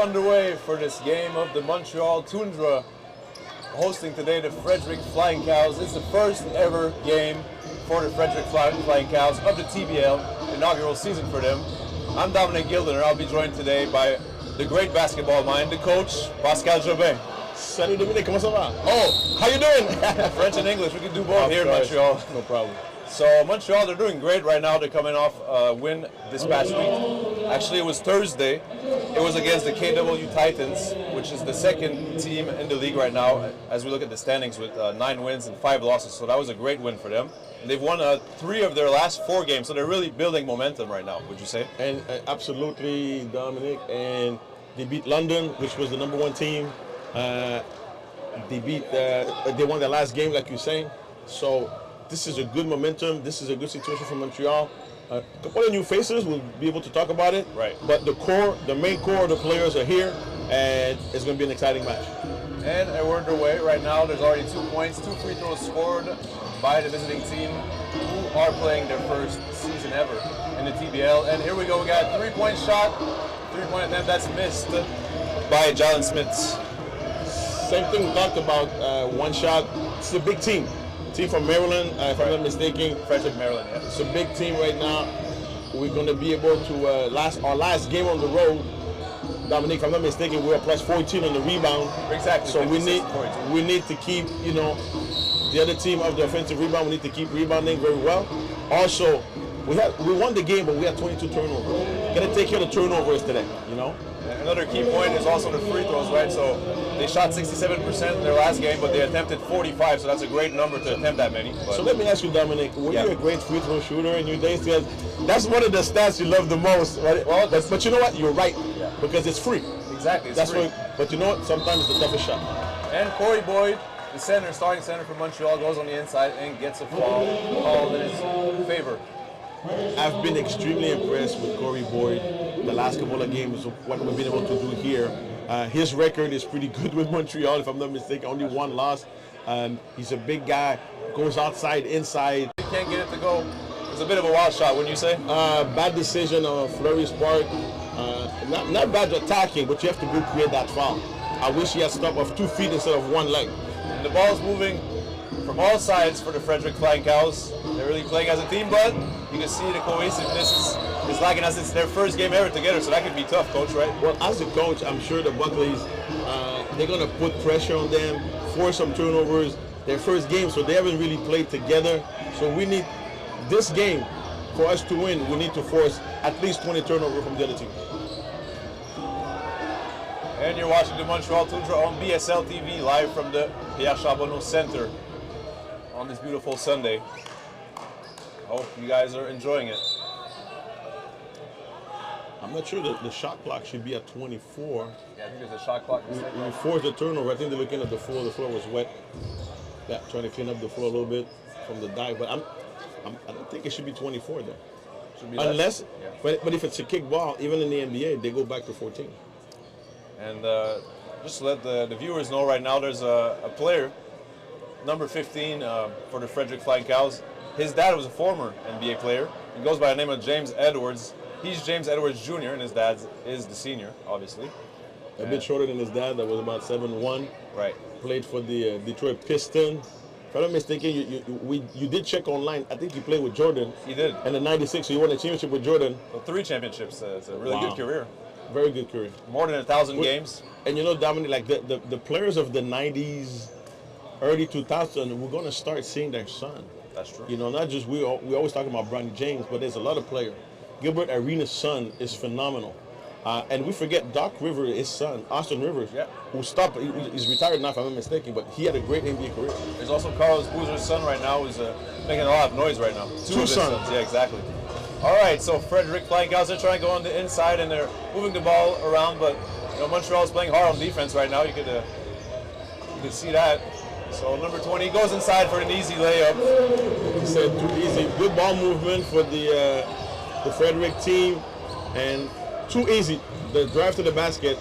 underway for this game of the Montreal Toundra, hosting today the Frederick Flying Cows. It's the first ever game for the Frederick Flying Cows of the TBL, inaugural season for them. I'm Dominic Gildener. I'll be joined today by the great basketball mind, the coach, Pascal Jobin. Salut Dominique, comment ça va? Oh, how you doing? French and English, we can do both here in Montreal. No problem. So Montreal, they're doing great right now. They're coming off a win this past week. Actually, it was Thursday. It was against the KW Titans, which is the second team in the league right now, as we look at the standings with 9 wins and 5 losses. So that was a great win for them. And they've won 3 of their last 4 games, so they're really building momentum right now, would you say? And absolutely, Dominic. And they beat London, which was the #1 team. They won their last game, like you're saying. So this is a good momentum. This is a good situation for Montreal. A couple of new faces, we'll be able to talk about it. Right. But the main core of the players are here, and it's going to be an exciting match. And we're underway right now. There's already 2 points, 2 free throws scored by the visiting team, who are playing their first season ever in the TBL. And here we go. We got a 3-point shot, 3-point attempt that's missed by Jalen Smith. Same thing we talked about, one shot. It's a big team. Team from Maryland, if I'm not mistaken. Frederick, Maryland, yeah. It's a big team right now. We're going to be able to, our last game on the road, Dominique, if I'm not mistaken, we're plus 14 on the rebound. Exactly. So we need to keep, the other team of the offensive rebound, we need to keep rebounding very well. Also, we won the game, but we had 22 turnovers. Got to take care of the turnovers today, Another key point is also the free throws, right? So they shot 67% in their last game, but they attempted 45, so that's a great number to attempt that many. But so let me ask you, Dominic, were you a great free throw shooter in your days? Because that's one of the stats you love the most, right? Well, but you know what? You're right, because it's free. Exactly, that's free. But you know what? Sometimes it's the toughest shot. And Corey Boyd, the starting center for Montreal, goes on the inside and gets a foul called in his favor. I've been extremely impressed with Corey Boyd the last couple of games of what we've been able to do here. His record is pretty good with Montreal, if I'm not mistaken. Only 1 loss. He's a big guy, goes outside, inside. He can't get it to go. It's a bit of a wild shot, wouldn't you say? Bad decision on Fleury's part. Not bad attacking, but you have to create that foul. I wish he had stopped off 2 feet instead of 1 leg. And the ball's moving from all sides for the Frederick Flying Cows. They're really playing as a team, but you can see the cohesiveness is lacking as it's their first game ever together, so that could be tough, Coach, right? Well, as a coach, I'm sure the Buckleys, they're going to put pressure on them, force some turnovers. Their first game, so they haven't really played together. So we need this game, for us to win, we need to force at least 20 turnovers from the other team. And you're watching the Montreal Toundra on BSL TV, live from the Pierre Charbonneau Center on this beautiful Sunday. Hope you guys are enjoying it. I'm not sure that the shot clock should be at 24. Yeah, I think there's a shot clock. We forced the turnover. I think they're looking at the floor. The floor was wet. Yeah, trying to clean up the floor a little bit from the dive. But I don't think it should be 24 though. Should be unless, yeah. But if it's a kick ball, even in the NBA, they go back to 14. And just to let the viewers know right now, there's a player, number 15 for the Frederick Flying Cows. His dad was a former NBA player. He goes by the name of James Edwards. He's James Edwards Jr. and his dad is the senior, obviously. A bit shorter than his dad. That was about 7'1". Right. Played for the Detroit Pistons. If I'm not mistaken, you did check online. I think you played with Jordan. He did. And in '96, so you won a championship with Jordan. Well, 3 championships. It's a really good career. Very good career. More than 1,000 games. And Dominic, like the players of the '90s, early 2000s, we're going to start seeing their son. That's true. Not just we always talk about Bronny James, but there's a lot of players. Gilbert Arenas' son is phenomenal. And we forget Doc Rivers, his son, Austin Rivers, who stopped. He's retired now, if I'm not mistaken, but he had a great NBA career. There's also Carlos Boozer's son right now who's making a lot of noise right now. Two sons. Yeah, exactly. All right, so Frederick Flying Cows, they're trying to go on the inside, and they're moving the ball around, but Montreal is playing hard on defense right now. You could see that. So number 20 goes inside for an easy layup. He said too easy. Good ball movement for the Frederick team, and too easy. The drive to the basket.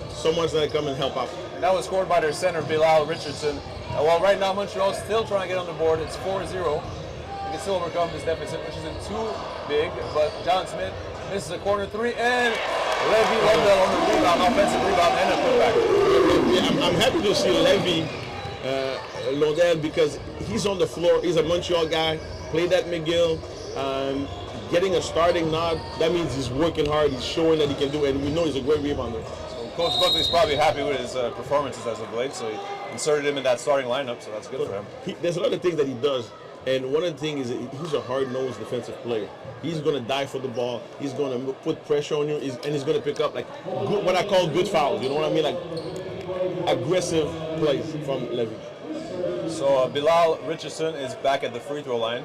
Someone's gonna come and help out. And that was scored by their center, Bilal Richardson. Well, right now Montreal is still trying to get on the board. It's 4-0. They can still overcome this deficit, which isn't too big, but John Smith misses a corner 3, and Levy, Lundell on the rebound, offensive rebound, and a putback. Yeah, I'm happy to see Levy Lundell because he's on the floor. He's a Montreal guy. Played at McGill. Getting a starting nod, that means he's working hard. He's showing that he can do it, and we know he's a great rebounder. So Coach Buckley's probably happy with his performances as of late, so he inserted him in that starting lineup, so that's good for him. There's a lot of things that he does, and one of the things is he's a hard-nosed defensive player. He's going to die for the ball. He's going to put pressure on you, and he's going to pick up like good, what I call good fouls. You know what I mean? Like aggressive plays from Levy. So Bilal Richardson is back at the free throw line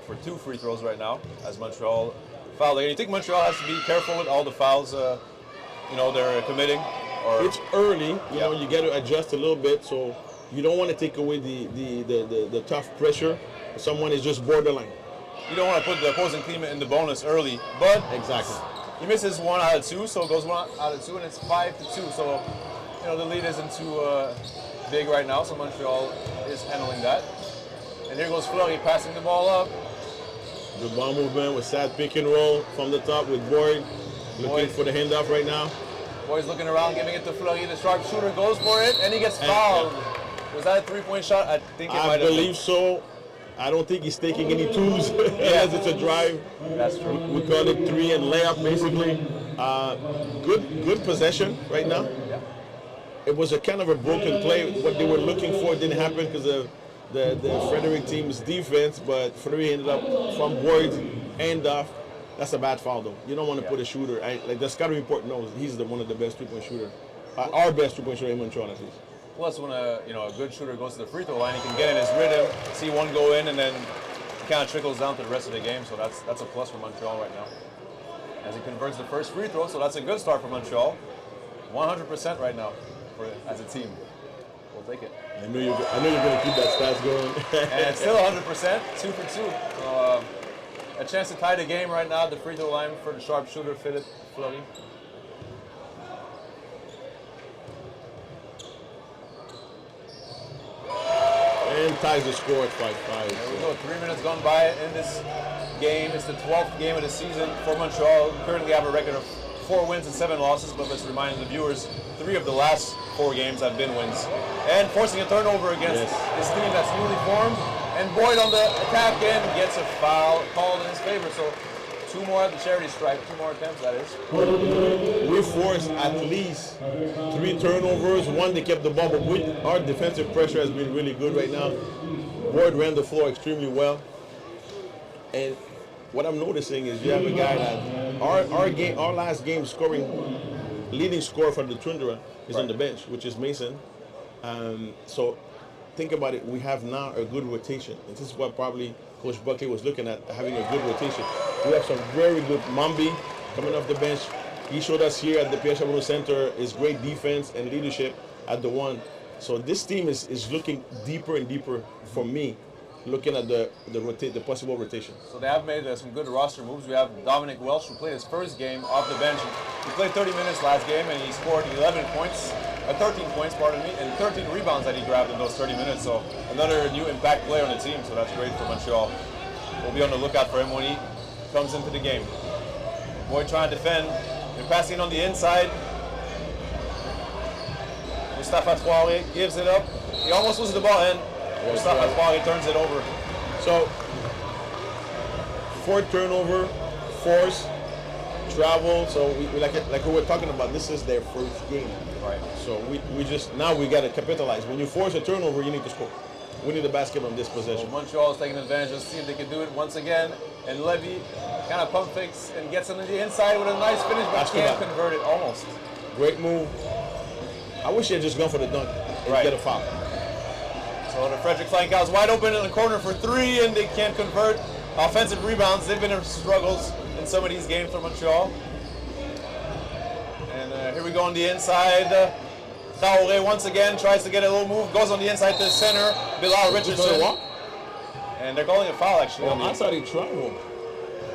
for 2 free throws right now as Montreal fouled. You think Montreal has to be careful with all the fouls they're committing? Or it's early, you know, you got to adjust a little bit, so you don't want to take away the tough pressure. Someone is just borderline. You don't want to put the opposing team in the bonus early, but exactly. He misses 1 out of 2, so it goes 1 out of 2, and it's 5-2. So the lead isn't too big right now, so Montreal is handling that. And here goes Fleury passing the ball up. The ball movement with sad pick and roll from the top with Boyd looking for the handoff right now. Boyd's looking around, giving it to Fleury. The sharp shooter goes for it, and he gets fouled. Was that a 3-point shot? I think it might have been. I believe so. I don't think he's taking any twos as it's a drive. That's true. We call it 3 and layup basically. Good possession right now. Yeah. It was a kind of a broken play. What they were looking for didn't happen because of the Frederick team's defense, but Frederick ended up from Boyd and off. That's a bad foul though. You don't want to put a shooter. Like the scouting report knows, he's one of the best 3-point shooter. Our best 3-point shooter in Montreal at least. Plus, when a good shooter goes to the free throw line, he can get in his rhythm, see one go in, and then it kind of trickles down to the rest of the game. So that's a plus for Montreal right now. As he converts the first free throw, so that's a good start for Montreal. 100% right now as a team. We'll take it. I know you're going to keep that stats going. And it's still 100%, 2 for 2. So, a chance to tie the game right now at the free throw line for the sharpshooter, Philip Fleury. And ties the score at 5-5. There we go. 3 minutes gone by in this game. It's the 12th game of the season for Montreal. Currently have a record of 4 wins and 7 losses, but let's remind the viewers, 3 of the last 4 games have been wins. And forcing a turnover against this team that's newly formed. And Boyd on the attack end gets a foul called in his favor. So 2 more at the charity stripe, 2 more attempts, that is. We forced at least 3 turnovers. 1, they kept the ball, but our defensive pressure has been really good right now. Boyd ran the floor extremely well. And what I'm noticing is you have a guy that our last game leading scorer for the Toundra is on the bench, which is Mason. So think about it, we have now a good rotation. And this is what probably Coach Buckley was looking at, having a good rotation. We have some very good Mambi coming off the bench. He showed us here at the Pierre Chabot Center his great defense and leadership at the 1. So this team is looking deeper and deeper for me, looking at the possible rotation. So they have made some good roster moves. We have Dominic Welsh, who played his first game off the bench. He played 30 minutes last game, and he scored 13 points, and 13 rebounds that he grabbed in those 30 minutes. So another new impact player on the team, so that's great for Montreal. We'll be on the lookout for him when he comes into the game. Boyd trying to defend. They're passing on the inside. Mustafa Traoré gives it up. He almost loses the ball, and Mustafa Traoré turns it over. So, 4 turnover, force, travel. So we like we were talking about. This is their first game, right? So now we got to capitalize. When you force a turnover, you need to score. We need a basket on this possession. Well, Montreal is taking advantage. Let's see if they can do it once again. And Levy kind of pump fakes and gets on the inside with a nice finish, but can't convert it almost. Great move. I wish he had just gone for the dunk and get a foul. So the Frederick Flying Cows wide open in the corner for 3, and they can't convert. Offensive rebounds, they've been in struggles in some of these games for Montreal. And here we go on the inside. Traoré once again tries to get a little move, goes on the inside to the center. Bilal Richardson. And they're calling a foul actually. I thought he traveled.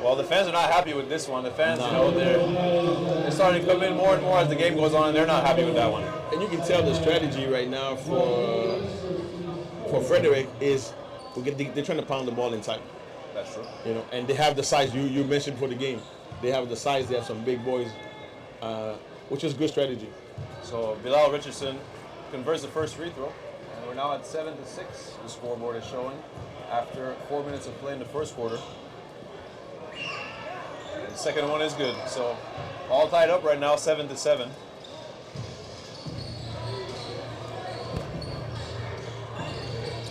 Well, the fans are not happy with this one. The fans, they're starting to come in more and more as the game goes on, and they're not happy with that one. And you can tell the strategy right now for Frederick is they're trying to pound the ball inside. That's true. And they have the size you mentioned for the game. They have the size. They have some big boys. which is good strategy. So Bilal Richardson converts the first free throw, and we're now at 7-6. The scoreboard is showing after 4 minutes of play in the first quarter. And the second one is good. So all tied up right now, 7-7.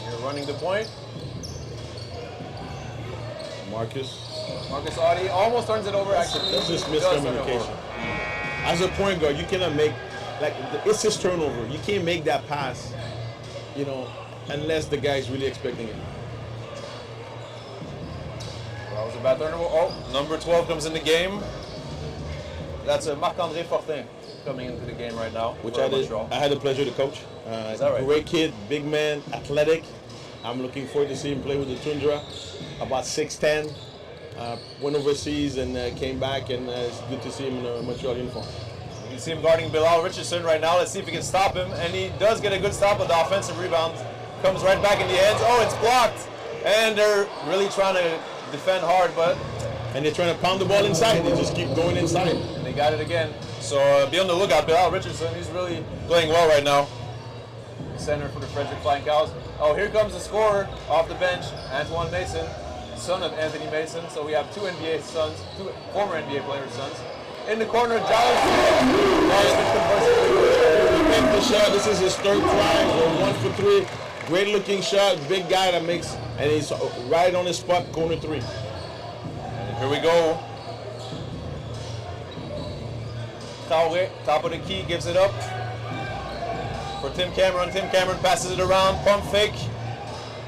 You're running the point. Marcus Audi almost turns it over. Actually, that's just miscommunication. As a point guard, you cannot make it's his turnover. You can't make that pass, unless the guy is really expecting it. That was a bad turnover. Oh, number 12 comes in the game. That's Marc-André Fortin coming into the game right now. Which I had the pleasure to coach. Is that right? Great kid, big man, athletic. I'm looking forward to see him play with the Toundra. About 6'10". Went overseas and came back, and it's good to see him in a Montreal uniform. You can see him guarding Bilal Richardson right now. Let's see if he can stop him. And he does get a good stop, but the offensive rebound comes right back in the hands. Oh, it's blocked. And they're really trying to defend hard, but... And they're trying to pound the ball inside. They just keep going inside. And they got it again. So be on the lookout. Bilal Richardson, he's really playing well right now. Center for the Frederick Flying Cows. Oh, here comes the scorer off the bench, Antoine Mason, son of Anthony Mason. So we have two NBA sons, two former NBA players' sons. In the corner, Giles Smith the shot. This is his third try. So 1 for 3. Great looking shot. Big guy that makes, and he's right on his spot, corner 3. And here we go. Traoré, top of the key, gives it up for Tim Cameron. Tim Cameron passes it around, pump fake.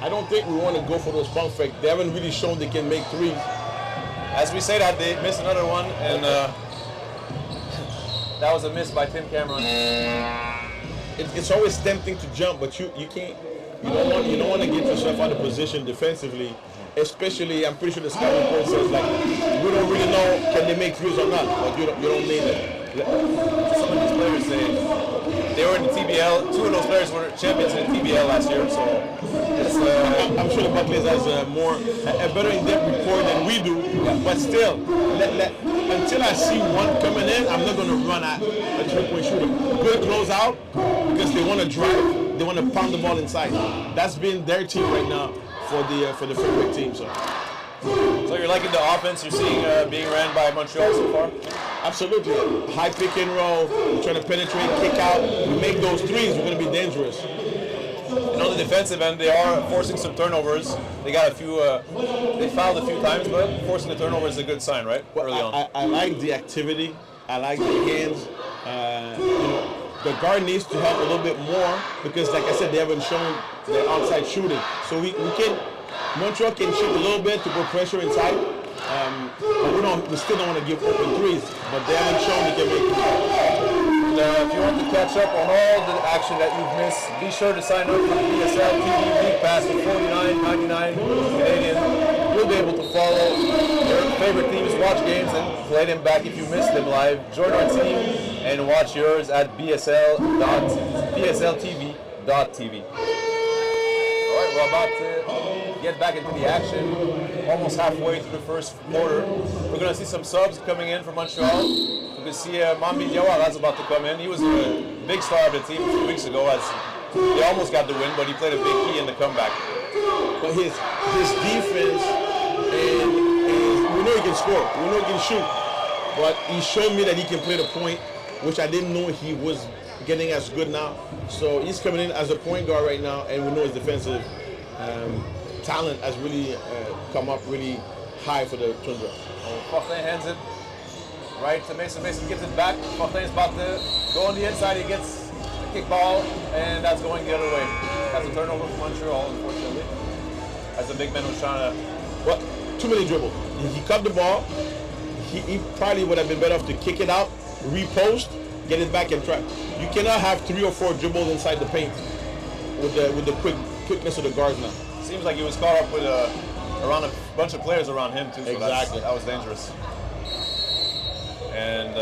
I don't think we want to go for those pump fake. They haven't really shown they can make threes. As we say that, they missed another one, and that was a miss by Tim Cameron. It's always tempting to jump, but you can't. You don't want to get yourself out of position defensively. Especially, I'm pretty sure the scout report says we don't really know can they make threes or not, but you don't need it. Some of these players they were in the TBL. 2 of those players were champions in the TBL last year, so it's, I'm sure the Buckley's has a better in-depth report than we do. But still, until I see one coming in, I'm not going to run at a 3-point shooter. Good closeout because they want to drive, they want to pound the ball inside. That's been their team right now for the Février team. So you're liking the offense you're seeing being ran by Montreal so far? Absolutely. High pick and roll, we're trying to penetrate, kick out. We make those threes, we're going to be dangerous. And on the defensive end, they are forcing some turnovers. They got a few, they fouled a few times, but forcing the turnover is a good sign, right? Early on. I like the activity. I like the hands. The guard needs to help a little bit more because, like I said, they haven't shown their outside shooting. So Montreal can shoot a little bit to put pressure inside. But we still don't want to give open threes, but they haven't shown they can make threes. If you want to catch up on all the action that you've missed, be sure to sign up for the BSL TV League Pass for $49.99 Canadian. You'll be able to follow your favorite teams, watch games, and play them back if you missed them live. Join our team and watch yours at bsltv.tv. All right, we're about to get back into the action. Almost halfway through the first quarter. We're going to see some subs coming in from Montreal. We can see Mambi Diawara's about to come in. He was a big star of the team a few weeks ago as they almost got the win, but he played a big key in the comeback. But his defense, and we know he can score, we know he can shoot, but he showed me that he can play the point, which I didn't know he was getting as good now. So he's coming in as a point guard right now, and we know his defensive talent has really come up really high for the Toundra. Fortin hands it right to Mason. Mason gets it back. Fortin's about to go on the inside. He gets a kick ball, and that's going the other way. That's a turnover for Montreal, unfortunately. As the big man was trying to... Well, too many dribbles. He cut the ball. He probably would have been better off to kick it out, repost, get it back and try. You cannot have 3 or 4 dribbles inside the paint with the quickness of the guards now. Seems like he was caught up with around a bunch of players around him too. So exactly. That was dangerous. And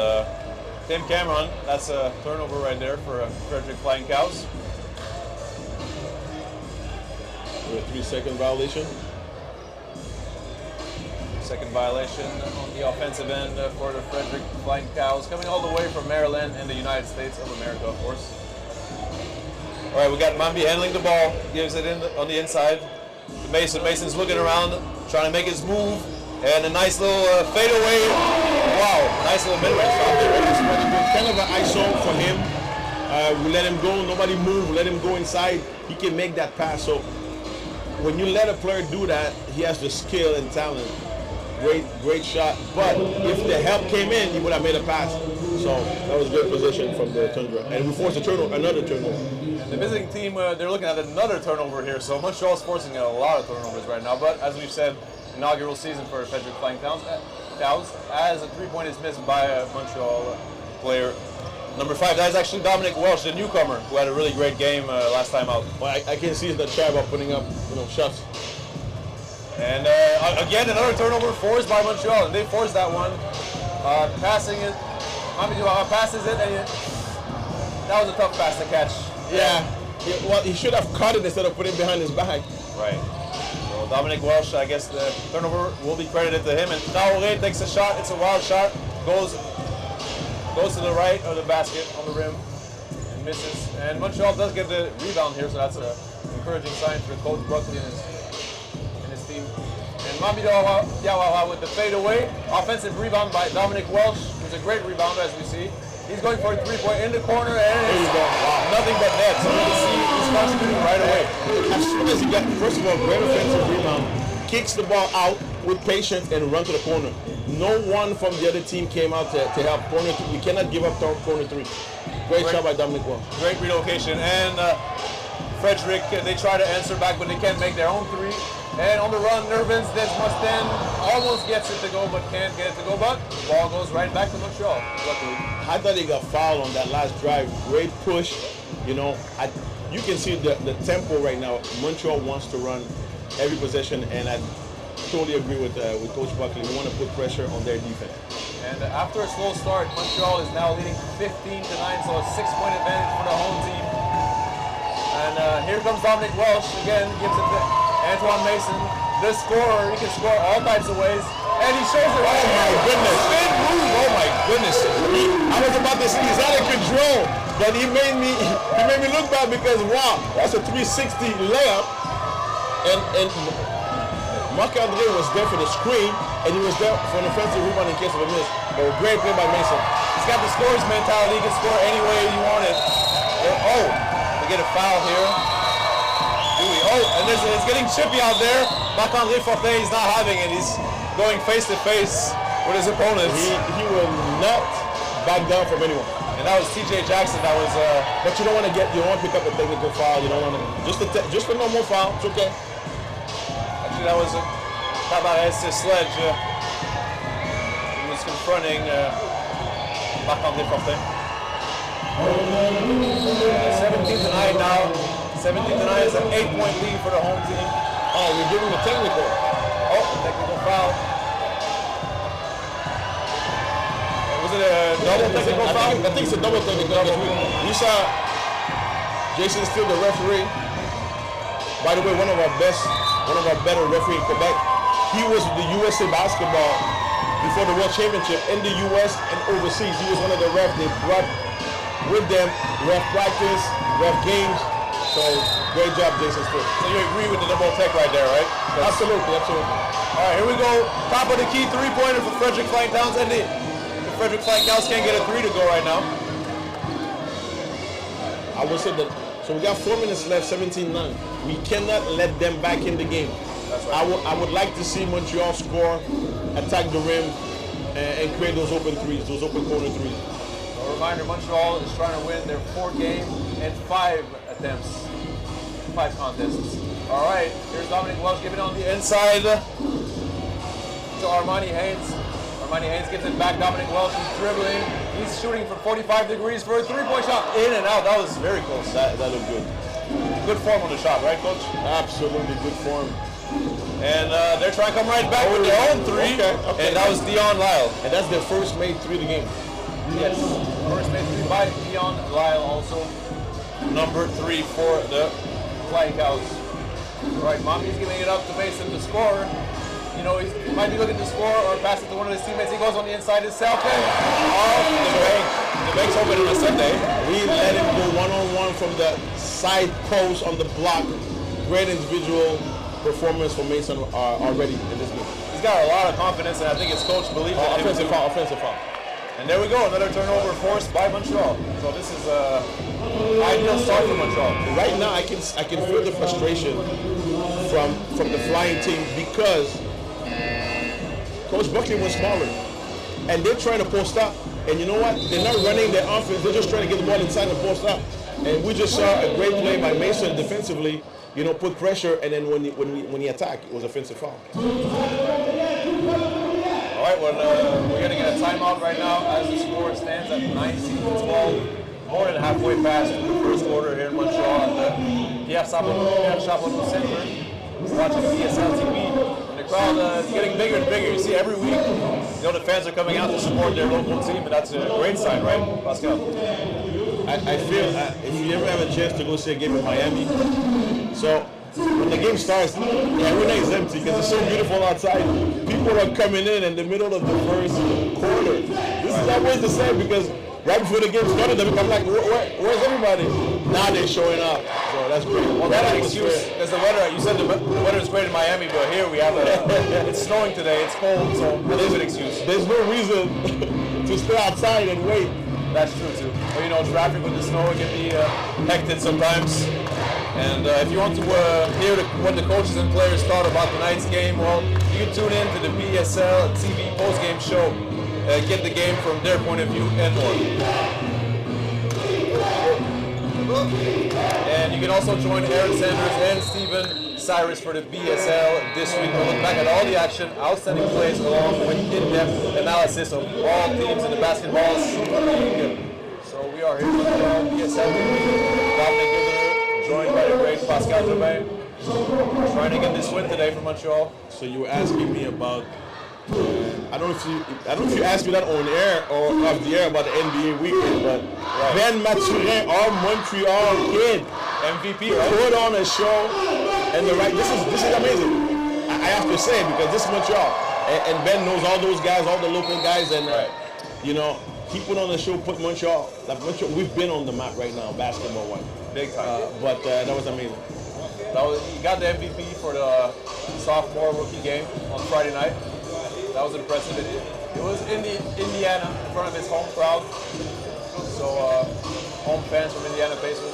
Tim Cameron, that's a turnover right there for Frederick Flying Cows. With a 3-second violation. Second violation on the offensive end for the Frederick Flying Cows, coming all the way from Maryland and the United States of America, of course. All right, we got Mambi handling the ball, gives it in on the inside to Mason. Mason's looking around, trying to make his move, and a nice little fadeaway. Wow, nice little mid-range shot there. Kind of an ISO for him. We let him go, nobody move, let him go inside. He can make that pass. So when you let a player do that, he has the skill and talent. Great shot. But if the help came in, he would have made a pass. So that was good position from the Toundra. And we forced a turnover, another turnover. The visiting team, they're looking at another turnover here. So Montreal's forcing a lot of turnovers right now. But as we've said, inaugural season for Frederick Flying Cows, as a three-point is missed by a Montreal player. Number 5, that is actually Dominic Welsh, the newcomer, who had a really great game last time out. Well, I can see the try about putting up, shots. And again, another turnover forced by Montreal, and they forced that one. Passing it, passes it, and that was a tough pass to catch. Yeah. Well, he should have caught it instead of putting it behind his back. Right. So Dominic Welsh, I guess the turnover will be credited to him. And Taouré takes a shot. It's a wild shot. Goes to the right of the basket on the rim and misses. And Montreal does get the rebound here, so that's an encouraging sign for Coach Buckley and his team. And Mambi Diawara with the fadeaway. Offensive rebound by Dominic Welsh. It's a great rebound, as we see. He's going for a three-point in the corner, and it's nothing but net. So you can see he's contributing right away. As soon as he got, first of all, great offensive rebound, kicks the ball out with patience and run to the corner. No one from the other team came out to help corner 3. We cannot give up corner 3. Great shot by Dominic Welsh. Great relocation. And Frederick, they try to answer back, but they can't make their own 3. And on the run, Nervins, Desmostin almost gets it to go, but can't get it to go. But the ball goes right back to Montreal. Luckily. I thought he got fouled on that last drive. Great push. You can see the tempo right now. Montreal wants to run every possession, and I totally agree with Coach Buckley. We want to put pressure on their defense. And after a slow start, Montreal is now leading 15-9, so a 6-point advantage for the home team. And here comes Dominic Welsh again, gives it to Antoine Mason, the scorer. He can score all types of ways, and he shows it. Oh my goodness! Spin move. Oh my goodness! I was about to say he's out of control, but he made me look bad because wow, that's a 360 layup, and Marc-André was there for the screen, and he was there for an offensive rebound in case of a miss. But a great play by Mason. He's got the scorer's mentality. He can score any way you want it. Oh, we get a foul here. And it's getting chippy out there. Marc-André Fortin, he's not having it. He's going face to face with his opponents. He will not back down from anyone. And that was TJ Jackson. That was. But you don't want to pick up a technical foul. You don't want to just a normal foul. It's okay. Actually, that was Tabarez Sledge. He was confronting Marc-André Fortin. 17-9 now. 17-9 is an 8-point lead for the home team. Oh, we're giving a technical. Oh, technical foul. Was it a double technical foul? I think it's a double technical. We saw Jason Steele, the referee. By the way, one of our better referees in Quebec. He was with the USA basketball before the World Championship in the US and overseas. He was one of the refs they brought with them, ref practice, ref games. So, great job, Jason Steele. So you agree with the double tech right there, right? Absolutely. All right, here we go. Top of the key three-pointer for Frederick Flying Cows. And the Frederick Flying Cows can't get a 3 to go right now. I would say that, so we got 4 minutes left, 17-9. We cannot let them back in the game. That's right. I would like to see Montreal score, attack the rim, and create those open threes, those open corner threes. A reminder, Montreal is trying to win their 4th game and 5 attempts, 5 contests. All right, here's Dominic Welsh giving it on the inside to Armani Haynes. Armani Haynes gives it back. Dominic Welsh is dribbling. He's shooting from 45 degrees for a 3-point shot. In and out. That was very close. That looked good. Good form on the shot, right, Coach? Absolutely good form. And they're trying to come right back with their own 3. Okay. And that was Dion Lyle. And that's their first made 3 of the game. Yes. First made 3 by Dion Lyle also. Number 3 for the Flying Cows. All right, Mambi's giving it up to Mason, the scorer. you know, he might be looking to score or pass it to one of his teammates. He goes on the inside himself and off the bank. The bank's open on a Sunday. We let him go one-on-one from the side post on the block. Great individual performance for Mason already in this game. He's got a lot of confidence, and I think his coach believes in him. Offensive foul. And there we go, another turnover forced by Montreal. So this is an ideal start for Montreal. Right now, I can feel the frustration from the Flying team because Coach Buckley was smaller, and they're trying to post up. And you know what? They're not running their offense. They're just trying to get the ball inside and post up. And we just saw a great play by Mason defensively. You know, put pressure, and then when he attacked, it was offensive foul. All right, well, we're going to get a timeout right now as the score stands at 19-12. More than halfway past the first quarter here in Montreal at the Pierre Chapeau Center. Watching PSL TV. And the crowd is getting bigger and bigger. You see, every week, you know, the fans are coming out to support their local team, and that's a great sign, right, Pascal? I feel if you ever have a chance to go see a game in Miami, so when the game starts, the arena is empty because it's so beautiful outside. People are coming in the middle of the first quarter. This is always the same because right before the game started, I'm like, where's everybody? Now they're showing up. So that's great. Well, that's an excuse because the weather, you said the weather is great in Miami, but here we have it's snowing today, it's cold, so it is an excuse. There's no reason to stay outside and wait. That's true too. But you know, traffic with the snow, it can be hectic sometimes. And if you want to hear what the coaches and players thought about tonight's game, well, you can tune in to the PSL TV post-game show. Get the game from their point of view and more. And you can also join Aaron Sanders and Steven Cyrus for the BSL this week. We'll look back at all the action, outstanding plays, along with in-depth analysis of all teams in the basketball Super League. So we are here with BSL TV. Dominic Gilder, joined by the great Pascal Jobin, trying to get this win today for Montreal. So you were asking me about, I don't know if you asked me that on air or off the air about the NBA weekend, but right. Ben Mathurin, our Montreal kid, MVP, right? Put on a show, and this is amazing. I have to say because this is Montreal, and Ben knows all those guys, all the local guys, and right. You know, he put on a show, put Montreal. Montreal, we've been on the map right now, basketball-wise. Big time. But that was amazing. He got the MVP for the sophomore rookie game on Friday night. That was impressive. It was in Indiana, in front of his home crowd. So, home fans from Indiana Pacers.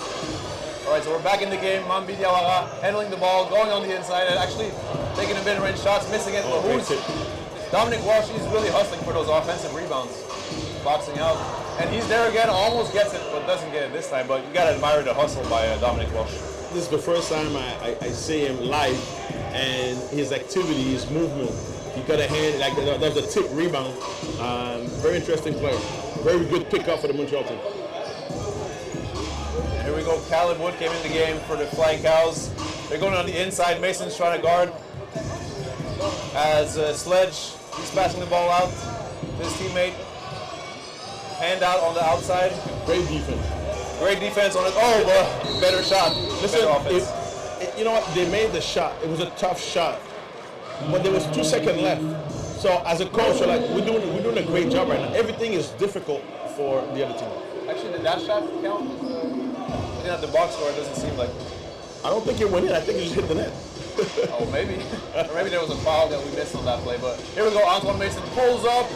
All right, so we're back in the game. Mambi Diawara handling the ball, going on the inside, and actually taking a mid-range shots, missing it. But Dominic Walsh, he's really hustling for those offensive rebounds. Boxing out. And he's there again, almost gets it, but doesn't get it this time. But you got to admire the hustle by Dominic Walsh. This is the first time I see him live, and his activity, his movement. He got a hand, like that was a tip rebound. Very interesting player. Very good pickup for the Montreal team. Here we go. Caleb Wood came in the game for the Flying Cows. They're going on the inside. Mason's trying to guard. As Sledge, he's passing the ball out to his teammate. Hand out on the outside. Great defense. Great defense on it. Oh, better shot. Listen, better offense. You know what? They made the shot. It was a tough shot. But there was 2 seconds left. So as a coach, you're like, we're doing a great job right now. Everything is difficult for the other team. Actually, did that shot count? Looking at the box score, it doesn't seem like. I don't think it went in. I think it just hit the net. Oh, maybe. Or maybe there was a foul that we missed on that play. But here we go. Antoine Mason pulls up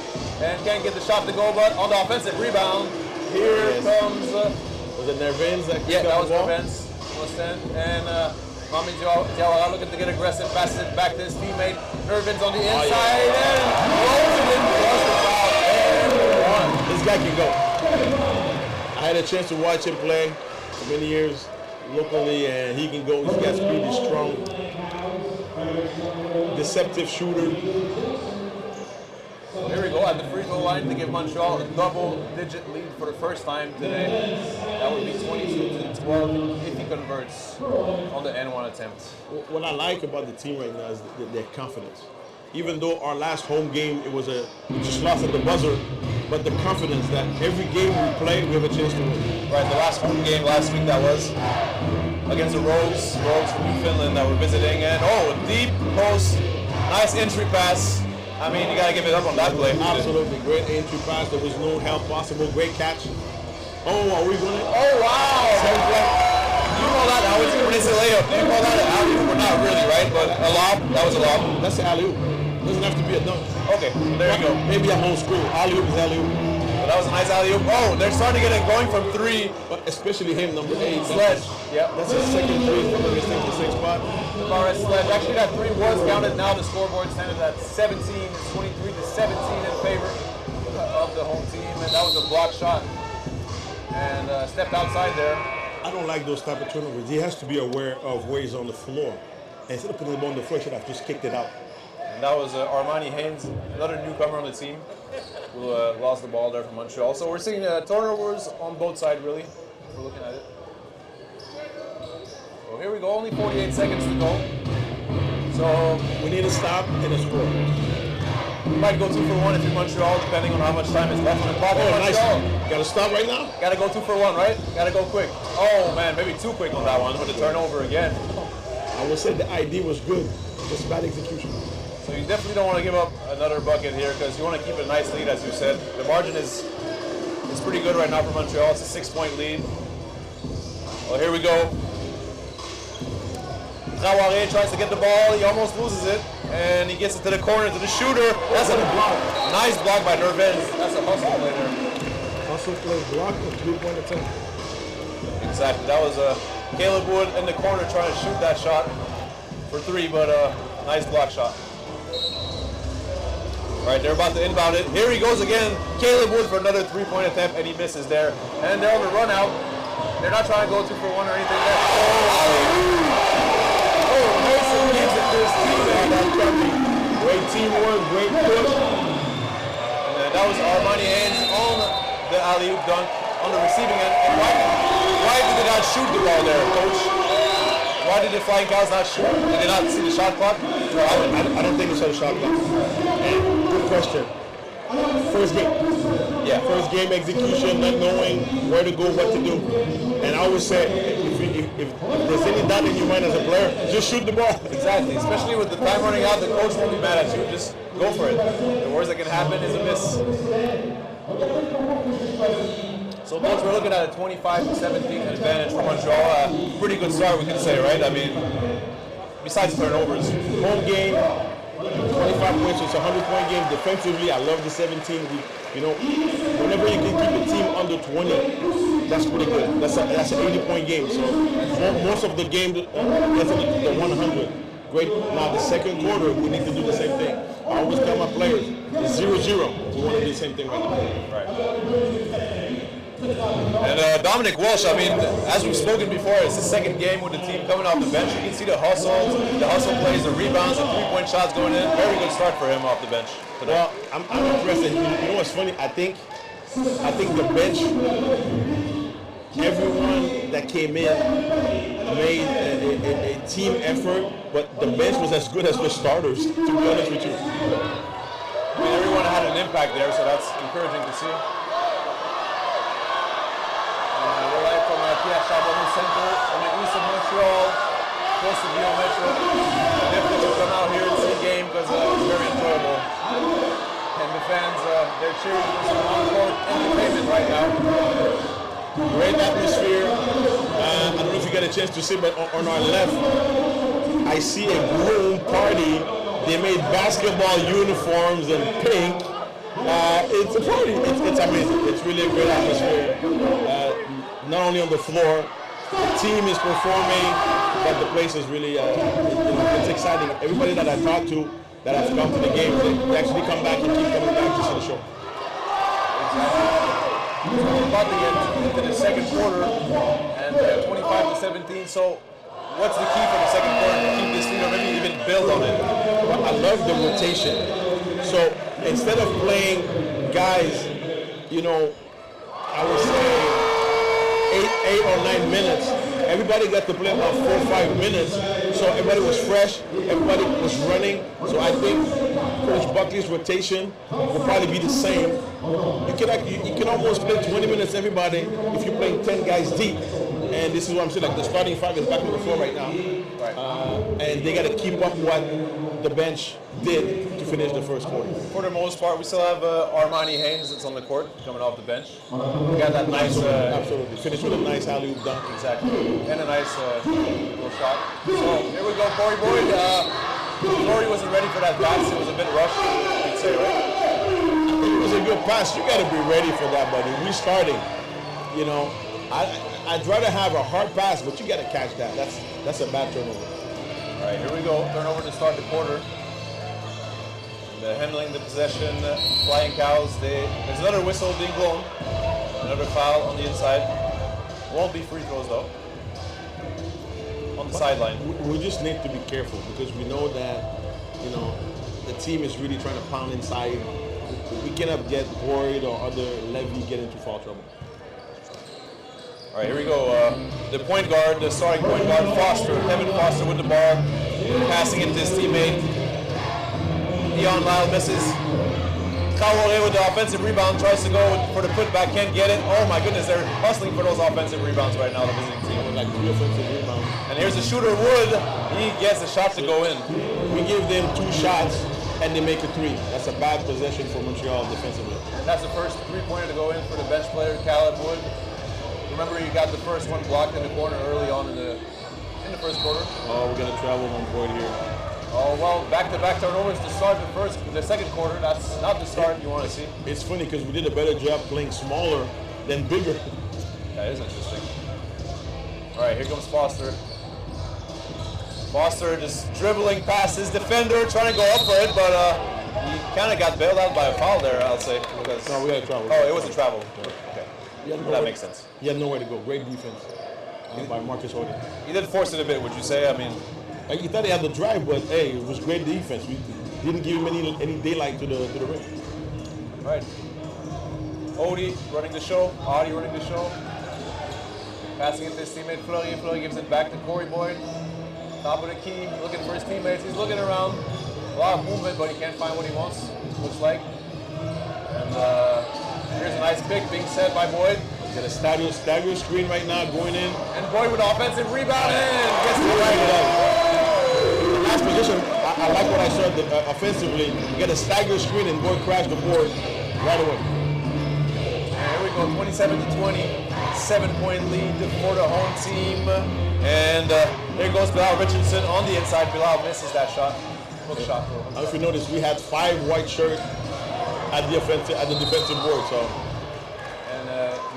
and can't get the shot to go. But on the offensive rebound, here comes. Was it Nervins? Yeah, that was Nervins. And Mami Diawara looking to get aggressive, passes it back to his teammate. Nervins on the inside and rolls it in, plus the foul, and one. This guy can go. I had a chance to watch him play for many years locally, and he can go. He's got speed, he's strong, deceptive shooter. Here we go at the free throw line to give Montreal a double-digit lead for the first time today. That would be 22-12 if he converts on the N1 attempt. What I like about the team right now is their confidence. Even though our last home game, we just lost at the buzzer, but the confidence that every game we play, we have a chance to win. Right, the last home game last week that was against the Rogues from Newfoundland that we're visiting, and deep post Nice entry pass. I mean, you gotta give it up on that play. Absolutely, great entry pass. There was no help possible. Great catch. Oh, are we gonna? Oh wow! You call that? I was when it's a layup. Do you call that an alley-oop or not really, right? But a lob. That was a lob. That's an alley-oop. Doesn't have to be a dunk. Okay, there you go. Maybe at home school. Alley-oop is alley-oop. But that was a nice alley-oop. Oh, they're starting to get it going from 3. But especially him, number 8. Sledge. Yep. That's his second 3 from the six spot. Tavares Sledge. Actually, that 3 was counted. Now the scoreboard stands at 17. It's 23-17 in favor of the home team, and that was a block shot. And stepped outside there. I don't like those type of turnovers. He has to be aware of where he's on the floor. And instead of putting the ball on the floor, he should have just kicked it out. And that was Armani Haynes, another newcomer on the team, who lost the ball there from Montreal. So we're seeing turnovers on both sides, really, if we're looking at it. So here we go, only 48 seconds to go. So we need to stop and a score. We might go 2 for 1 if you're Montreal, depending on how much time is left on the clock. Oh, nice. Gotta stop right now? Gotta go 2 for 1, right? Gotta go quick. Oh, man, maybe too quick on that one with the turnover again. I would say the ID was good, just bad execution. So you definitely don't want to give up another bucket here because you want to keep a nice lead, as you said. The margin is pretty good right now for Montreal. It's a 6-point lead. Well, here we go. Traoré tries to get the ball. He almost loses it. And he gets it to the corner, to the shooter. That's a nice block by Nervez. That's a hustle play there. Hustle play, block, and 3-point attempt. Exactly. That was Caleb Wood in the corner trying to shoot that shot for 3, but nice block shot. All right, they're about to inbound it. Here he goes again. Caleb Wood for another 3-point attempt, and he misses there. And they're on the run out. They're not trying to go 2 for 1 or anything there. Mason gives it to his teammate. Great teamwork, great push. And that was Armani Haynes on the alley-oop dunk on the receiving end. And why did they not shoot the ball there, Coach? Why did the Flying Cows not shoot? Did they not see the shot clock? No, I don't think they saw the shot clock. And good question. First game. Yeah. First game execution, not knowing where to go, what to do. And I always say, if there's any doubt in your mind as a player, just shoot the ball. Exactly. Especially with the time running out, the coach won't be mad at you. Just go for it. The worst that can happen is a miss. So, Coach, we're looking at a 25-17 advantage for Montreal. Pretty good start, we can say, right? I mean, besides turnovers. Home game, 25 points, it's a 100-point game. Defensively, I love the 17. Whenever you can keep a team under 20, that's pretty good. That's an 80-point game. So most of the game, that's the 100. Great. Now, the second quarter, we need to do the same thing. I always tell my players, it's 0-0. We want to do the same thing right now. Right. And Dominic Walsh, I mean, as we've spoken before, it's the second game with the team coming off the bench. You can see the hustle plays, the rebounds, the 3-point shots going in. Very good start for him off the bench today. Well, I'm impressed. You know what's funny? I think the bench, everyone that came in made a team effort, but the bench was as good as the starters, to be honest with you. I mean, everyone had an impact there, so that's encouraging to see. Pierre Charbonneau Center on the east of Montreal, close to Vion Metro. Definitely should come out here and see the game because it's very enjoyable. And the fans, they're cheering for some on-court entertainment right now. Great atmosphere. I don't know if you got a chance to see, but on our left, I see a groom party. They made basketball uniforms in pink. It's a party. It's amazing. It's really a great atmosphere. Not only on the floor, the team is performing, but the place is really, it's exciting. Everybody that I talked to that has come to the game, they actually come back and keep coming back to see the show. Exactly. So we're about to get into the second quarter, and 25-17. So what's the key for the second quarter to keep this lead or maybe even build on it? Well, I love the rotation. So instead of playing guys, I would say 8 or 9 minutes. Everybody got to play about 4 or 5 minutes. So everybody was fresh, everybody was running. So I think Coach Buckley's rotation will probably be the same. You can almost play 20 minutes everybody if you're playing 10 guys deep. And this is what I'm saying, like the starting five is back on the floor right now. Right. And they got to keep up what the bench did to finish the first quarter. For the most part, we still have Armani Haynes that's on the court, coming off the bench. We got that nice... Absolutely. Finish with a nice alley-oop dunk. Exactly. And a nice little shot. So here we go, Corey Boyd. Corey wasn't ready for that pass. It was a bit rushed, you'd say, right? It was a good pass. You got to be ready for that, buddy. We're starting. You know, I'd rather have a hard pass, but you got to catch that. That's a bad turnover. All right, here we go. Turnover to start the quarter. Handling the possession, Flying Cows. There's another whistle being blown. Another foul on the inside. Won't be free throws though. On the sideline. We just need to be careful because we know that, you know, the team is really trying to pound inside. We cannot get Boyd or other Levy get into foul trouble. All right, here we go. The point guard, the starting point guard, Foster, Kevin Foster with the ball, passing it to his teammate. Dion Lyle misses. Kawole with the offensive rebound, tries to go for the putback, can't get it. Oh my goodness, they're hustling for those offensive rebounds right now, the visiting team. Like 3 offensive rebounds. And here's the shooter, Wood. He gets the shot to go in. We give them 2 shots and they make a 3. That's a bad possession for Montreal defensively. And that's the first 3-pointer to go in for the bench player, Caleb Wood. Remember, you got the first one blocked in the corner early on in the first quarter. Oh, we're gonna travel on Boyd here. Oh well, back-to-back turnovers to start the second quarter. That's not the start you want to see. It's funny because we did a better job playing smaller than bigger. That is interesting. All right, here comes Foster. Foster just dribbling past his defender, trying to go up for it, but he kind of got bailed out by a foul there, I'll say. Because No, we got to travel. Oh, it was a travel. Okay, that makes sense. He had nowhere to go. Great defense by Marcus Hogan. He did force it a bit, would you say? I mean, he thought he had the drive, but hey, it was great defense. We didn't give him any daylight to the rim. all right. Odie running the show. Audie running the show. Passing it to his teammate Fleury. Fleury gives it back to Corey Boyd. Top of the key, looking for his teammates. He's looking around. A lot of movement, but he can't find what he wants, looks like. And here's a nice pick being set by Boyd. Got a stagger screen right now going in. And Boyd with offensive rebound and gets the right. Last position, I like what I saw offensively. You get a stagger screen and Boyd crashed the board right away. And here we go, 27-20. 7-point lead for the home team. And there goes Bilal Richardson on the inside. Bilal misses that shot. Hook shot. I don't know if you noticed, we had 5 white shirts at the defensive board. So. And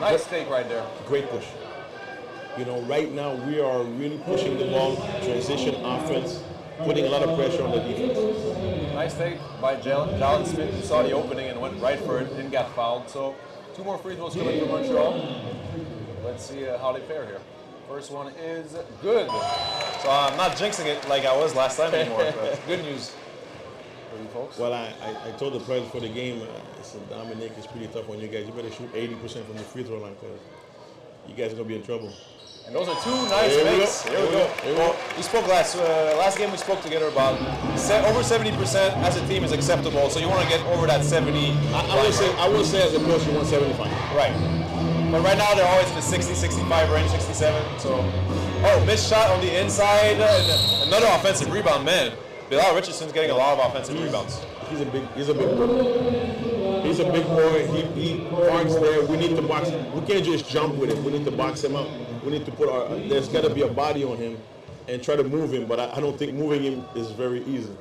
nice take right there. Great push. You know, right now we are really pushing the ball, transition offense, putting a lot of pressure on the defense. Nice take by Jalen Smith. He saw the opening and went right for it, didn't get fouled. So 2 more free throws coming from Montreal. Let's see how they fare here. First one is good. So I'm not jinxing it like I was last time anymore, but good news for you folks. Well, I told the players for the game, I said, Dominic, it's pretty tough on you guys. You better shoot 80% from the free throw line because you guys are going to be in trouble. And those are 2 nice makes. Here we go. We spoke last game. We spoke together about over 70% as a team is acceptable. So you want to get over that 70. I would say as a coach you want 75. Right. But right now they're always in the 60, 65 range, 67. So, missed shot on the inside. And another offensive rebound, man. Bilal Richardson's getting a lot of offensive rebounds. He's a big boy. He's a big boy. He parks there. We need to box him. We can't just jump with him. We need to box him up. We need to put there's got to be a body on him and try to move him. But I don't think moving him is very easy.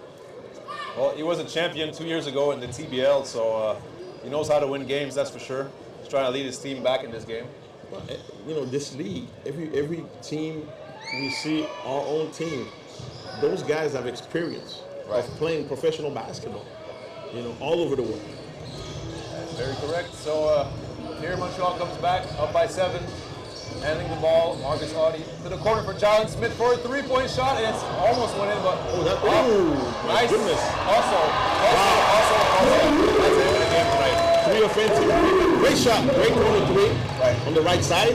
Well, he was a champion 2 years ago in the TBL, so he knows how to win games, that's for sure. He's trying to lead his team back in this game. Well, you know, this league, every team we see, our own team, those guys have experience of playing professional basketball, you know, all over the world. That's very correct. So here Montreal comes back, up by 7. Handling the ball, Marcus Audie to the corner for Jalen Smith for a 3-point shot, and it's almost went in, but nice goodness. Also, that's it in the game tonight. 3 offensive, great shot, great corner 3 on the right side.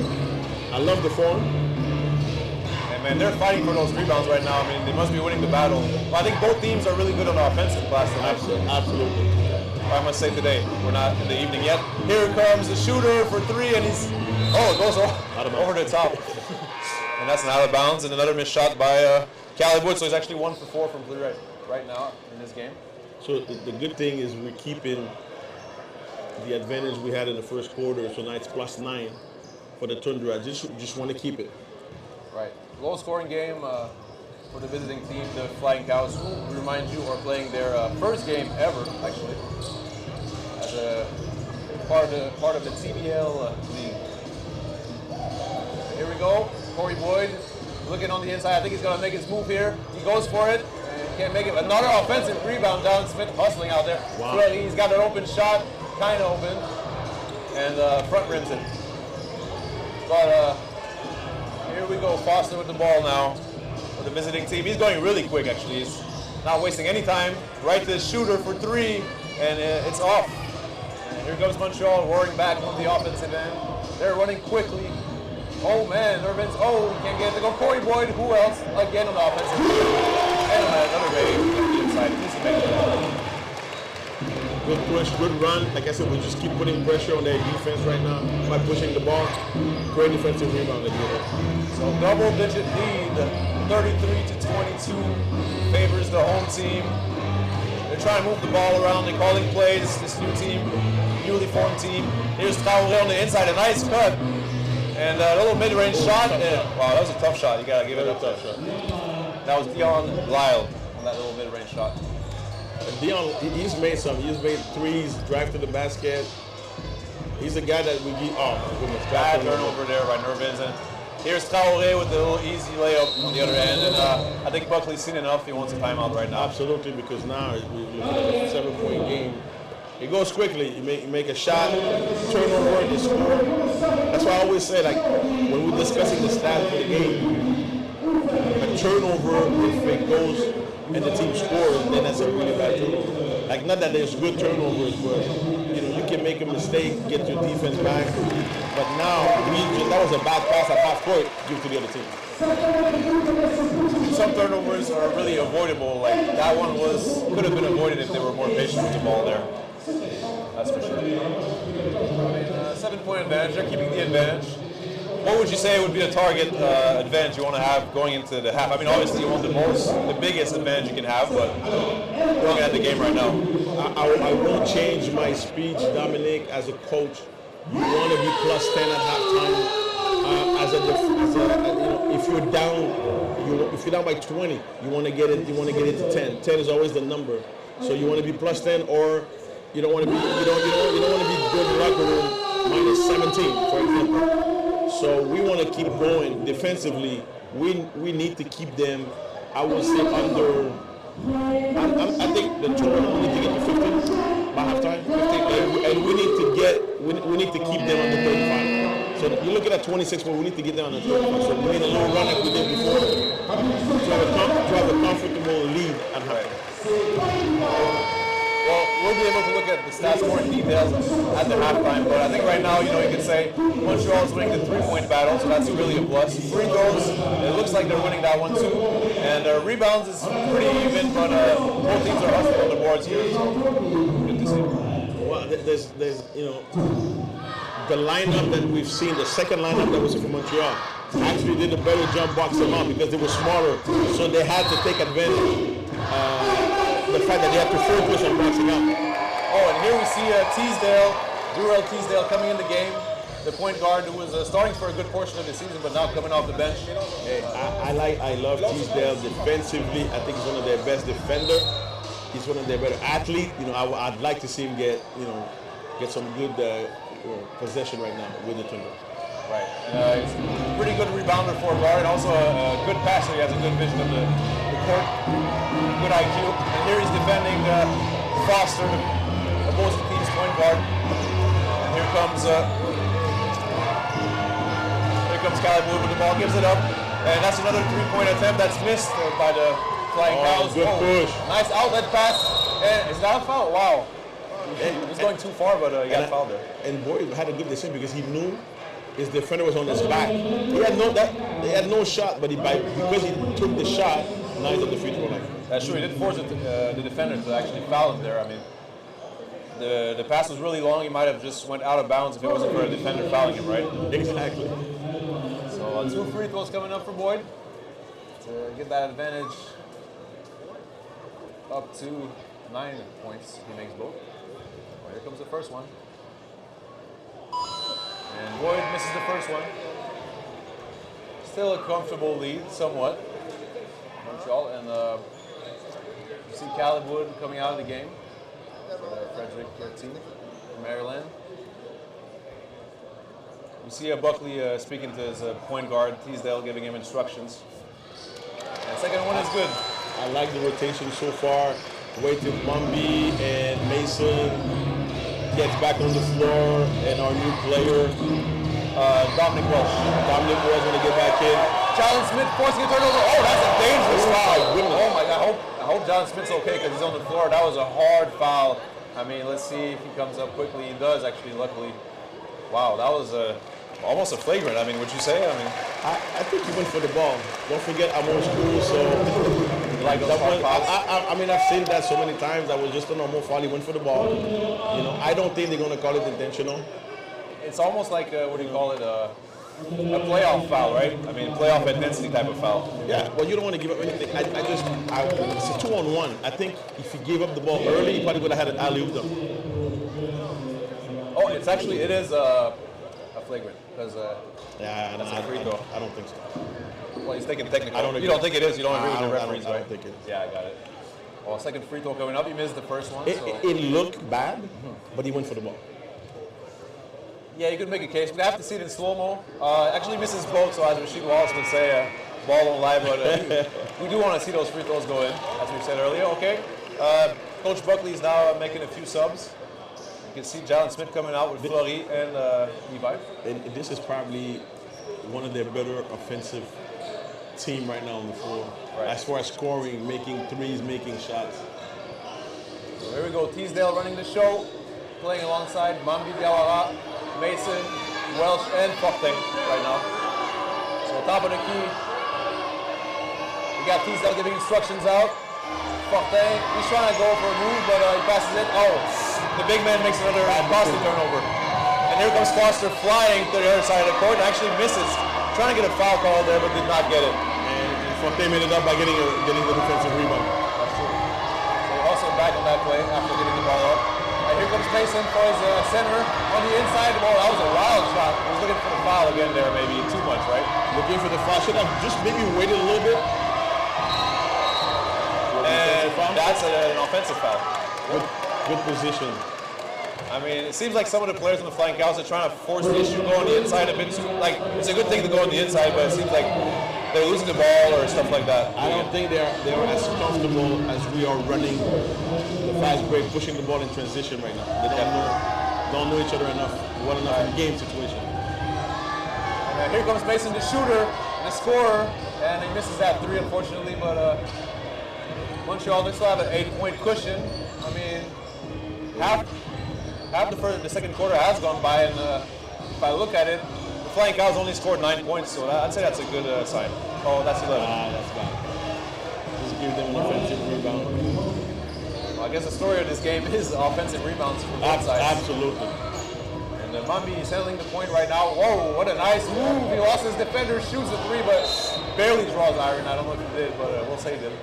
I love the form. And man, they're fighting for those rebounds right now. I mean, they must be winning the battle. Well, I think both teams are really good on the offensive class tonight. Absolutely. I must say today, we're not in the evening yet. Here comes the shooter for 3, and it goes over the top. And that's an out of bounds, and another missed shot by Calwood. So he's actually 1 for 4 from three right now in this game. So the good thing is we're keeping the advantage we had in the first quarter. So now it's +9 for the Toundra. Just want to keep it. Right. Low scoring game for the visiting team, the Flying Cows, who, remind you, are playing their first game ever, actually, as a part of the TBL league. Here we go. Corey Boyd looking on the inside. I think he's going to make his move here. He goes for it. Can't make it. Another offensive rebound down. Smith hustling out there. Wow. He's got an open shot, kind of open, and front rims it. But here we go. Foster with the ball now for the visiting team. He's going really quick, actually. He's not wasting any time. Right to the shooter for 3, and it's off. And here comes Montreal roaring back on the offensive end. They're running quickly. Oh man, Irvin's, he can't get it to go. Corey Boyd, who else? Again on the offensive end. And another raid on the inside. He needs to make it. Good push, good run. Like I said, we just keep putting pressure on their defense right now by pushing the ball. Great defensive rebound at the end. So double-digit lead, 33-22, favors the home team. They're trying to move the ball around. They're calling plays. This new team, newly formed team. Here's Toundra on the inside. A nice cut. And a little mid-range shot. Wow, that was a tough shot. You got to give it a tough shot. That was Dion Lyle on that little mid-range shot. Dion, he's made some. He's made threes, drive to the basket. He's a guy that we get. Oh my goodness! Bad turnover there by Nervins. And here's Traoré with the little easy layup on the other end. And I think Buckley's seen enough. He wants a timeout right now. Absolutely, because now we're looking at a 7-point game. It goes quickly. You make a shot, turnover, and you score. That's why I always say, like, when we're discussing the stats for the game, a turnover, if it goes and the team scores, then that's a really bad turnover. Like, not that there's good turnovers, but you can make a mistake, get your defense back. But now, that was a bad pass at half court, give to the other team. Some turnovers are really avoidable. Like that one could have been avoided if they were more patient with the ball there. That's for sure. 7-point advantage. They're keeping the advantage. What would you say would be the target advantage you want to have going into the half? I mean, obviously you want the biggest advantage you can have, but looking at the game right now. I won't change my speech, Dominic, as a coach. You want to be +10 at halftime. If you're down, if you're down by 20, you want to get it. You want to get it to 10. 10 is always the number. So you want to be +10, or you don't want to be. You don't want to be good in the locker room -17, for example. So we want to keep going defensively. We need to keep them. I would say under. I think the total we need to get to 15 by halftime. 15, and we need to keep them under 35. So you're looking at 26, but we need to get down to 35. So we need a little run like we did before to have a comfortable lead at halftime. Well, we'll be able to look at the stats more in detail at the halftime, but I think right now, you can say Montreal is winning the 3-point battle, so that's really a plus. Free throws, it looks like they're winning that one too. And rebounds is pretty even, but both teams are hustling on the boards here, so good to see. Well, there's the lineup that we've seen, the second lineup that was from Montreal, actually did a better job boxing them out because they were smaller, so they had to take advantage. The fact that they have to focus on boxing out. Oh, and here we see Durrell Teasdale coming in the game. The point guard who was starting for a good portion of the season, but now coming off the bench. Hey, I love Teasdale defensively. I think he's one of their best defenders. He's one of their better athletes. I'd like to see him get some good possession right now with the Toundra. Right. He's a pretty good rebounder for a guard, and also a good passer. He has a good vision of the court, good IQ. And here he's defending Foster, the opposing team's point guard. And here comes Calwood with the ball, gives it up, and that's another 3-point attempt that's missed by the Flying Cows. Good push. Nice outlet pass. And is that a foul? Wow. He was going too far, but he got fouled there. And Boyd had a good decision because he knew his defender was on his back. He had no shot, but because he took the shot, now he's at the free throw line. That's true. He did force the defender to actually foul him there. I mean, the pass was really long. He might have just went out of bounds if it wasn't for a defender fouling him, right? Exactly. So So 2 free throws coming up for Boyd to get that advantage up to 9 points. He makes both. Well, here comes the first one. And Boyd misses the first one. Still a comfortable lead, somewhat. Montreal, and you see Caleb Wood coming out of the game. The Frederick team from Maryland. You see Buckley speaking to his point guard, Teasdale, giving him instructions. And the second one is good. I like the rotation so far. Wait till Mumby and Mason gets back on the floor, and our new player, Dominic Welsh. Dominic Welsh, going to get back in. Jalen Smith forcing a turnover. Oh, that's a dangerous foul. Goodness. Oh my God, I hope Jalen Smith's okay because he's on the floor. That was a hard foul. I mean, let's see if he comes up quickly. He does, actually, luckily. Wow, that was almost a flagrant. I mean, would you say? I mean, I think he went for the ball. Don't forget, I'm old school, so like those hard fouls? I mean, I've seen that so many times. That was just a normal foul. He went for the ball. You know, I don't think they're going to call it intentional. It's almost like what do you call it? A playoff foul, right? I mean, playoff intensity type of foul. Yeah, well, you don't want to give up anything. It's a 2-on-1. I think if he gave up the ball early, he probably would have had an alley-oop though. Oh, it is a flagrant because that's a free throw. I don't think so. Well, he's taking technical. I don't agree. You don't think it is? You don't agree with the referees, I right? don't think it is. Yeah, I got it. Well, second free throw coming up. He missed the first one. It looked bad, but he went for the ball. Yeah, you could make a case. We have to see it in slow-mo. Actually misses both, so as Rasheed Wallace would say, ball don't lie, but we do want to see those free throws go in, as we said earlier. Okay. Coach Buckley is now making a few subs. You can see Jalen Smith coming out with Fleury and Levi. And this is probably one of their better offensive team right now on the floor. Right. As far as scoring, making threes, making shots. So here we go. Teasdale running the show, playing alongside Mambi Diawara, Mason, Welsh, and Fortin right now. So top of the key, we got Teasdale giving instructions out. Fortin, he's trying to go for a move, but he passes it. Oh, the big man makes another Boston turnover. And here comes Foster flying to the other side of the court and actually misses. Trying to get a foul call there, but did not get it. And Fortin made it up by getting the defensive rebound. That's true. So also back on that play after getting the ball up. And here comes Mason for his center on the inside. Well, that was a wild shot. He was looking for the foul again there, maybe too much, right? Looking for the foul. Should have just maybe waited a little bit. And that's an offensive foul. Good position. I mean, it seems like some of the players on the Flying Cows are trying to force the issue, go on the inside a bit too. Like, it's a good thing to go on the inside, but it seems like they're losing the ball or stuff like that. I don't think they're as comfortable as we are running the fast break, pushing the ball in transition right now. They don't know each other enough, well enough in game situation. And here comes Mason, the shooter, the scorer, and he misses that three, unfortunately. But Montreal, they still have an 8-point cushion. I mean, half the second quarter has gone by, and if I look at it, the Flying Cows only scored 9 points, so I'd say that's a good sign. Oh, that's 11. That's bad. Just give them an offensive rebound. Well, I guess the story of this game is offensive rebounds from both sides. Absolutely. And Mambi is handling the point right now. Whoa, what a nice move. He lost his defender, shoots a three, but barely draws iron. I don't know if he did, but we'll say he did.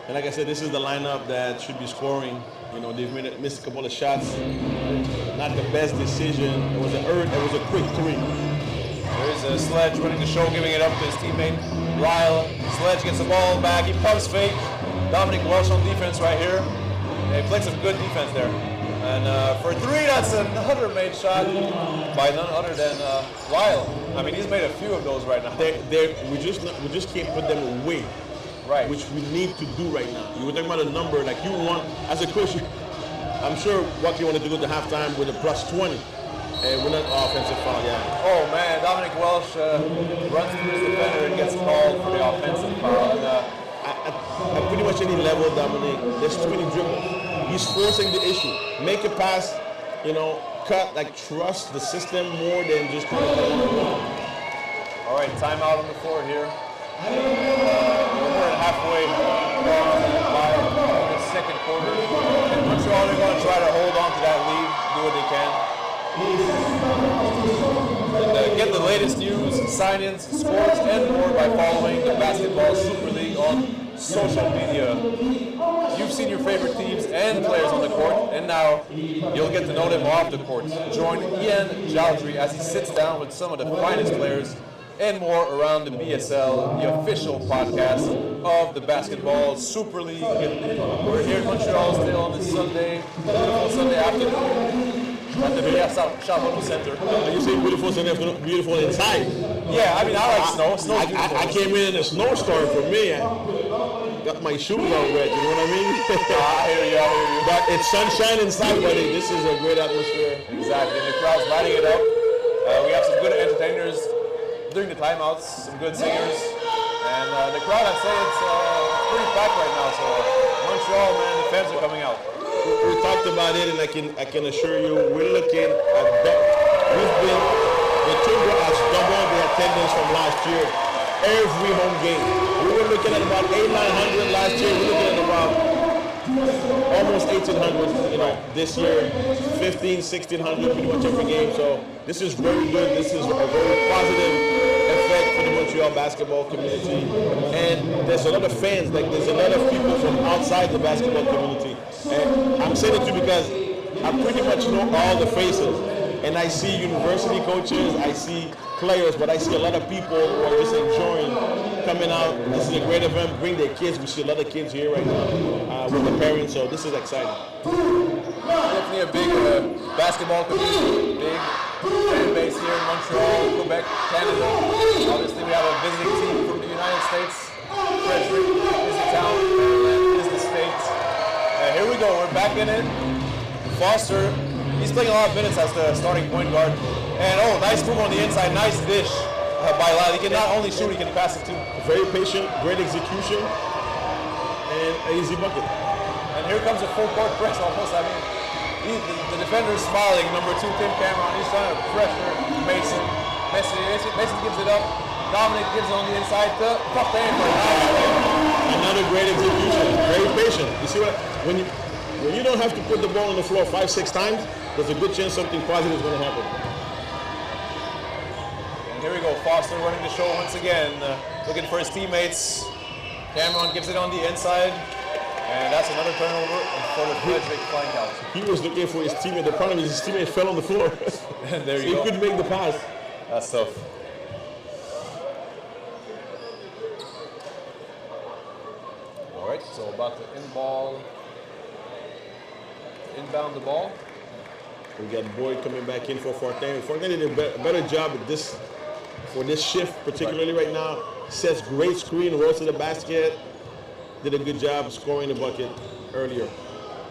And like I said, this is the lineup that should be scoring. You know, they've missed a couple of shots. Not the best decision. It was a quick three. There's a Sledge running the show, giving it up to his teammate Lyle. Sledge gets the ball back. He pumps fake. Dominic Welsh on defense right here. He played some good defense there. And for three, that's another made shot by none other than Lyle. I mean, he's made a few of those right now. We just can't put them away. Right. Which we need to do right now. You were talking about a number, like you want, as a coach, I'm sure what you wanted to go to halftime with a plus 20. And we're not offensive foul, yeah. Oh man, Dominic Welsh runs through his defender and gets called for the offensive foul. And, at pretty much any level, Dominic, there's too many dribbles. He's forcing the issue. Make a pass, cut, trust the system more than just trying to. All right, timeout on the floor here. We're more than halfway gone by the second quarter. And Montreal, they're going to try to hold on to that lead, do what they can. And Get the latest news, sign-ins, scores, and more by following the Basketball Super League on social media. You've seen your favorite teams and players on the court, and now you'll get to know them off the court. Join Ian Jaldry as he sits down with some of the finest players and more around the BSL, the official podcast of the Basketball Super League. We're here in Montreal still on this Sunday, beautiful Sunday afternoon at the BSL Center. You say beautiful Sunday afternoon, beautiful inside. Yeah, I mean, I like snow. Snow's beautiful. I came in a snowstorm for me. I got my shoes all wet, you know what I mean? I hear you. But it's sunshine inside, buddy. This is a great atmosphere. Exactly, and the crowd's lighting it up. We have some good entertainers during the timeouts, some good singers, and the crowd, I'd say it's pretty packed right now. So Montreal, man, the fans are coming out. We talked about it, and I can assure you, we're looking at the Toundra has doubled the attendance from last year. Every home game, we were looking at about 800-900 last year. We're looking at about almost 1,800, this year, 1,500-1,600 pretty much every game. So this is very good. This is a very positive effect for the Montreal basketball community. And there's a lot of fans, there's a lot of people from outside the basketball community. And I'm saying it to you because I pretty much know all the faces. And I see university coaches, I see players, but I see a lot of people who are just enjoying coming out. This is a great event. Bring their kids. We see a lot of kids here right now with the parents, so this is exciting. Definitely a big basketball community, big fan base here in Montreal, Quebec, Canada. Obviously, we have a visiting team from the United States. Frederick is the town, Maryland is the state. Here we go. We're back in it. Foster. He's playing a lot of minutes as the starting point guard. And nice move on the inside, nice dish by Lyle. He can not only shoot, he can pass it too. Very patient, great execution, and an easy bucket. And here comes a full court press almost. I mean, the defender's smiling. Number 2, Tim Cameron, he's trying to pressure Mason. Mason gives it up. Dominic gives it on the inside. Tough to aim for another great execution, very patient. You see what, when you don't have to put the ball on the floor 5-6 times, there's a good chance something positive is going to happen. And here we go, Foster running the show once again, looking for his teammates. Cameron gives it on the inside, and that's another turnover for the Frederick Flying Cows. He was looking for his teammate. The problem is his teammate fell on the floor. There you go. He couldn't make the pass. That's tough. All right, so about to inbound the ball. We got Boyd coming back in for Fortin. Fortin did a better job at this for this shift, particularly right now. Sets great screen, rolls to the basket. Did a good job scoring the bucket earlier.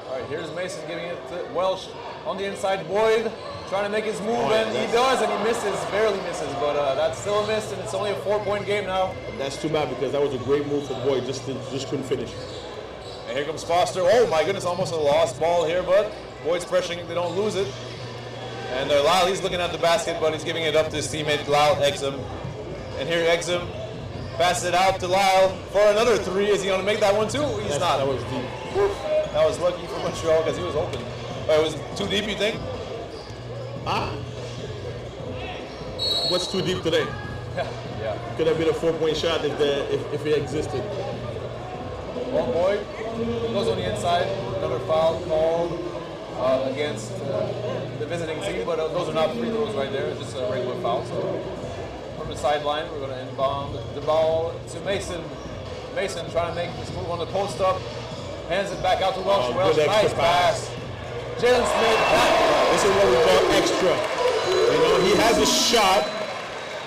All right, here's Mason giving it to Welsh on the inside. Boyd trying to make his move, and he does, and he misses, barely misses, but that's still a miss, and it's only a 4-point game now. That's too bad because that was a great move for Boyd, just couldn't finish. And here comes Foster. Oh my goodness, almost a lost ball here, but Boyd's pressuring, they don't lose it. And Lyle, he's looking at the basket, but he's giving it up to his teammate, Lyle Exum. And here Exum passes it out to Lyle for another 3. Is he going to make that one too? He's not. That was deep. That was lucky for Montreal because he was open. It was too deep, you think? What's too deep today? Yeah. Could have been a 4-point shot if it existed. Well, Boyd goes on the inside. Another foul called against the visiting team, but those are not free throws right there. It's just a regular foul. So from the sideline, we're going to inbound the ball to Mason. Mason trying to make this move on the post up. Hands it back out to Welsh. Welsh, nice pass. Jalen Smith. This is what we call extra. He has a shot,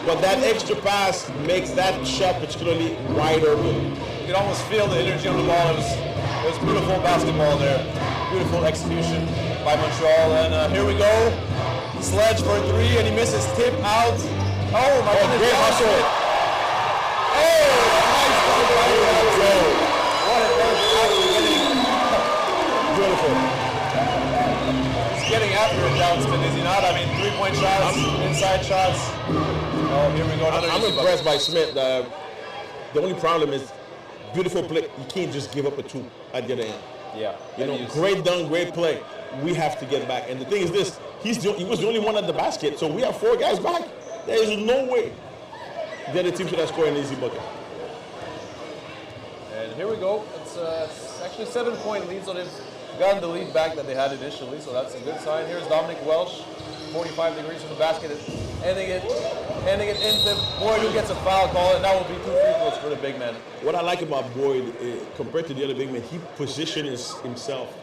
but that extra pass makes that shot particularly wide open. You could almost feel the energy on the ball. It was beautiful basketball there. Beautiful execution by Montreal. And here we go. Sledge for 3, and he misses. Tip out. Oh my goodness. Great hustle. Oh, nice ball. What a Beautiful. He's getting after it, Johnston, is he not? I mean, 3-point shots, inside shots. Oh, here we go. I'm impressed by Smith. The only problem is beautiful play. You can't just give up a 2 at the other end. Yeah. Great dunk, great play. We have to get back. And the thing is this, he was the only one at the basket, so we have 4 guys back. There is no way the other team should have scored an easy bucket. And here we go. It's actually a 7-point lead, so they've gotten the lead back that they had initially, so that's a good sign. Here's Dominic Welsh, 45 degrees from the basket, ending it into Boyd, who gets a foul call, and that will be 2 free throws for the big man. What I like about Boyd, compared to the other big men, he positions himself,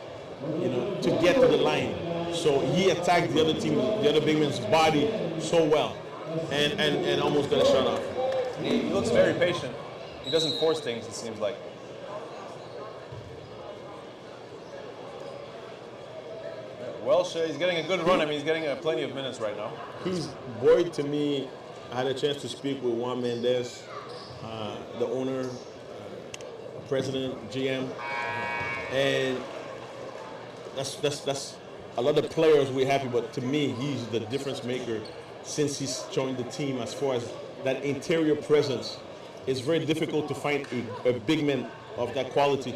to get to the line. So he attacked the other big man's body so well, and almost got a shot off. He looks very patient. He doesn't force things, it seems like. Welsh, he's getting a good run. I mean, he's getting plenty of minutes right now. Boyd, to me, I had a chance to speak with Juan Mendez, the owner, president, GM, and that's a lot of players we're happy, but to me, he's the difference maker since he's joined the team as far as that interior presence. It's very difficult to find a big man of that quality.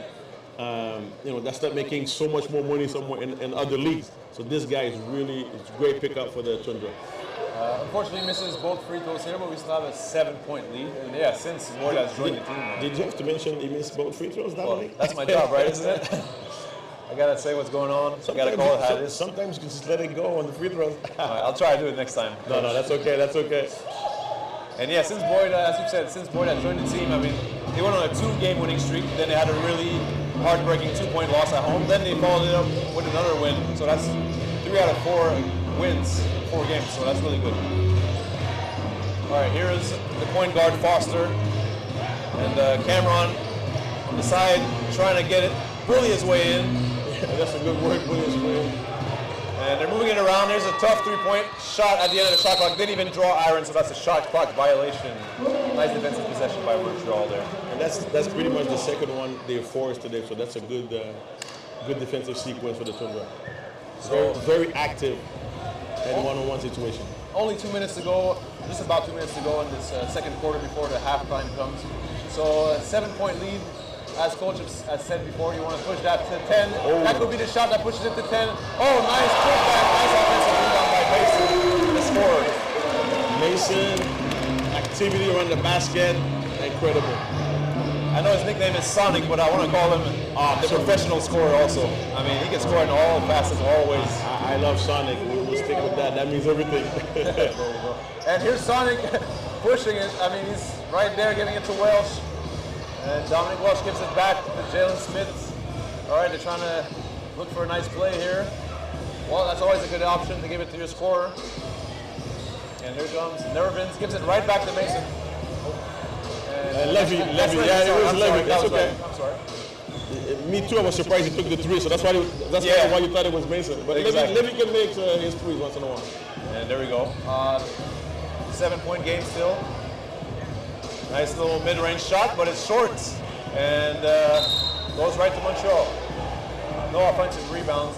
That's not making so much more money somewhere in other leagues. So this guy is it's a great pickup for the Toundra. Unfortunately, misses both free throws here, but we still have a 7-point lead. And yeah, since Boyd has joined the team. Did you have to mention he missed both free throws, Dominic? Well, that's my job, right, isn't it? I gotta say what's going on. I gotta call it how it is. Sometimes you can just let it go on the free throws. All right, I'll try to do it next time. No, that's okay. That's okay. And yeah, since Boyd, as you said, since Boyd has joined the team, I mean, they went on a 2-game winning streak. Then they had a really heartbreaking 2-point loss at home. Then they followed it up with another win. So that's 3 out of 4 wins in 4 games. So that's really good. All right, here is the point guard Foster, and Cameron on the side trying to get it, bully his way in. Yeah, that's a good word, bully his way in. And they're moving it around. There's a tough 3-point shot at the end of the shot clock. Didn't even draw iron, so that's a shot clock violation. Nice defensive possession by Montreal there. And that's pretty much the second one they forced today. So that's a good defensive sequence for the Toundra. So very active in one-on-one situation. Only 2 minutes to go. Just about 2 minutes to go in this second quarter before the halftime comes. So a 7-point lead. As coach has said before, you want to push that to 10. Oh. That could be the shot that pushes it to 10. Oh, nice putback. Nice offensive rebound by Mason. The score. Mason, activity around the basket, incredible. I know his nickname is Sonic, but I want to call him the professional scorer also. I mean, he can score in all facets, always. I love Sonic. We'll stick with that. That means everything. There you go. And here's Sonic pushing it. I mean, he's right there giving it to Welsh. And Dominic Welsh gives it back to Jalen Smith. All right, they're trying to look for a nice play here. Well, that's always a good option to give it to your scorer. And here comes Nervins, gives it right back to Mason. Levy, yeah, it was Levy. That's okay. I'm sorry. Me too, I was surprised he took the 3, so that's why you thought it was Mason. But exactly. Levy can make his 3s once in a while. And there we go. 7-point game still. Nice little mid-range shot, but it's short. And goes right to Montreal. No offensive rebounds.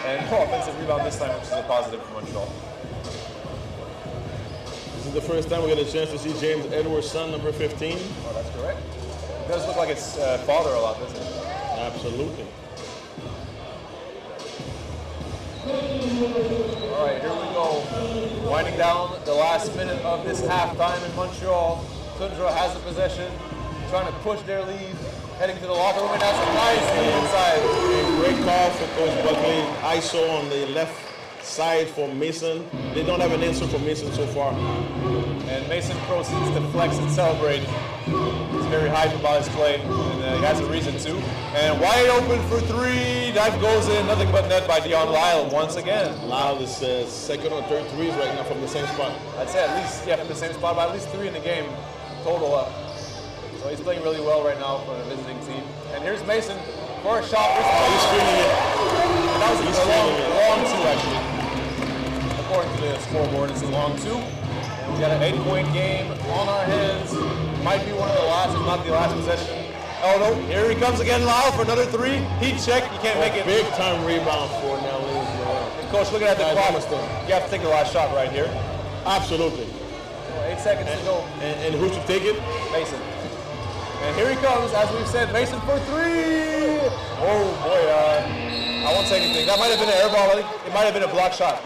And no offensive rebound this time, which is a positive for Montreal. This is the first time we get a chance to see James Edwards' son, number 15. Oh, that's correct. It does look like his father a lot, doesn't it? Absolutely. All right, here we go. Winding down the last minute of this halftime in Montreal. Toundra has the possession, trying to push their lead, heading to the locker room, and that's a nice lead inside. Great call for Coach Buckley. ISO on the left side for Mason. They don't have an answer for Mason so far. And Mason proceeds to flex and celebrate. He's very hyped about his play, and he has a reason to. And wide open for 3. That goes in, nothing but net by Dion Lyle once again. Lyle is second or third 3s right now from the same spot. I'd say at least, from the same spot, but at least 3 in the game total up. So he's playing really well right now for the visiting team. And here's Mason for a shot. Oh, he's screaming it. And that was a long 2, actually. According to the scoreboard, it's a long 2. And we got an 8-point game on our hands. Might be one of the last, if not the last possession. Oh no, here he comes again, Lyle, for another 3. Heat check, you can't make it. Big time rebound for Nelly. And Coach, looking at the clock, you have to take the last shot right here. Absolutely. 8 seconds to go. And who should take it? Mason. And here he comes, as we've said, Mason for 3! Oh boy, I won't say anything. That might have been an air ball. I think it might have been a block shot,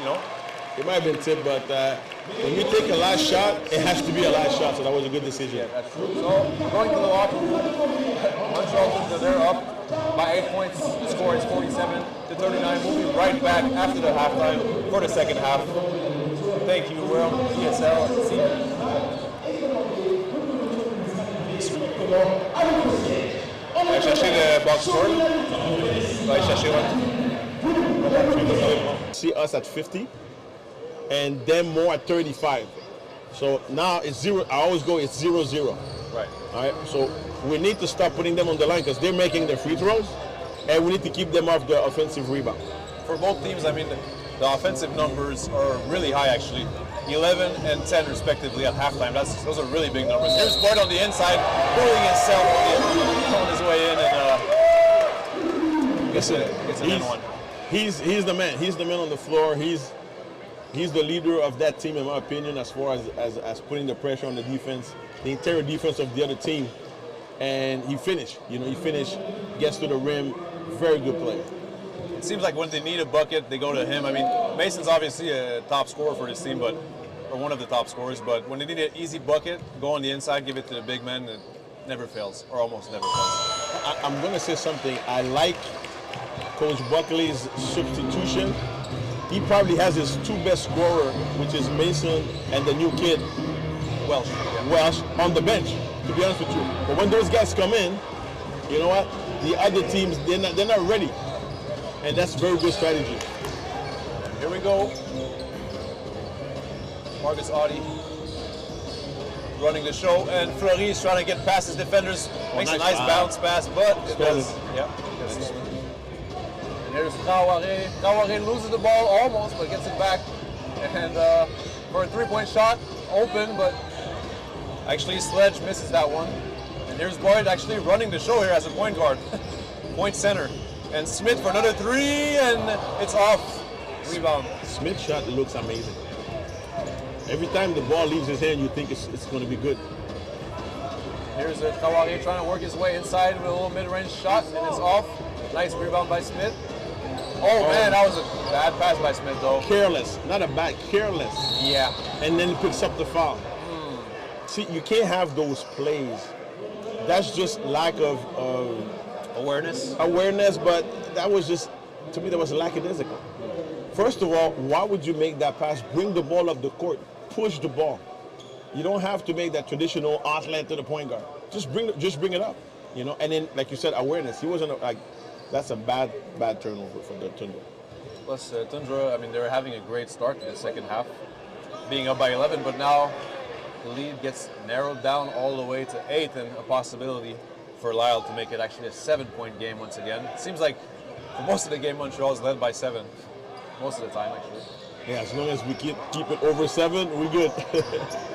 It might have been tipped, but when you take a last shot, it has to be a last shot, so that was a good decision. Yeah, that's true. So, going to the lock, Montreal, they're up by 8 points. The score is 47-39. We'll be right back after the halftime for the second half. Thank you. We're on ESL. Va aller chercher le box score. Va aller chercher See us at 50 and them more at 35. So now it's 0. I always go, it's 0-0. Right. All right. So we need to stop putting them on the line because they're making their free throws, and we need to keep them off the offensive rebound. For both teams, I mean, the offensive numbers are really high, actually. 11 and 10 respectively at halftime. Those are really big numbers. Here's Boyd on the inside, pulling himself on his way in, and gets an N1. He's the man. He's the man on the floor. He's the leader of that team, in my opinion, as far as putting the pressure on the defense, the interior defense of the other team. And he finished. He finished, gets to the rim. Very good player. It seems like when they need a bucket, they go to him. I mean, Mason's obviously a top scorer for this team, or one of the top scorers. But when they need an easy bucket, go on the inside, give it to the big man. It never fails, or almost never fails. I'm going to say something. I like Coach Buckley's substitution. He probably has his two best scorer, which is Mason and the new kid, Welsh, on the bench, to be honest with you. But when those guys come in, you know what? The other teams, they're not ready. And that's very good strategy. Here we go. Marcus Audi running the show, and Fleury is trying to get past his defenders. Makes a nice bounce pass, but it does. Yeah. And here's Traoré. Traoré loses the ball almost, but gets it back. And for a three-point shot, open, but actually Sledge misses that one. And here's Boyd actually running the show here as a point guard. Point center. And Smith for another three, and it's off. Rebound. Smith's shot looks amazing. Every time the ball leaves his hand, you think it's going to be good. Here's Traoré trying to work his way inside with a little mid-range shot, and it's off. Nice rebound by Smith. Oh man, that was a bad pass by Smith though. Careless, not a bad, careless. Yeah. And then he picks up the foul. See, you can't have those plays. That's just lack of awareness, but that was just, to me, that was lackadaisical. First of all, why would you make that pass? Bring the ball up the court, push the ball. You don't have to make that traditional outlet to the point guard. Just bring it up, And then, like you said, awareness. He wasn't that's a bad turnover for the Toundra. Plus, Toundra, I mean, they were having a great start to the second half, being up by 11, but now the lead gets narrowed down all the way to 8, and a possibility for Lyle to make it actually a 7-point game once again. It seems like for most of the game, Montreal is led by 7. Most of the time, actually. Yeah, as long as we keep it over 7, we're good.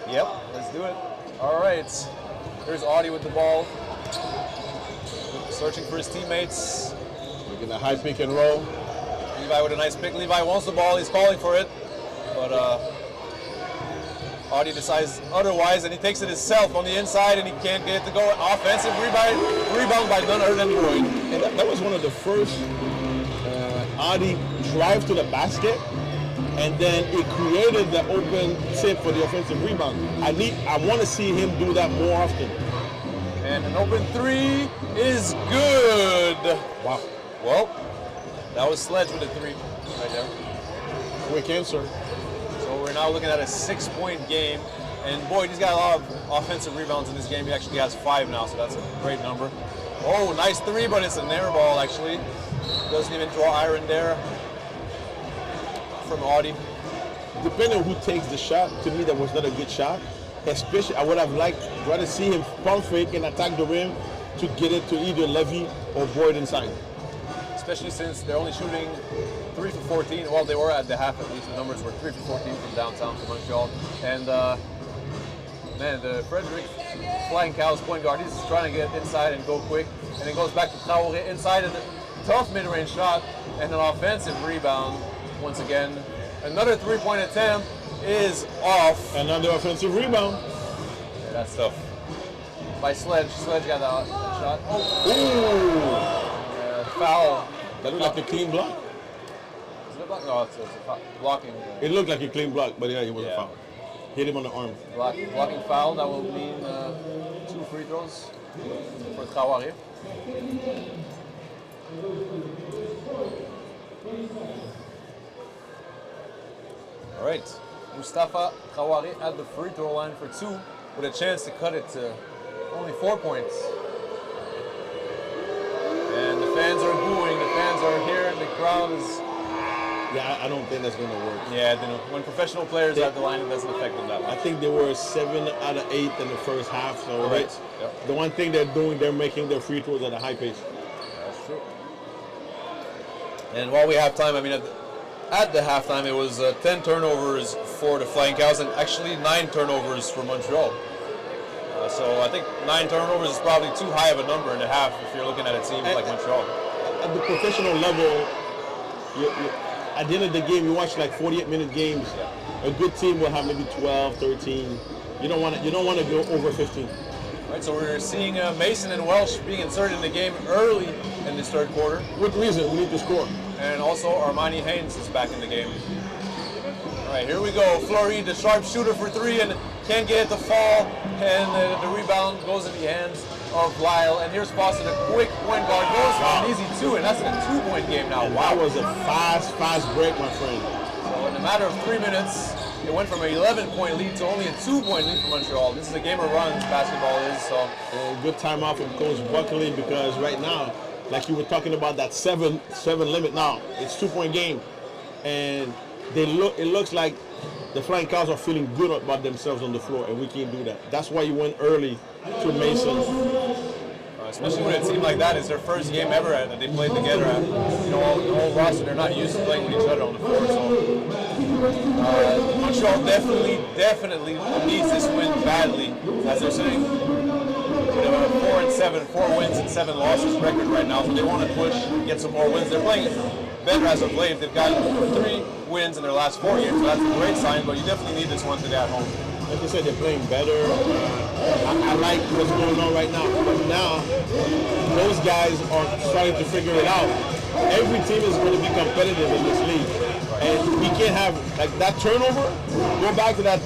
Yep, let's do it. All right, here's Audi with the ball. Searching for his teammates. Making a high pick and roll. Levi with a nice pick. Levi wants the ball, he's calling for it. But Audi decides otherwise, and he takes it himself on the inside, and he can't get it to go. Offensive rebound by none other than Boyd. And that was one of the first Audi drive to the basket, and then it created the open tip for the offensive rebound. I want to see him do that more often. And an open three is good. Wow. Well, that was Sledge with a 3 right there. Quick answer. So we're now looking at a 6-point game. And Boyd, he's got a lot of offensive rebounds in this game. He actually has 5 now, so that's a great number. Oh, nice 3, but it's a near ball, actually. Doesn't even draw iron there from Audi. Depending on who takes the shot, to me that was not a good shot. Especially, I would have rather see him pump fake and attack the rim to get it to either Levy or Boyd inside. Especially since they're only shooting 3 for 14. Well, they were at the half at least. The numbers were 3 for 14 from downtown to Montreal. And man, the Frederick Flying Cows point guard, he's trying to get inside and go quick. And it goes back to Traoré inside, and a tough mid-range shot and an offensive rebound once again. Another 3-point attempt is off. Another offensive rebound. Yeah, that's tough. By Sledge. Sledge got that shot. Oh. Ooh. Foul. That looked like a clean block. Is it a block? No, it's a blocking. It looked like a clean block, but yeah, it was a Yeah. foul. Hit him on the arm. Blocking foul, that will mean 2 free throws for Traoré. All right, Mustafa Traoré at the free throw line for 2 with a chance to cut it to only 4 points. And the fans are booing, the fans are here, and the crowd is... Yeah, I don't think that's going to work. Yeah, they know. When professional players have the line, it doesn't affect them that much. I think they were 7 out of 8 in the first half. So Right. Yep. the one thing they're doing, they're making their free throws at a high pace. That's true. And while we have time, I mean, at the halftime, it was 10 turnovers for the Flying Cows and actually 9 turnovers for Montreal. So I think 9 turnovers is probably too high of a number in a half if you're looking at a team like Montreal. At the professional level, at the end of the game, you watch like 48-minute games. A good team will have maybe 12, 13. You don't want to go over 15. Right, so we're seeing Mason and Welsh being inserted in the game early in this third quarter. With reason, we need to score. And also Armani Haynes is back in the game. All right, here we go. Fleury, the sharpshooter for 3, and can't get it to fall. And the rebound goes in the hands of Lyle. And here's Fawcett, a quick point guard, goes for an easy 2, and that's a 2-point game now. And wow. That was a fast break, my friend. So in a matter of 3 minutes, it went from an 11-point lead to only a 2-point lead for Montreal. This is a game of runs, basketball is. So good time off from Coach Buckley, because right now, like you were talking about that 7 limit now, it's 2-point game. And it looks like the Flying Cows are feeling good about themselves on the floor, and we can't do that. That's why you went early to Mason. Especially when a team like that is their first game ever that they played together. The whole roster, they're not used to playing with each other on the floor. So Montreal definitely needs this win badly, as they're sitting with a 4 wins and 7 losses record right now. So they want to push, get some more wins. They're playing better as of late. They've got 3 wins in their last 4 games, so that's a great sign. But you definitely need this one today at home. Like I said, they're playing better. I like what's going on right now. But now, those guys are starting to figure it out. Every team is going to be competitive in this league. And we can't have, like, that turnover. Go back to that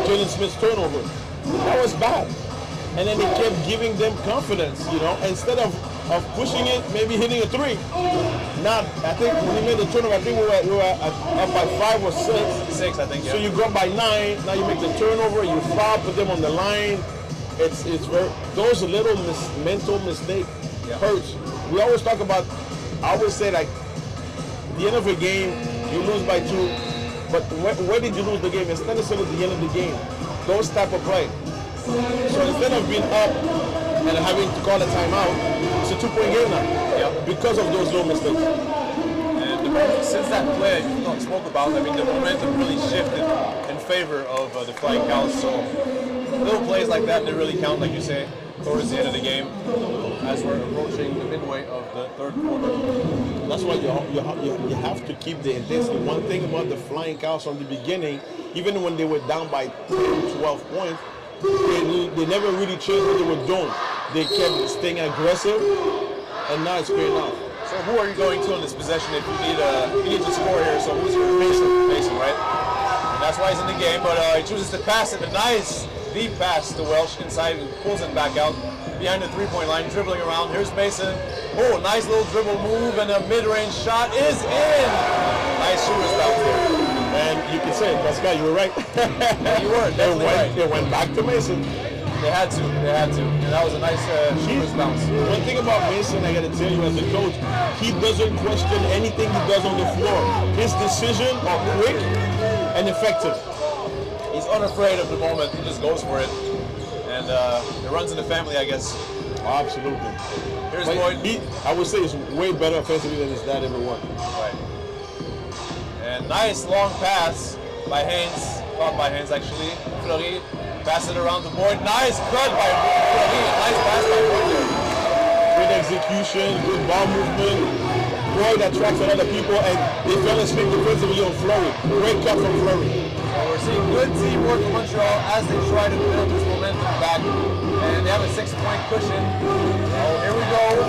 Jalen Smith's turnover. That was bad. And then they kept giving them confidence, instead of pushing it, maybe hitting a 3. Now, I think when he made the turnover, I think we were up by 5 or 6. 6, I think, yeah. So you go up by 9, now you make the turnover, you foul, put them on the line. It's very, those little mental mistake hurts. We always talk about, I always say, like, at the end of a game, you lose by 2, but where did you lose the game? It's not necessarily at the end of the game. Those type of play. So instead of being up and having to call a timeout, it's a 2-point game now because of those little mistakes. And since that play you spoke about, I mean, the momentum really shifted in favor of the Flying Cows. So little plays like that, they really count, like you say, towards the end of the game as we're approaching the midway of the third quarter. That's why you have to keep the intensity. One thing about the Flying Cows from the beginning, even when they were down by 10, 12 points, they never really changed what they were doing. They kept staying aggressive, and now it's paying off. So who are you going to in this possession if you need to score here? So who's your Mason, right? And that's why he's in the game, but he chooses to pass it. A nice deep pass to Welsh inside, and pulls it back out behind the 3-point line, dribbling around. Here's Mason. Oh, nice little dribble move, and a mid-range shot is in. Nice shooter's bounce there. And you can say, Pascal, you were right. Yeah, you were definitely right. They went back to Mason. They had to, and that was a nice shooter's bounce. One thing about Mason, I got to tell you as a coach, he doesn't question anything he does on the floor. His decisions are quick and effective. He's unafraid of the moment. He just goes for it, and it runs in the family, I guess. Absolutely. Here's Boyd. I would say he's way better offensively than his dad ever was. Right. And nice long pass by Haynes, caught by Haynes actually. Fleury pass it around to Boyd. Nice cut by Fleury. Nice pass by Boyd there. Good execution, good ball movement. Boyd attracts a lot of people, and they fell asleep defensively on Fleury. Great cut from Fleury. So we're seeing good teamwork from Montreal as they try to build this momentum back. And they have a 6-point cushion. Oh, here we go.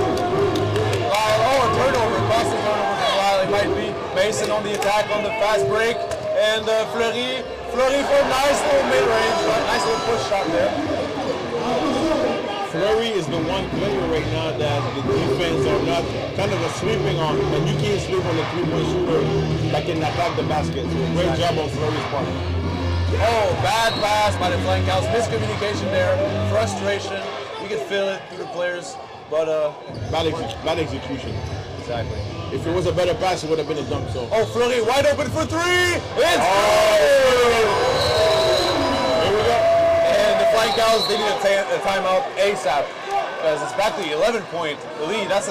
Lyle, a turnover. Costing turnover for Lyle. It might be. Mason on the attack on the fast break, and Fleury for a nice little mid-range, nice little push shot there. Fleury is the one player right now that the defense are not kind of sleeping on, and you can't sleep on the three-point shooter that can attack the basket. So great job on Fleury's part. Oh, bad pass by the Flying Cows. Miscommunication there, frustration. You could feel it through the players, but bad execution. Exactly. If it was a better pass, it would have been a dunk. So. Oh, Fleury wide open for three. It's Here we go. And the Flying Cows, they need a timeout ASAP because it's back to the 11-point lead. That's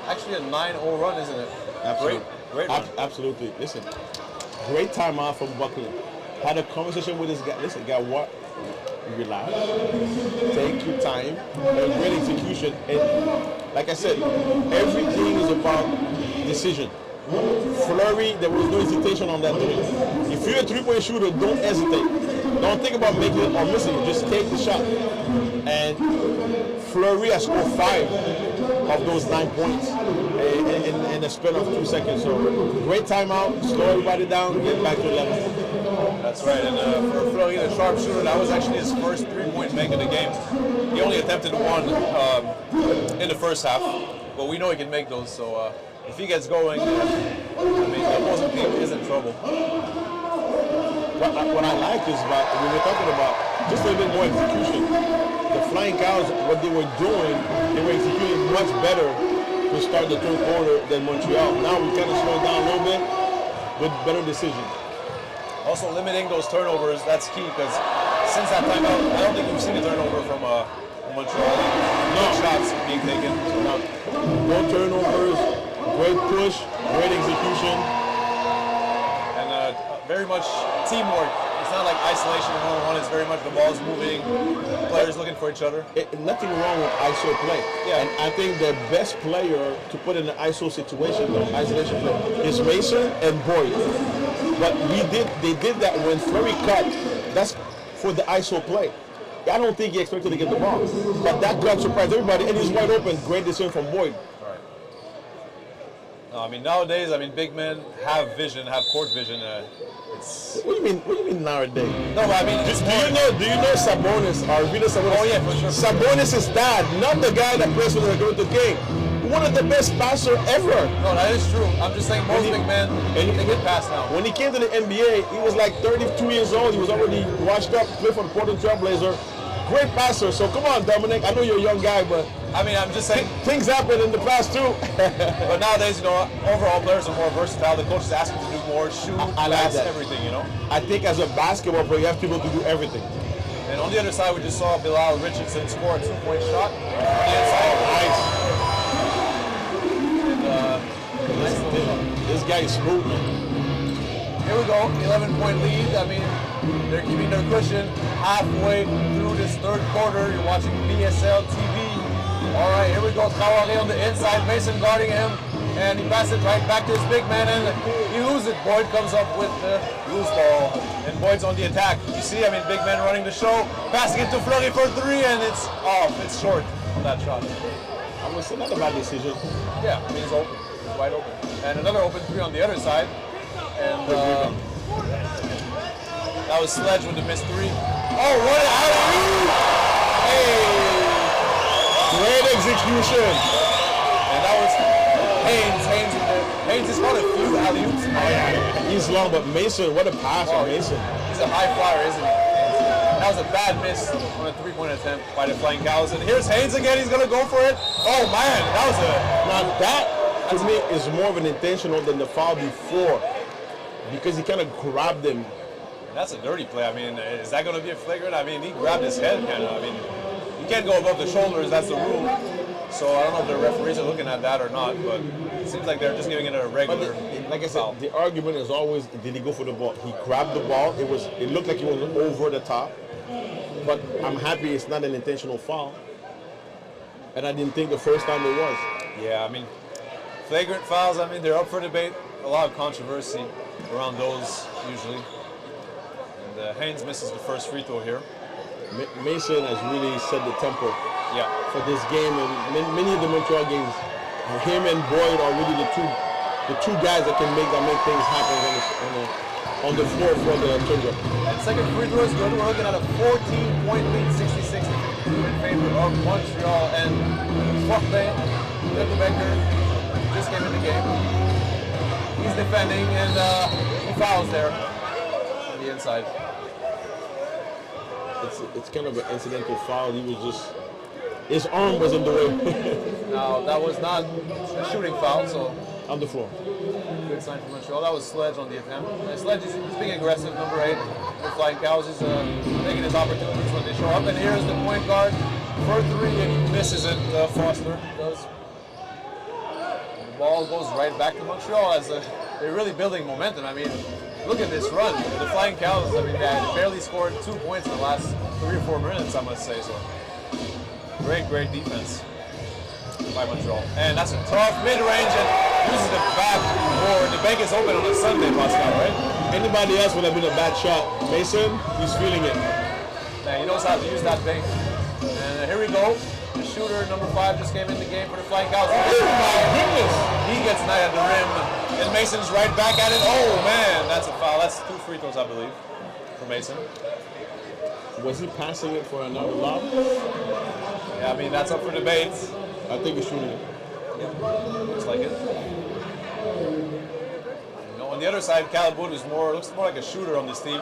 actually a 9-0 run, isn't it? Absolutely. Great run. Absolutely. Listen, great timeout from Buckley. Had a conversation with this guy. Listen, guy, what? Relax. Take your time. Great execution. And like I said, everything is about decision. Fleury, there was no hesitation on that three. If you're a three-point shooter, don't hesitate. Don't think about making it or missing it. Just take the shot. And Fleury has scored 5 of those 9 points in a span of 2 seconds. So great timeout. Slow everybody down. Get back to 11. That's right. And for Fleury, the sharpshooter, that was actually his first 3-point make of the game. He only attempted one in the first half, but we know he can make those. So if he gets going, I mean, the opposing team is in trouble. What I like is about when we're talking about just a little bit more execution. The Flying Cows, what they were doing, they were executing much better to start the third quarter than Montreal. Now we kind of slow down a little bit with better decisions. Also limiting those turnovers, that's key because since that time out, I don't think we've seen a turnover from Montreal. No shots being taken. So no turnovers, great push, great execution. And very much teamwork. It's not like isolation one-on-one, it's very much the ball's moving, players looking for each other. Nothing wrong with ISO play. Yeah. And I think the best player to put in an ISO situation, the isolation play, is Mason and Boyd. But they did that when Fleury cut. That's for the ISO play. I don't think he expected to get the ball. But that cut surprised everybody, and he's wide open. Great decision from Boyd. Right. No, I mean, nowadays, big men have vision, have court vision. What do you mean nowadays? No, but I mean, do you know Sabonis? Sabonis? Oh yeah, for sure. Sabonis is dad, not the guy that plays for the Toronto King. One of the best passers ever. No, that is true. I'm just saying most big men, they get past now. When he came to the NBA, he was like 32 years old. He was already washed up, played for the Portland Trailblazer. Great passer. So come on, Dominic. I know you're a young guy, but I mean, I'm just saying things happen in the past too. But nowadays, overall players are more versatile. The coaches ask them to do more, shoot, pass, everything. I think as a basketball player, you have people to do everything. And on the other side, we just saw Bilal Richardson score a 2-point shot on the inside. Nice. This guy is smooth, man. Here we go, 11-point lead. I mean, they're keeping their cushion halfway through this third quarter. You're watching BSL TV. All right, here we go. Traoré on the inside, Mason guarding him, and he passes it right back to his big man, and he loses it. Boyd comes up with the loose ball, and Boyd's on the attack. You see, big man running the show, passing it to Fleury for 3, and it's off. It's short on that shot. I would say not a bad decision. Yeah, it's open. It's wide open. And another open 3 on the other side. And that was Sledge with the missed 3. Oh, what an alley-oop! Hey! Great execution. And that was Haynes. Haynes has caught a few alley-oops. Oh, yeah. He's long, but Mason, what a pass on Mason. He's a high flyer, isn't he? That was a bad miss on a 3-point attempt by the Flying Cows. And here's Haynes again. He's going to go for it. Oh, man. That was Now, that, to me, is more of an intentional than the foul before. Because he kind of grabbed him. That's a dirty play. Is that going to be a flagrant? He grabbed his head, kind of. You can't go above the shoulders. That's the rule. So I don't know if the referees are looking at that or not, but it seems like they're just giving it a regular like I said, foul. The argument is always, did he go for the ball? He grabbed the ball. It looked like he was over the top. But I'm happy it's not an intentional foul. And I didn't think the first time it was. Yeah, flagrant fouls, they're up for debate. A lot of controversy around those usually. And Haynes misses the first free throw here. Mason has really set the tempo for this game, and many of the Montreal games, him and Boyd are really the two the two guys that can make things happen on the floor for the Toundra. And second free throw is good. We're looking at a 14-point lead, 66 in favor of Montreal. And Février, the Quebecer, just came in the game. He's defending and he fouls there on the inside. It's kind of an incidental foul. He was just, his arm was in the way. Now that was not a shooting foul, so on the floor. Good sign for Montreal. That was Sledge on the attempt. And Sledge is being aggressive, number 8. The Flying Cows is taking his opportunities when they show up. And here's the point guard for 3, and he misses it. Foster does. And the ball goes right back to Montreal as they're really building momentum. I mean, look at this run. The Flying Cows, I mean, they barely scored 2 points in the last 3 or 4 minutes, I must say. So, great defense by Montreal. And that's a tough mid-range and uses the backboard. The bank is open on a Sunday, Pascal, right? Anybody else would have been a bad shot. Mason, he's feeling it. Yeah, he knows how to use that bank. And here we go. The shooter, number 5, just came in the game for the Flying Cows. Oh my goodness! He gets night at the rim. And Mason's right back at it. Oh man, that's a foul. That's 2 free throws, I believe, for Mason. Was he passing it for another lob? Yeah, I mean, that's up for debate. I think he's shooting it. Yeah, looks like it. You know, on the other side, Caleb Wood looks more like a shooter on this team.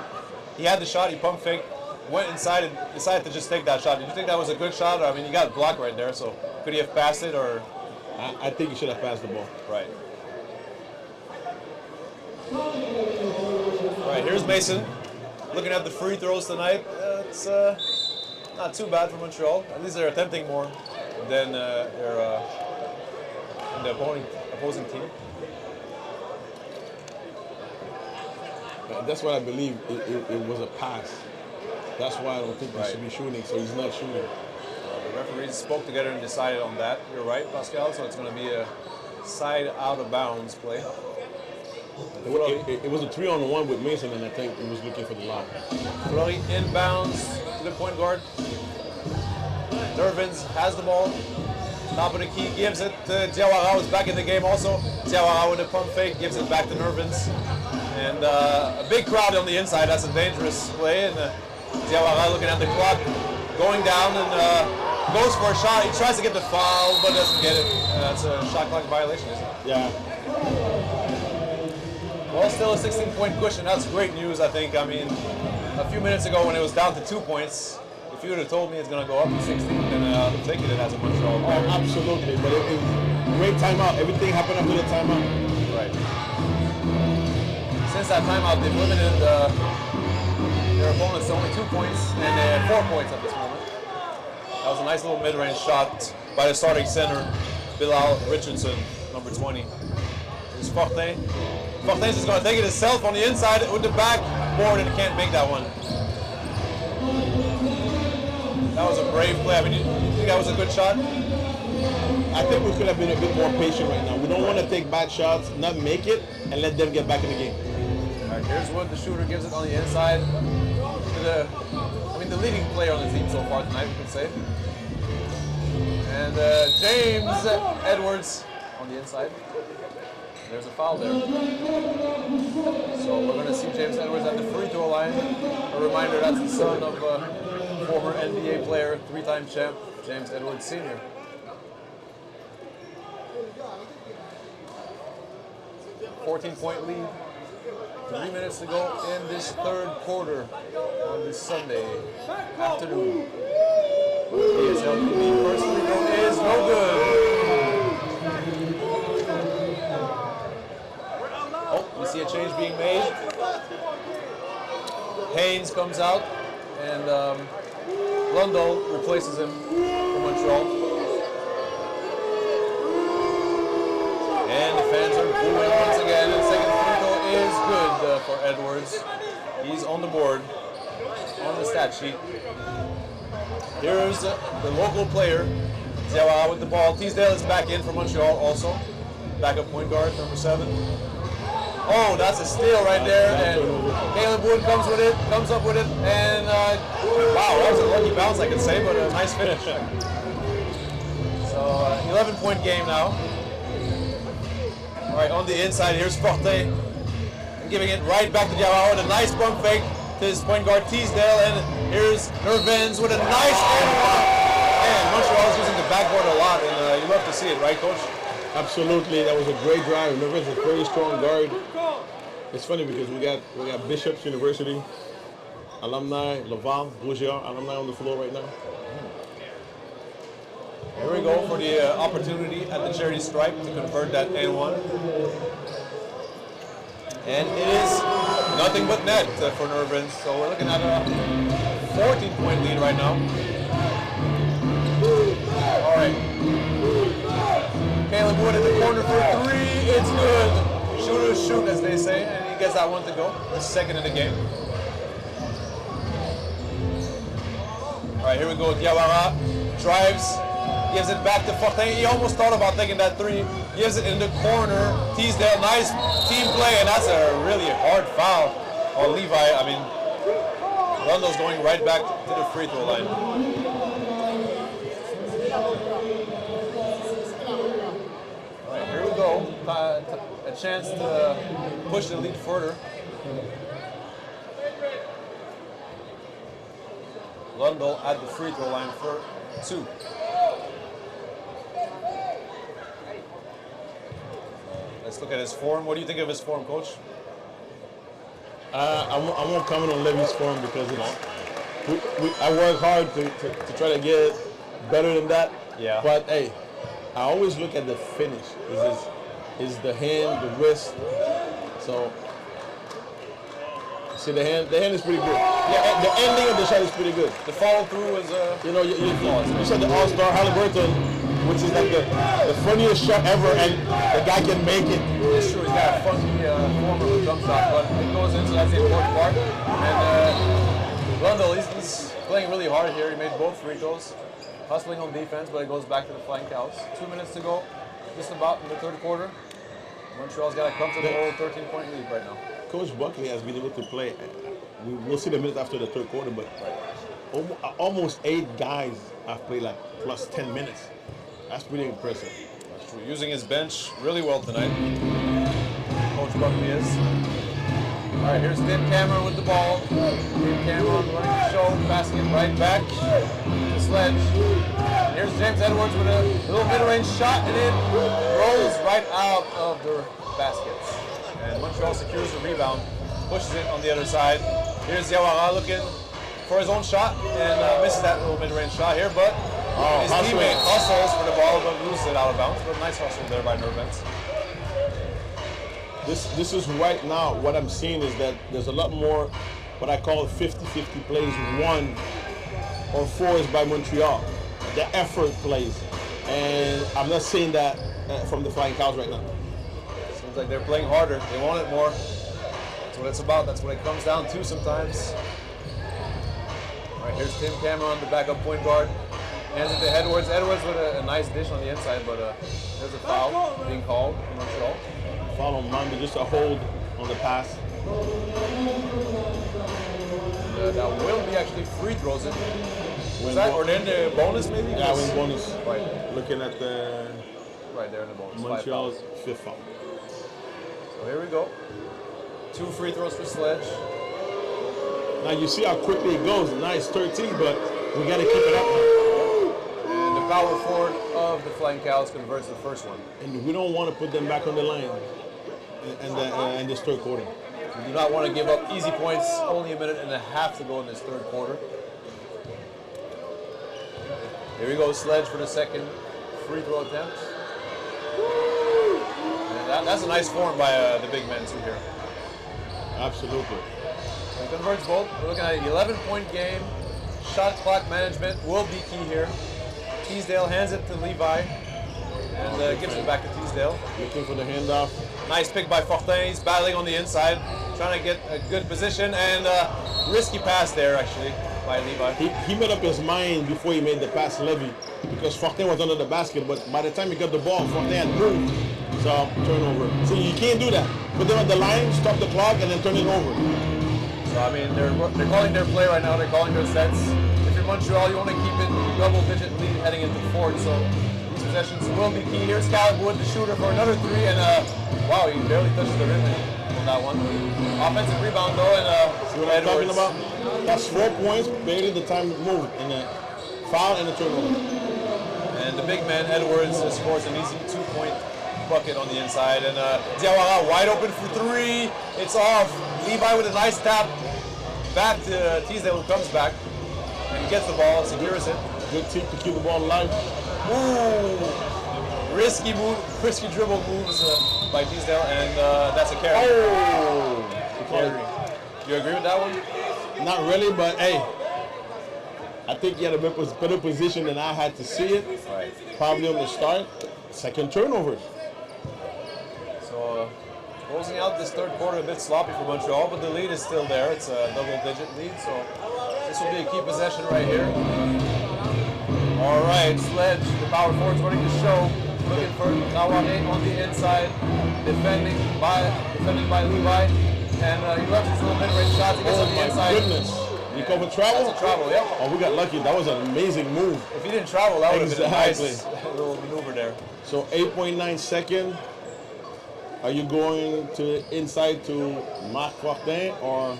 He had the shot, he pump faked, went inside and decided to just take that shot. Did you think that was a good shot? I mean, you got blocked right there, so could he have passed it or? I think he should have passed the ball. Right. All right, here's Mason. Looking at the free throws tonight, it's not too bad for Montreal. At least they're attempting more than the opposing team. That's what I believe. It was a pass. That's why I don't think he should be shooting. So he's not shooting. The referees spoke together and decided on that. You're right, Pascal. So it's going to be a side out of bounds play. It was a 3-on-1 with Mason, and I think he was looking for the lob. Fleury inbounds to the point guard. Nervins has the ball. Top of the key, gives it to Diawara, who's back in the game also. Diawara with a pump fake, gives it back to Nervins. And a big crowd on the inside, that's a dangerous play. And Diawara looking at the clock, going down and goes for a shot. He tries to get the foul, but doesn't get it. That's a shot clock violation, isn't it? Yeah. Well, still a 16-point cushion. That's great news, I think. I mean, a few minutes ago when it was down to 2 points, if you would have told me it's going to go up to 16, then I'm taking it as a Montreal player. Oh, absolutely. But it was great timeout. Everything happened after the timeout. Right. Since that timeout, they've limited their opponents to only 2 points, and they had 4 points at this moment. That was a nice little mid-range shot by the starting center, Bilal Richardson, number 20. Here's Fortin. Fortin's just going to take it himself on the inside with the backboard, and can't make that one. That was a brave play. I mean, you think that was a good shot? I think we could have been a bit more patient right now. We don't want to take bad shots, not make it, and let them get back in the game. All right, here's Wood. The shooter gives it on the inside to the leading player on the team so far tonight, we could say. And James Edwards on the inside. There's a foul there. So we're going to see James Edwards at the free throw line. A reminder, that's the son of former NBA player, 3-time champ, James Edwards Sr. $14-point lead. 3 minutes to go in this third quarter on this Sunday afternoon. ASLPB first free throw is no good. Oh, we see a change being made. Haynes comes out, and Lundell replaces him for Montreal. And the fans are booing once again. And second free throw is good for Edwards. He's on the board, on the stat sheet. Here's the local player, Diawara with the ball. Teasdale is back in for Montreal also. Backup point guard, number 7. Oh, that's a steal right there, and Caleb Wood comes up with it, and wow, that was a lucky bounce, I could say, but a nice finish. So, 11-point game now. All right, on the inside, here's Fortin. And giving it right back to Diawara with a nice bump fake to his point guard, Teasdale. And here's Nervens with a nice and Montreal is using the backboard a lot, and you love to see it, right, Coach? Absolutely, that was a great drive. Nervens is a very strong guard. It's funny because we got Bishop's University alumni, Laval, Rougier alumni on the floor right now. Here we go for the opportunity at the charity stripe to convert that N1. And it is nothing but net for Nervens. So we're looking at a 14-point lead right now. All right. Caleb Wood in the corner for three. It's good. Shooters shoot, as they say, and he gets that one to go. The second in the game. All right, here we go. Diawara drives. Gives it back to Fortin. He almost thought about taking that three. Gives it in the corner. Teasdale, nice team play, and that's a really hard foul on Levi. I mean, Rundle's going right back to the free throw line. All right, here we go. A chance to push the lead further. Lundell at the free throw line for two. Let's look at his form. What do you think of his form, Coach? I won't comment on Levy's form because I work hard to try to get better than that. Yeah. But hey, I always look at the finish. Is the hand, the wrist. So see the hand is pretty good. Yeah, the ending of the shot is pretty good. The follow through is you said the All-Star Halliburton, which is like the funniest shot ever, and the guy can make it. It's true, he's got a funky form of a jump shot, but it goes in, so that's the important part. And Rundle, he's playing really hard here. He made both free throws, hustling on defense, but it goes back to the Flying Cows. 2 minutes to go, just about in the third quarter. Montreal's got a comfortable 13-point lead right now. Coach Buckley has been able to play. We'll see the minutes after the third quarter, but almost 8 guys have played like plus 10 minutes. That's pretty impressive. That's true. Using his bench really well tonight. Coach Buckley is. All right, here's Tim Cameron with the ball. Tim Cameron running the show, passing it right back to Sledge. And here's James Edwards with a little mid-range shot, and it rolls right out of the baskets. And Montreal secures the rebound, pushes it on the other side. Here's Diawara looking for his own shot, and misses that little mid-range shot here, but his teammate hustles for the ball, but loses it out of bounds. But nice hustle there by Nervens. This is right now, what I'm seeing is that there's a lot more what I call 50-50 plays, 1 or 4s by Montreal. The effort plays. And I'm not saying that from the Flying Cows right now. Seems like they're playing harder. They want it more. That's what it's about. That's what it comes down to sometimes. All right, here's Tim Cameron, the backup point guard. Hands it to Edwards. Edwards with a nice dish on the inside, but there's a foul being called in Montreal. Foul on Mamba, just a hold on the pass. That will be actually free throws. Was that, or then the bonus maybe? Yeah, win bonus. Right. Looking at the right there in the bonus. Montreal's 5th foul. So here we go. 2 free throws for Sledge. Now you see how quickly it goes. Nice 13, but we got to keep it up. And the power forward of the Flying Cows converts the first one. And we don't want to put them back on the line in this third quarter. We do not want to give up easy points. Only a minute and a half to go in this third quarter. Here we go, Sledge for the second free throw attempt. And that's a nice form by the big men too here. Absolutely. He converts both. We're looking at an 11-point game. Shot clock management will be key here. Teasdale hands it to Levi and gives it back to Teasdale. Looking for the handoff. Nice pick by Fortin. He's battling on the inside, trying to get a good position, and risky pass there actually by Levi. He made up his mind before he made the pass to Levy because Fortin was under the basket, but by the time he got the ball, Fortin had moved. So turnover. So you can't do that. Put them at the line, stop the clock, and then turn it over. So I mean, they're calling their play right now. They're calling their sets. If you're Montreal, you want to keep it double-digit lead heading into the fourth. So these possessions will be key. Here's Caleb Wood, the shooter, for another three, and wow, he barely touched the rim on that one. Offensive rebound though, and see what I'm talking about? That's 4 points, barely the time to move, and a foul and a turnover. And the big man Edwards scores an easy 2-point bucket on the inside, and Diawara wide open for three. It's off. Levi with a nice tap back to Teasdale, who comes back and gets the ball, secures it. Good team to keep the ball alive. Ooh, risky dribble moves by Teasdale, and that's a carry. Oh, Carry. You agree with that one? Not really, but hey, I think he had a better position than I had to see it. Right. Probably on the start. Second turnover. So closing out this third quarter a bit sloppy for Montreal, but the lead is still there. It's a double-digit lead, so this will be a key possession right here. All right, Sledge, the power forward's running the show. Looking for Nawane on the inside, defending by Levi, and he left his little mid-range shot. He gets on the inside. Goodness. You cover travel? That's a travel, yeah. Oh, we got lucky. That was an amazing move. If he didn't travel, that would have been a nice little maneuver there. So 8.9 second. Are you going to inside to Marque or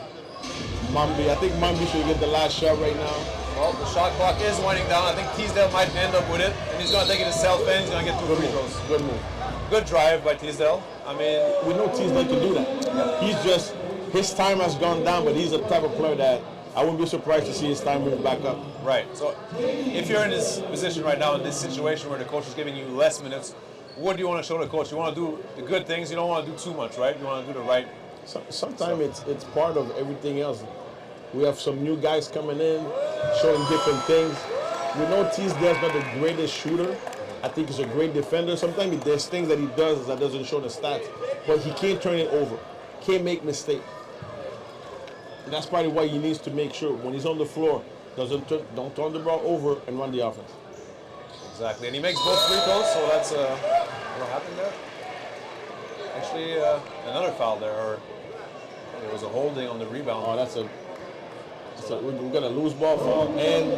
Mambi? I think Mambi should get the last shot right now. Well, the shot clock is winding down. I think Teasdale might end up with it, and he's going to take it himself in. He's going to get 2 free throws. Good move. Good drive by Teasdale. I mean, we know Teasdale can do that. Yeah. He's just, his time has gone down, but he's a type of player that I wouldn't be surprised to see his time move back up. Right. So if you're in this position right now, in this situation where the coach is giving you less minutes, what do you want to show the coach? You want to do the good things. You don't want to do too much, right? You want to do the right. Sometimes it's part of everything else. We have some new guys coming in, showing different things. We know Teasdale's not the greatest shooter. I think he's a great defender. Sometimes there's things that he does that doesn't show the stats, but he can't turn it over. Can't make mistakes. And that's probably why he needs to make sure when he's on the floor, don't turn the ball over and run the offense. Exactly, and he makes both free throws, so that's what happened there. Actually, another foul there, or there was a holding on the rebound. Oh, we got a loose ball foul, and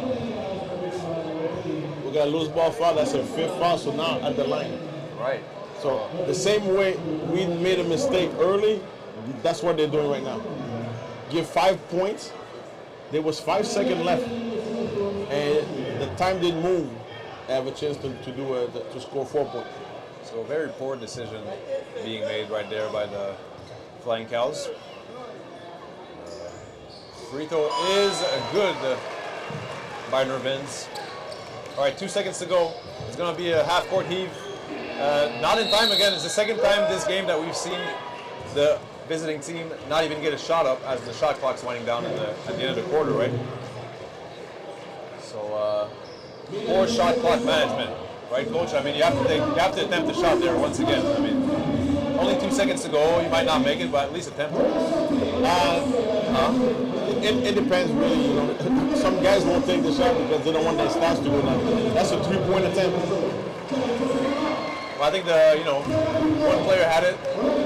we got a loose ball foul. That's a 5th foul, so now at the line. Right. So the same way we made a mistake early, that's what they're doing right now. Give 5 points. There was 5 seconds left, and the time didn't move. They have a chance to score 4 points. So a very poor decision being made right there by the Flying Cows. Free throw is good by Nervins. All right, 2 seconds to go. It's going to be a half-court heave. Not in time again. It's the second time this game that we've seen the visiting team not even get a shot up as the shot clock's winding down at the end of the quarter, right? So poor shot clock management, right, Coach? I mean, you have to attempt the shot there once again. I mean, only 2 seconds to go. You might not make it, but at least attempt it. It depends, really. You know, some guys won't take the shot because they don't want their stats to go down. That's a 3-point attempt. Well, I think one player had it.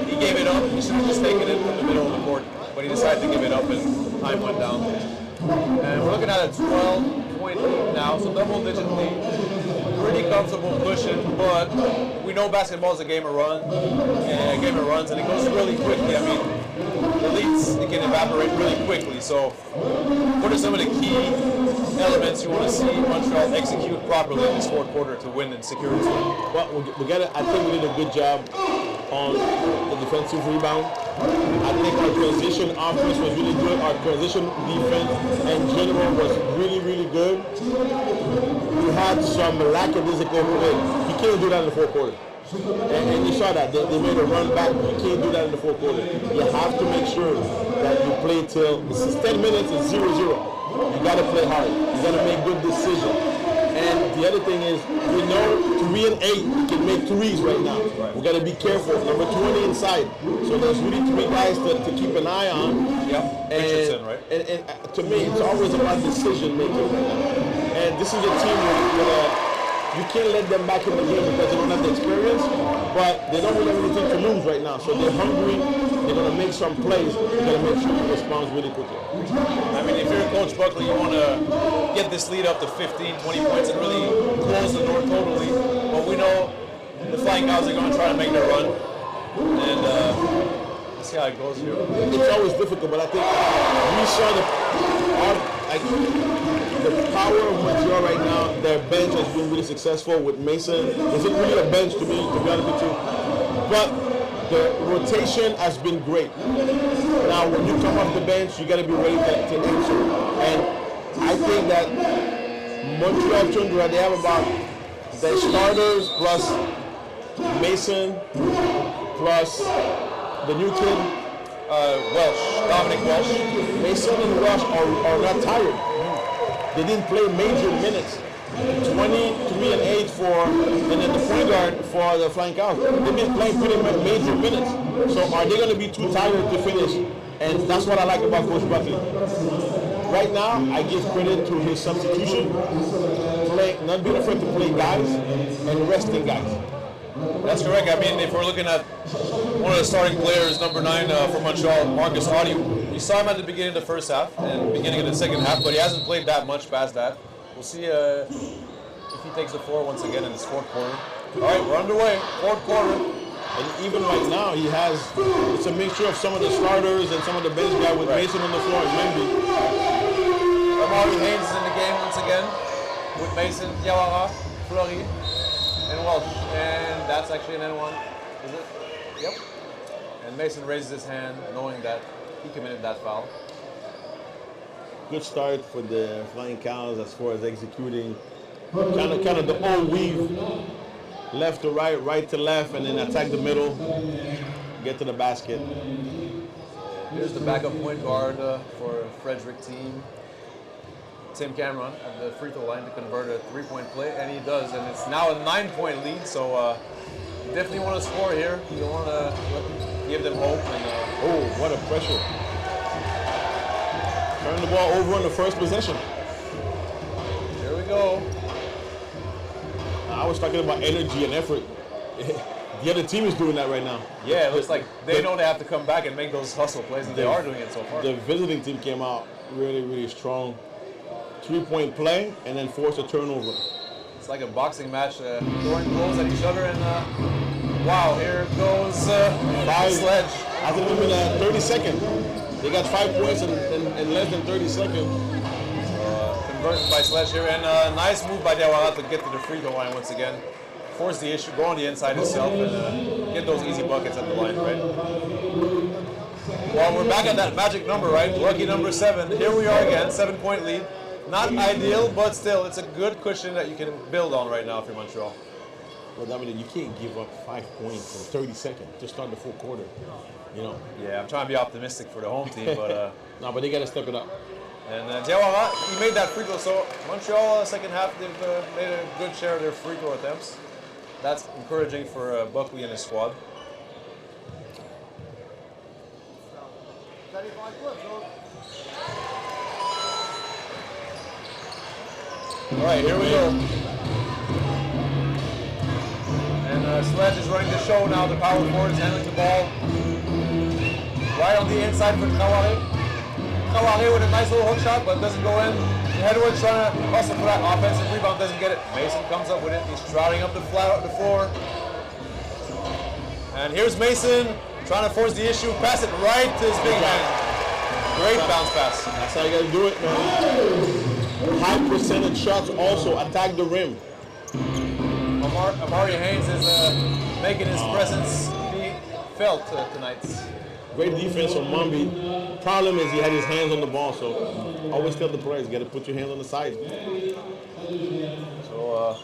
He gave it up. He should have just taken it from the middle of the court, but he decided to give it up, and time went down. And we're looking at a 12-point lead now, so double-digit lead. Pretty comfortable cushion, but we know basketball is a game of runs, and it goes really quickly. I mean, the leads can evaporate really quickly. So, what are some of the key elements you want to see Montreal execute properly in this fourth quarter to win and secure this win? Well, I think we did a good job on the defensive rebound. I think our transition offense was really good. Our transition defense in general was really, really good. We had some lackadaisical play. You can't do that in the fourth quarter. And you saw that. They made a run back. You can't do that in the fourth quarter. You have to make sure that you play till this is 10 minutes, it's 0-0. You got to play hard. You got to make good decisions. And the other thing is, we know 3 and 8 can make threes right now. We got to be careful. Number 20 inside. So there's really 3 guys to keep an eye on. Yep. And, and to me, it's always about decision making right now. And this is a team with a you can't let them back in the game because they don't have the experience, but they don't really have anything to lose right now. So they're hungry, they're going to make some plays, they're going to make sure he responds really quickly. I mean, if you're Coach Buckley, you want to get this lead up to 15, 20 points and really close the door totally. But we know the Flying Cows are going to try to make their run. And let's see how it goes here. It's always difficult, but I think we saw the power of Montreal right now. Their bench has been really successful with Mason. Is it really a bench to be honest with you? But the rotation has been great. Now, when you come off the bench, you got to be ready to answer. And I think that Montreal Toundra, they have about their starters plus Mason plus the new kid, Dominic Welsh. Mason and Welsh are not tired. They didn't play major minutes. 23 and 8 and then the point guard for the Flying Cows. They've been playing pretty much major minutes. So are they going to be too tired to finish? And that's what I like about Coach Buckley. Right now, I give credit to his substitution, not being afraid to play guys and resting guys. That's correct. I mean, if we're looking at one of the starting players, number 9 for Montreal, Marque, we saw him at the beginning of the first half and beginning of the second half, but he hasn't played that much past that. We'll see if he takes the floor once again in this fourth quarter. All right, we're underway, fourth quarter. And even right now, it's a mixture of some of the starters and some of the bench guys with Mason on the floor and Mendy. Amari Haynes is in the game once again with Mason, Diawara, Fleury, and Welsh. And that's actually an N1, is it? Yep. And Mason raises his hand knowing that he committed that foul. Good start for the Flying Cows as far as executing kind of the old weave, left to right, right to left, and then attack the middle, get to the basket. Here's the backup point guard for Frederick team, Tim Cameron, at the free throw line to convert a 3-point play, and he does, and it's now a 9-point lead, so you definitely want to score here. You don't want to give them hope. And, oh, what a pressure. Turn the ball over on the first possession. Here we go. I was talking about energy and effort. The other team is doing that right now. Yeah, it looks like they know they have to come back and make those hustle plays, and they are doing it so far. The visiting team came out really, really strong. 3-point play, and then forced a turnover. It's like a boxing match, throwing blows at each other, and wow, here goes Sledge. Hasn't even been 30 seconds. They got 5 points in less than 30 seconds. Conversion by Sledge here, and a nice move by Diawara to get to the free throw line once again. Force the issue, go on the inside himself, and get those easy buckets at the line, right? Well, we're back at that magic number, right? Lucky number 7. Here we are again, 7-point lead. Not ideal, but still, it's a good cushion that you can build on right now if you're Montreal. Well, I mean, you can't give up 5 points in 30 seconds to start the full quarter, you know. Yeah, I'm trying to be optimistic for the home team, but... no, but they got to step it up. And Diawara, he made that free throw, so Montreal, second half, they've made a good share of their free throw attempts. That's encouraging for Buckley and his squad. All right, here we go. And Sledge is running the show now. The power forward is handling the ball. Right on the inside for Traoré. Traoré with a nice little hook shot, but doesn't go in. Edwards trying to hustle for that offensive rebound, doesn't get it. Mason comes up with it. He's trotting up the floor. And here's Mason trying to force the issue. Pass it right to his big hand. Great bounce pass. That's how you got to do it, man. High percentage shots also attack the rim. Amari Haynes is making his presence be felt tonight. Great defense from Mambi. Problem is he had his hands on the ball, so always tell the players, you got to put your hands on the side. So,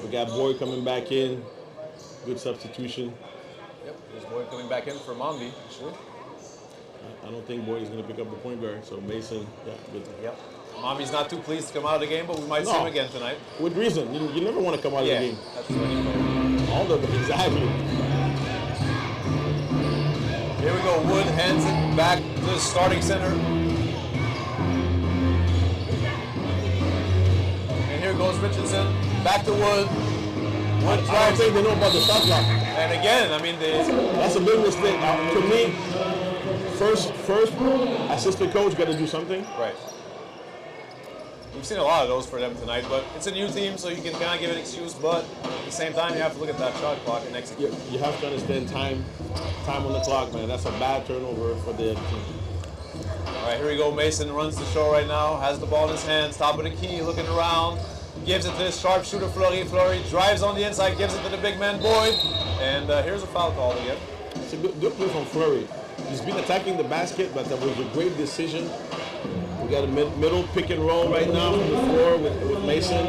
we got Boyd coming back in. Good substitution. Yep, there's Boyd coming back in for Mambi, actually. I don't think Boyd is going to pick up the point guard, so Mason, yeah, good. Yep. Mambi's not too pleased to come out of the game, but we might see him again tonight. With reason. You never want to come out of the game. That's right. All of them, exactly. Here we go. Wood hands it back to the starting center. goes Richardson. Back to Wood. Wood I don't drives. think they know about the shot clock. And again, I mean, That's a big mistake. To me, first assistant coach got to do something. right. We've seen a lot of those for them tonight, but it's a new team, so you can kind of give an excuse. But at the same time, you have to look at that shot clock and execute. You have to understand time on the clock, man. That's a bad turnover for the team. All right, here we go. Mason runs the show right now. Has the ball in his hands. Top of the key, looking around. Gives it to his sharpshooter, Fleury. Fleury drives on the inside, gives it to the big man, Boyd. And here's a foul call again. It's a good play from Fleury. He's been attacking the basket, but that was a great decision. We got a middle pick and roll right now on the floor with Mason.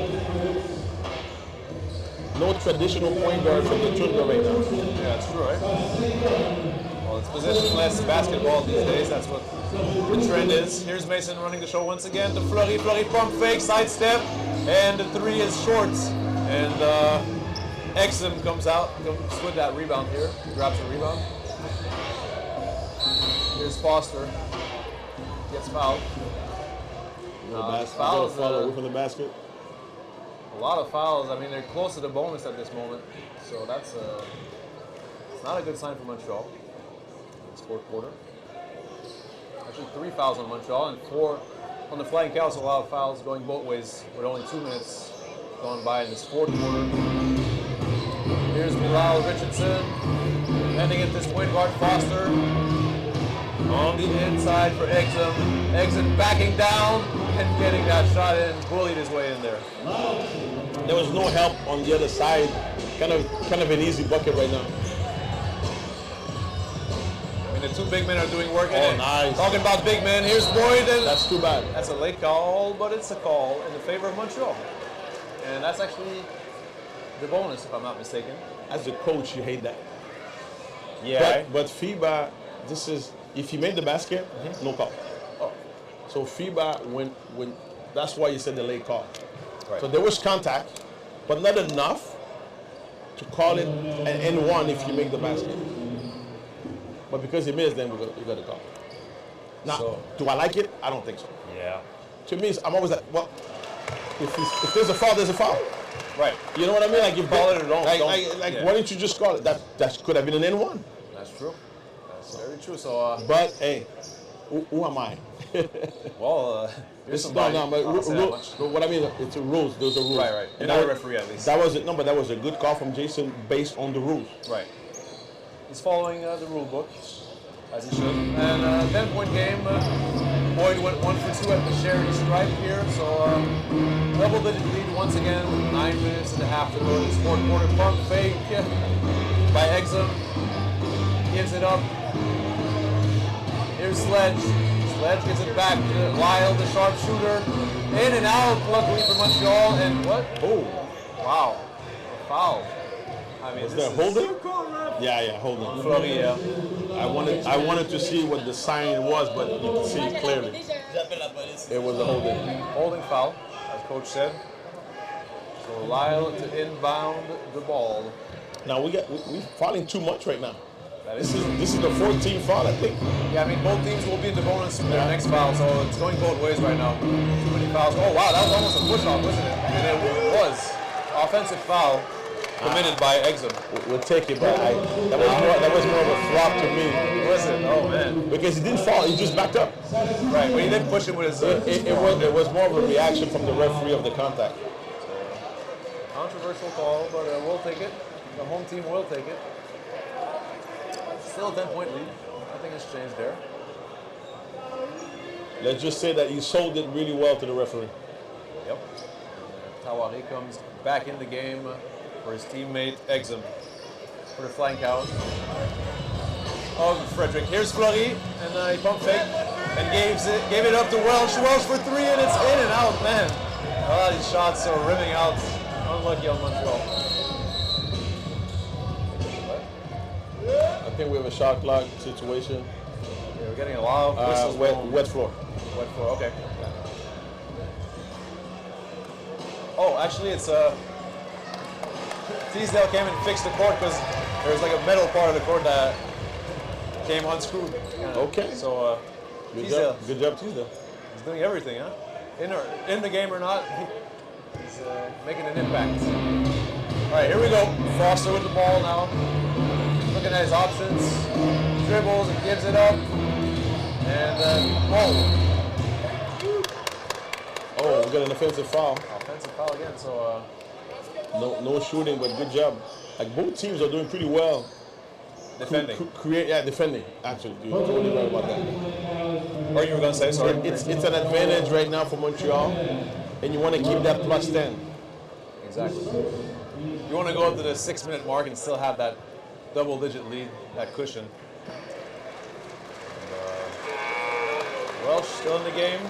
No traditional point guard from the Toundra right now. Yeah, that's true, right? Well, it's positionless basketball these days. That's what the trend is. Here's Mason running the show once again to Fleury. Fleury pump fake, sidestep, and the three is short. And Exum comes with that rebound here. Grabs a rebound. Here's Foster. Gets fouled. Fouls away from the basket. A lot of fouls. I mean, they're close to the bonus at this moment. So that's it's not a good sign for Montreal. It's fourth quarter. Actually, 3 fouls on Montreal and 4 on the Flying Cows. A lot of fouls going both ways with only 2 minutes gone by in this fourth quarter. Here's Bilal Richardson. Handing it this point guard Foster. On the inside for Exum. Exum backing down and getting that shot in. Bullied his way in there. There was no help on the other side. Kind of an easy bucket right now. I mean, the two big men are doing work. Oh, nice. Talking about big men, here's Boyd. And that's too bad. That's a late call, but it's a call in the favor of Montreal. And that's actually the bonus, if I'm not mistaken. As a coach, you hate that. Yeah. But FIBA, this is, if you made the basket, no call. Oh. So FIBA, when that's why you said the late call. Right. So there was contact, but not enough to call it an N1 if you make the basket. But because he missed, then you got to call. Now, do I like it? I don't think so. Yeah. To me, I'm always like, well, if there's a foul, there's a foul. Right. You know what I mean? Like, you call it or don't. Why don't you just call it? That could have been an N1. That's true. That's very true. So, but hey, who am I? Well, but what I mean, it's a rules. There's a rule. Right. You're not a referee, at least. That was it. No, but that was a good call from Jason based on the rules. Right. He's following the rule book, as he should. And 10-point game. Boyd went 1 for 2 at the charity stripe here. So double-digit lead once again with 9 minutes and a half to go in this fourth quarter. Pump fake by Exum. Gives it up. Here's Sledge. Sledge gets it back to Lyle, the sharpshooter. In and out, luckily for Montreal. And what? Oh. Wow. A foul. I mean, was that holding? Yeah, holding. Fleury, yeah. I wanted to see what the sign was, but you can see it clearly. It was a holding. Holding foul, as coach said. So Lyle to inbound the ball. Now we're fouling too much right now. This is the 14th foul, I think. Yeah, I mean, both teams will be in the bonus for their next foul, so it's going both ways right now. Too many fouls. Oh, wow, that was almost a push-off, wasn't it? And it was. Offensive foul committed by Exum. We'll take it, but that was more of a flop to me. Was it? Oh, man. Because he didn't fall, he just backed up. Right, but he didn't push him with his... It was more of a reaction from the referee of the contact. So, controversial call, but we'll take it. The home team will take it. Still a 10-point lead. Nothing has changed there. Let's just say that he sold it really well to the referee. Yep. Tawari comes back in the game for his teammate Exum for the Flying Cows. Oh, Frederick. Here's Fleury, and he pump fake and gave it up to Welsh. Welsh for 3, and it's in and out, man. A lot of these shots are rimming out. Unlucky on Montreal. I think we have a shot clock situation. Yeah, we're getting a lot of whistles. Wet floor. Wet floor, okay. Oh, actually, it's Teasdale came and fixed the court because there was like a metal part of the court that came unscrewed. Okay. So, Good job, Teasdale. He's doing everything, huh? In the game or not, He's making an impact. All right, here we go. Foster with the ball now. Looking at his options. Dribbles and gives it up. And Oh, we got an offensive foul. Offensive foul again, so... No shooting, but good job. Like, both teams are doing pretty well. Defending. Defending, actually. You're totally right about that. What you were going to say, sorry? It's an advantage right now for Montreal, and you want to keep that plus 10. Exactly. You want to go up to the 6-minute mark and still have that double-digit lead, that cushion. And, Welsh still in the game.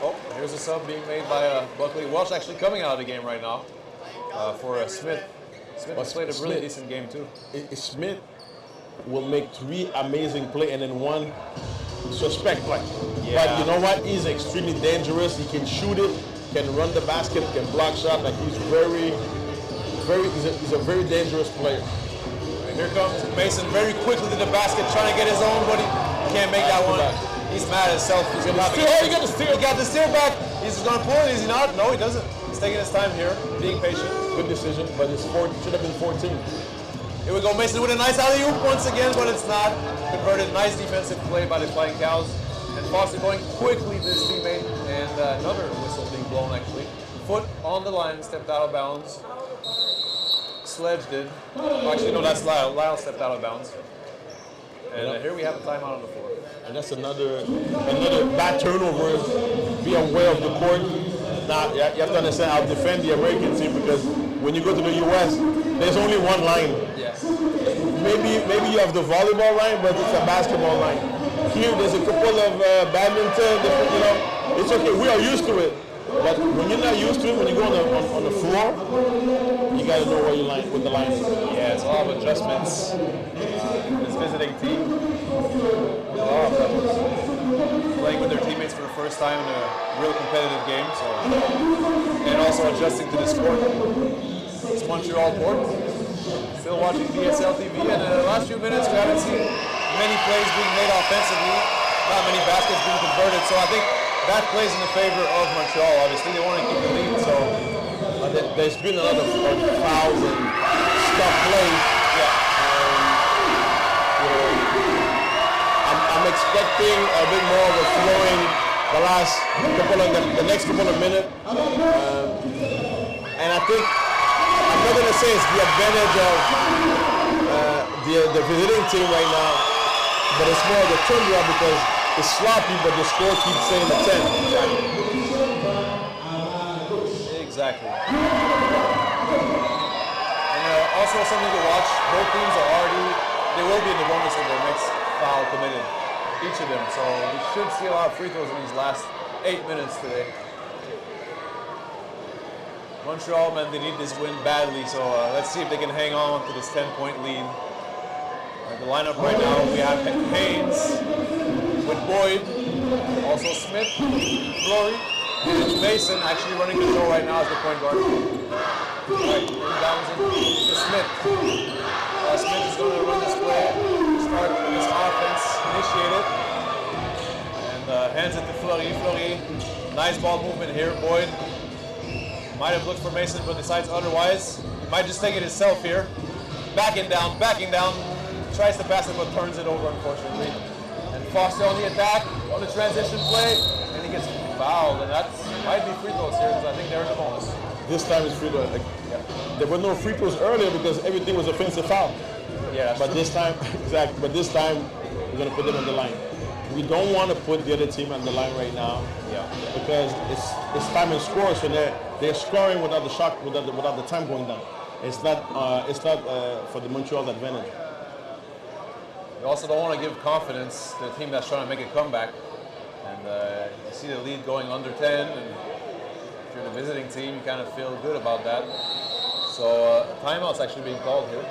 Oh, here's a sub being made by Buckley. Welsh actually coming out of the game right now for Smith. Smith has played a really decent game too. Smith will make 3 amazing plays and then 1 suspect play. Yeah. But you know what? He's extremely dangerous. He can shoot it, can run the basket, can block shot. Like he's he's a very dangerous player. Right, here comes Mason very quickly to the basket, trying to get his own, but he can't make that one. He's mad at himself. He's gonna have he got the steal. He got the steal back. He's gonna pull it. Is he not? No, he doesn't. He's taking his time here, being patient. Good decision, but it's should have been 14. Here we go, Mason with a nice alley-oop once again, but it's not converted. Nice defensive play by the Flying Cows. And Foster going quickly to his teammate, and another whistle being blown actually. Foot on the line, stepped out of bounds. Sledge did. Actually, no, that's Lyle. Lyle stepped out of bounds. And here we have a timeout on the floor. And that's another bad turnover. Be aware of the court. Now, you have to understand, I'll defend the American team because when you go to the U.S., there's only one line. Yes. Maybe you have the volleyball line, but it's a basketball line. Here, there's a couple of badminton, it's okay. We are used to it. But when you're not used to it, when you go on the floor, you got to know where what the line is. Yeah, it's a lot of adjustments. This visiting team, a lot of them playing with their teammates for the first time in a real competitive game, and also adjusting to the sport. It's Montreal board. Still watching BSL TV, and in the last few minutes we haven't seen many plays being made offensively, not many baskets being converted. So I think that plays in the favor of Montreal. Obviously, they want to keep the lead. So there's been a lot of fouls and stuff played. Yeah. I'm expecting a bit more of a flowing the next couple of minutes. And I think I'm not going to say it's the advantage of the visiting team right now, but it's more the Toundra because it's sloppy, but the score keeps saying the 10. Exactly. And also something to watch, both teams they will be in the bonus of their next foul committed, each of them. So we should see a lot of free throws in these last 8 minutes today. Montreal, man, they need this win badly, so let's see if they can hang on to this 10-point lead. The lineup right now, we have Haynes with Boyd, also Smith, Flory, and Mason actually running the show right now as the point guard. Right, inbounds it to Smith. Smith is going to run this play, start this offense, initiate it, and hands it to Flory. Flory, nice ball movement here. Boyd might have looked for Mason, but decides otherwise. He might just take it himself here. Backing down. Tries to pass it, but turns it over, unfortunately. And Foster on the attack, on the transition play, and he gets fouled. And that might be free throws here, because I think they're in the bonus. This time it's free throws. There were no free throws earlier because everything was offensive foul. Yeah, but this time, exactly. But this time, we're going to put them on the line. We don't want to put the other team on the line right now. Yeah. Because it's time and score, so they're scoring without the shot, without the time going down. It's not for the Montreal's advantage. You also don't want to give confidence to the team that's trying to make a comeback. And you see the lead going under 10, and if you're the visiting team, you kind of feel good about that. So timeout's actually being called here.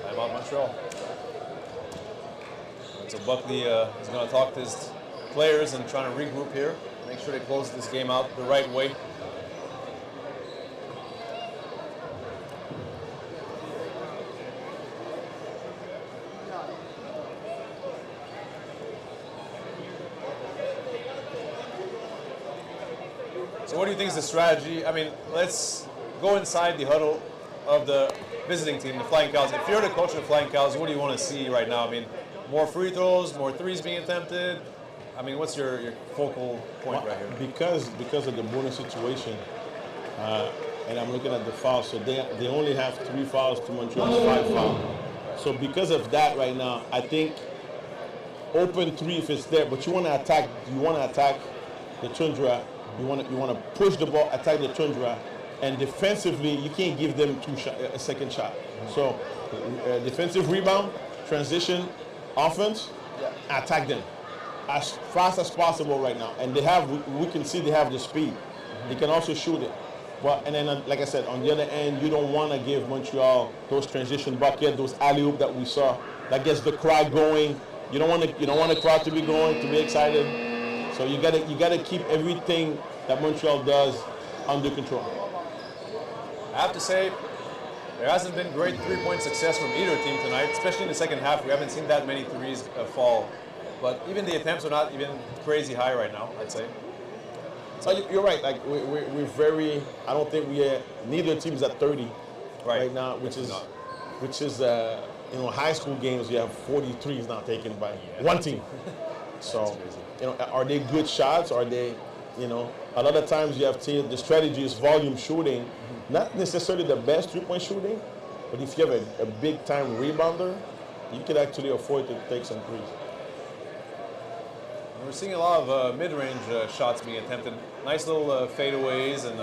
Timeout Montreal. And so Buckley is going to talk to his players and trying to regroup here, make sure they close this game out the right way. So what do you think is the strategy? I mean, let's go inside the huddle of the visiting team, the Flying Cows. If you're the coach of the Flying Cows, what do you want to see right now? I mean, more free throws, more threes being attempted. I mean, what's your focal point right here? Because of the bonus situation, and I'm looking at the fouls, so they only have 3 fouls to Montreal's 5 fouls. So because of that right now, I think open 3 if it's there, but you want to attack the Toundra. You want to push the ball, attack the Toundra, and defensively you can't give them a second shot. So defensive rebound, transition, offense, attack them as fast as possible right now. And we can see they have the speed. They can also shoot it. But and then like I said, on the other end, you don't want to give Montreal those transition buckets, those alley-oop that we saw. That gets the crowd going. You don't want the crowd to be going, to be excited. So you gotta keep everything that Montreal does under control. I have to say, there hasn't been great three-point success from either team tonight, especially in the second half. We haven't seen that many threes fall. But even the attempts are not even crazy high right now, I'd say. So you're right. Like we're very. I don't think neither team's at 30 right now, which is high school games. You have 43s now taken by one team. So are they good shots? Are they, a lot of times you have teams. The strategy is volume shooting, not necessarily the best 3-point shooting, but if you have a big time rebounder, you can actually afford to take some threes. We're seeing a lot of mid-range shots being attempted. Nice little fadeaways, and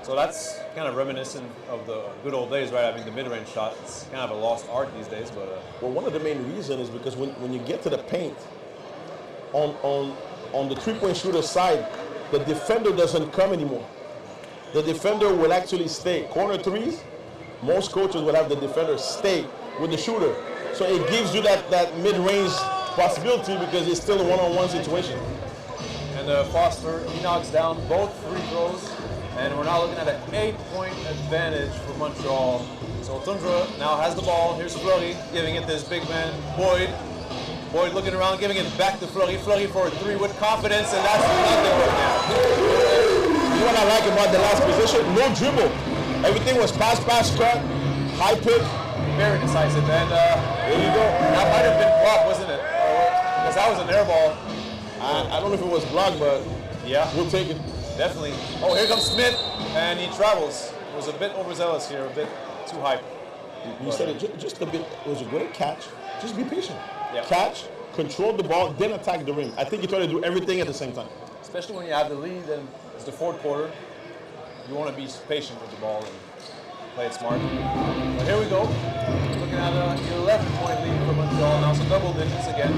so that's kind of reminiscent of the good old days, right? I mean, the mid-range shot is kind of a lost art these days. But well, one of the main reasons is because when you get to the paint, on the 3-point shooter side, the defender doesn't come anymore. The defender will actually stay. Corner threes, most coaches will have the defender stay with the shooter. So it gives you that mid-range possibility because it's still a one-on-one situation. And Foster, he knocks down both free throws, and we're now looking at an 8-point advantage for Montreal. So Toundra now has the ball. Here's Fleury giving it to his big man, Boyd. Boyd looking around, giving it back to Fleury. Fleury for a 3 with confidence, and that's nothing right now. You know what I like about the last position? No dribble. Everything was pass, cut, high pick. Very decisive, and there you go. That might have been blocked, wasn't it? Because that was an air ball. I don't know if it was blocked, but yeah, we'll take it. Definitely. Oh, here comes Smith, and he travels. It was a bit overzealous here, a bit too hype. You said it just a bit. It was a great catch. Just be patient. Yeah. Catch, control the ball, then attack the rim. I think you try to do everything at the same time. Especially when you have the lead and it's the fourth quarter. You want to be patient with the ball and play it smart. But here we go. Looking at an 11-point lead for Montreal. Now some double digits again.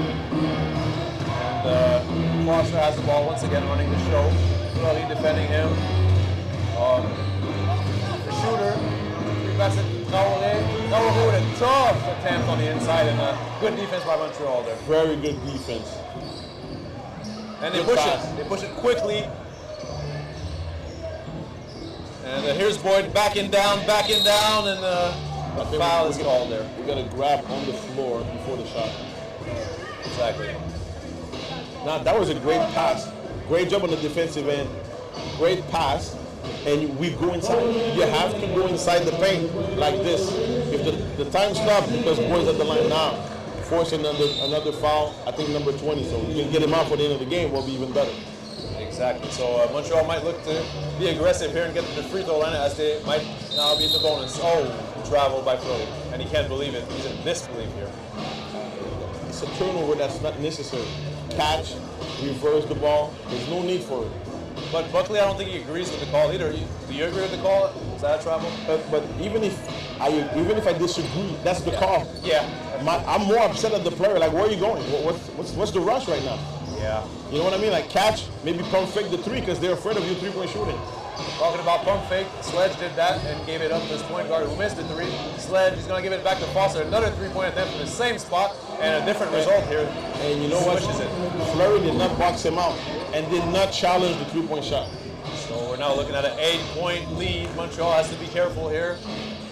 And Foster has the ball once again, running the show. Fleury defending him. The shooter. That's it. Traoré with a tough attempt on the inside, and good defense by Montreal there. Very good defense. And they push it. They push it quickly. And here's Boyd backing down, and the foul is called there. We got to grab on the floor before the shot. Exactly. Now that was a great pass. Great job on the defensive end. Great pass. And we go inside. You have to go inside the paint like this. If the time stops because Boyd's at the line now, forcing another foul, I think number 20. So you can get him out for the end of the game, will be even better. Exactly. So Montreal might look to be aggressive here and get to the free throw line as they might now be in the bonus. Oh, travel by Fleury. And he can't believe it. He's in disbelief here. It's a turnover that's not necessary. Catch, reverse the ball. There's no need for it. But Buckley, I don't think he agrees with the call either. Do you agree with the call? Is that a travel? But even if I disagree, that's the call. Yeah. I'm more upset at the player. Like, where are you going? What's the rush right now? Yeah. You know what I mean? Like, catch, maybe pump fake the 3 because they're afraid of you 3-point shooting. Talking about pump fake, Sledge did that and gave it up to his point guard who missed the 3. Sledge is going to give it back to Foster. Another 3-point attempt from the same spot and a different result here. And you know what? Fleury did not box him out and did not challenge the 3-point shot. So we're now looking at an 8-point lead. Montreal has to be careful here.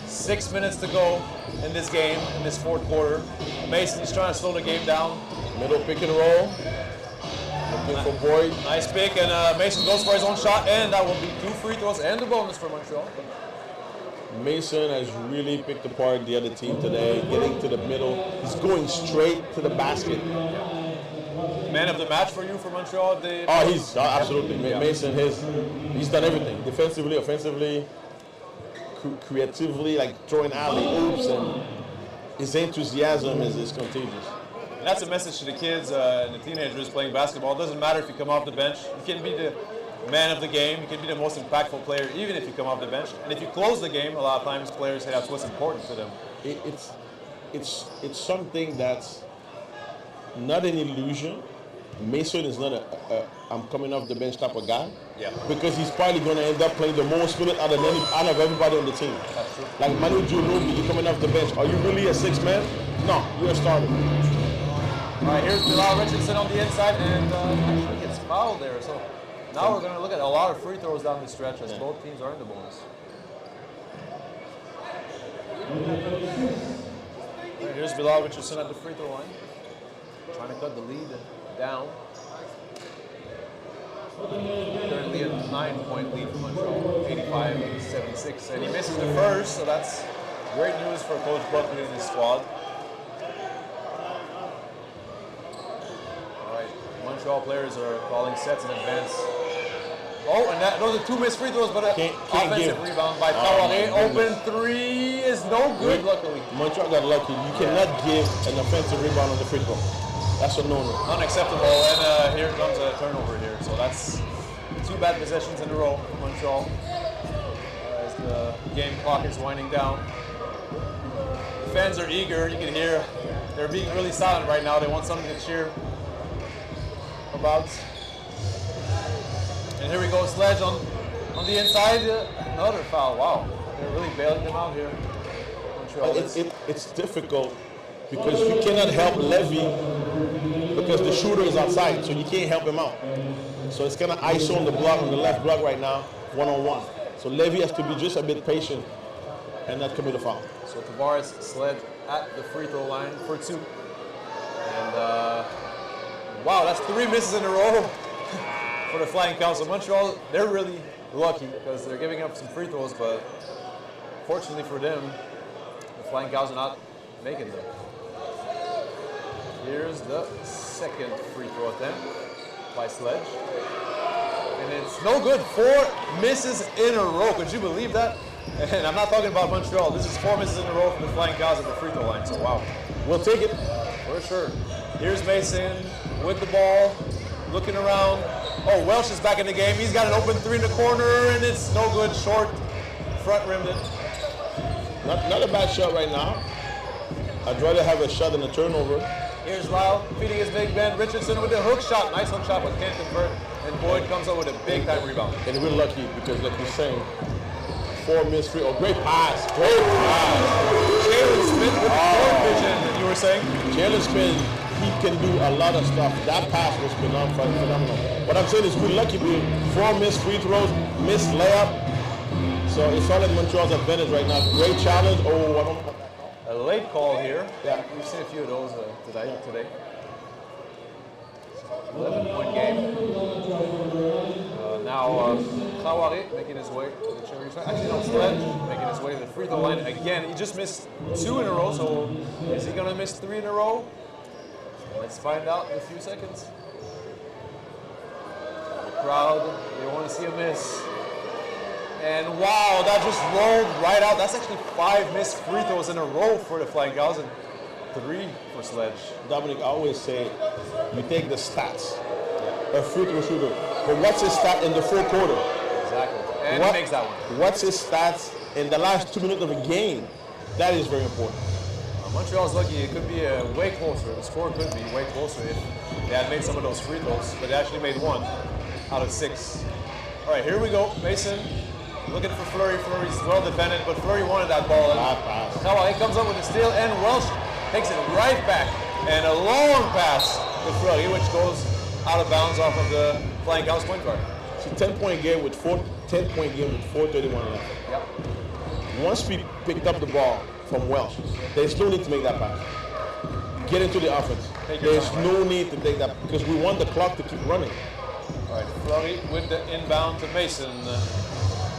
6 minutes to go in this game, in this fourth quarter. Mason's trying to slow the game down. Middle pick and roll. Looking for Boyd. Nice pick, and Mason goes for his own shot, and that will be 2 free throws and the bonus for Montreal. Mason has really picked apart the other team today, getting to the middle. He's going straight to the basket. Man of the match for you for Montreal? He's absolutely. Mason, he's done everything. Defensively, offensively, creatively, like throwing alley-oops, and his enthusiasm is contagious. And that's a message to the kids and the teenagers playing basketball. It doesn't matter if you come off the bench. You can be the man of the game. You can be the most impactful player even if you come off the bench. And if you close the game, a lot of times players say that's what's important to them. It's something that's not an illusion. Mason is not a I'm coming off the bench type of guy. Yeah. Because he's probably going to end up playing the most minutes out of everybody on the team. That's true. Like Manu Ginobili, you're coming off the bench. Are you really a 6 man? No, you're a starter. All right, here's Bilal Richardson on the inside, and actually gets fouled there. So now we're going to look at a lot of free throws down the stretch as both teams are in the bonus. All right, here's Bilal Richardson at the free throw line, trying to cut the lead down. Currently a 9-point lead for Montreal, 85-76, and he misses the first, so that's great news for Coach Buckley and his squad. All right, Montreal players are calling sets in advance. Oh, and those are 2 missed free throws, but an offensive rebound by Février. Open 3 is no good, luckily. Montreal got lucky. You cannot give an offensive rebound on the free throw. That's a no-no. Unacceptable, and here comes a turnover here. So that's 2 bad possessions in a row for Montreal as the game clock is winding down. The fans are eager. You can hear they're being really silent right now. They want something to cheer about. And here we go, Sledge on the inside. Another foul. Wow, they're really bailing them out here. Montreal. It's difficult because you cannot help Levy because the shooter is outside, so you can't help him out. So it's kind of ISO on the block, on the left block right now, one-on-one. So Levy has to be just a bit patient and not commit a foul. So Tavares Sledge at the free throw line for 2. And wow, that's 3 misses in a row for the Flying Cows. So Montreal, they're really lucky because they're giving up some free throws, but fortunately for them, the Flying Cows are not making them. Here's the second free throw attempt by Sledge. And it's no good. 4 misses in a row. Could you believe that? And I'm not talking about Montreal. This is 4 misses in a row for the Flying Cows at the free throw line. So wow. We'll take it. For sure. Here's Mason with the ball, looking around. Oh, Welsh is back in the game. He's got an open 3 in the corner, and it's no good. Short, front rimmed it. Not a bad shot right now. I'd rather have a shot than a turnover. Here's Lyle feeding his big man. Richardson with a hook shot. Nice hook shot, but can't convert. And Boyd comes up with a big time rebound. And we're lucky because, like you're saying, 4 missed free. Oh, great pass. Great pass. Jalen Smith with the court vision, you were saying? Jalen Smith, he can do a lot of stuff. That pass was phenomenal. What I'm saying is we're lucky. 4 missed free throws, missed layup. So it's all in Montreal's advantage right now. Great challenge. Oh, I don't know. A late call here. Yeah. We've seen a few of those today. 11-point game. Now Février making his way to the charity stripe. Actually, no, Sledge making his way to the free throw line again. He just missed 2 in a row, so is he going to miss 3 in a row? Let's find out in a few seconds. The crowd, they want to see a miss. And wow, that just rolled right out. That's actually 5 missed free throws in a row for the Flying Cows and 3 for Sledge. Dominic, I always say, you take the stats. A free throw shooter. But what's his stat in the 4th quarter? Exactly. And he makes that one. What's his stats in the last 2 minutes of a game? That is very important. Montreal's lucky. It could be way closer. The score could be way closer if they had made some of those free throws. But they actually made 1 out of 6. All right, here we go. Mason looking for Fleury. Fleury's well defended, but Fleury wanted that ball. Now he comes up with a steal, and Welsh takes it right back. And a long pass to Fleury, which goes out of bounds off of the Flying Cows point guard. It's a 10-point game with 4:31 left. Yep. Once we picked up the ball from Welsh, they still need to make that pass. get into the offense. There's no need to take that because we want the clock to keep running. All right, Fleury with the inbound to Mason.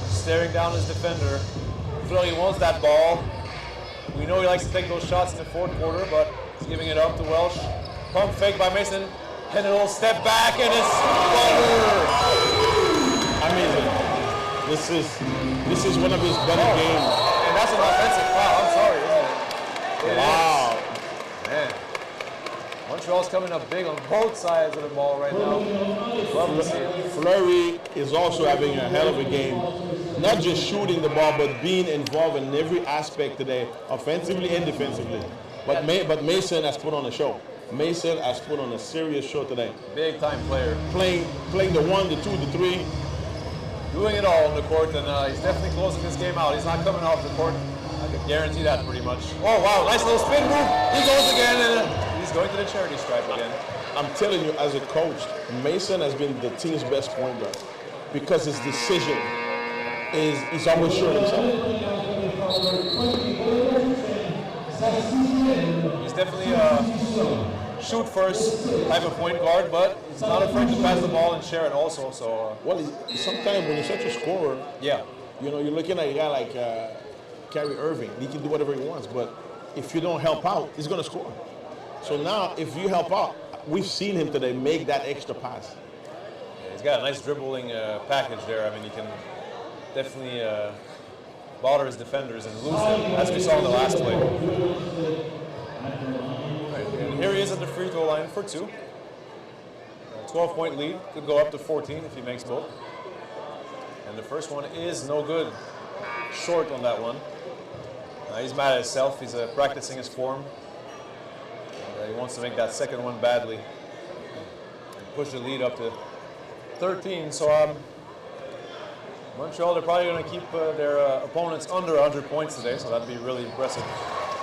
Staring down his defender. Fleury wants that ball. We know he likes to take those shots in the fourth quarter, but he's giving it up to Welsh. Pump fake by Mason. And a little step back and it's butter. Amazing. This is one of his better games. And that's an offensive foul. I'm sorry, isn't it? Wow. Man. Montreal's coming up big on both sides of the ball right now. Love to see it. Fleury is also having a hell of a game. Not just shooting the ball, but being involved in every aspect today, offensively and defensively. But Mason has put on a show. Mason has put on a serious show today. Big time player. Playing the 1, the 2, the 3. Doing it all on the court, and he's definitely closing this game out. He's not coming off the court. I can guarantee that pretty much. Oh, wow, nice little spin move. He goes again, and he's going to the charity stripe again. I'm telling you, as a coach, Mason has been the team's best point guard because his decision he's always sure of himself. He's definitely a shoot first type of point guard, but he's not afraid to pass the ball and share it also. So well, sometimes when you're such a scorer, yeah, you know, you're looking at a guy like Kyrie Irving. He can do whatever he wants, but if you don't help out, he's going to score. So now, if you help out, we've seen him today make that extra pass. Yeah, he's got a nice dribbling package there. I mean, he can definitely bother his defenders and lose them, as we saw in the last play. Right, and here he is at the free throw line for 2. 12-point lead, could go up to 14 if he makes both. And the first one is no good. Short on that one. He's mad at himself. He's practicing his form. And, he wants to make that second one badly. And push the lead up to 13. So Montreal, they're probably going to keep their opponents under 100 points today, so that'd be really impressive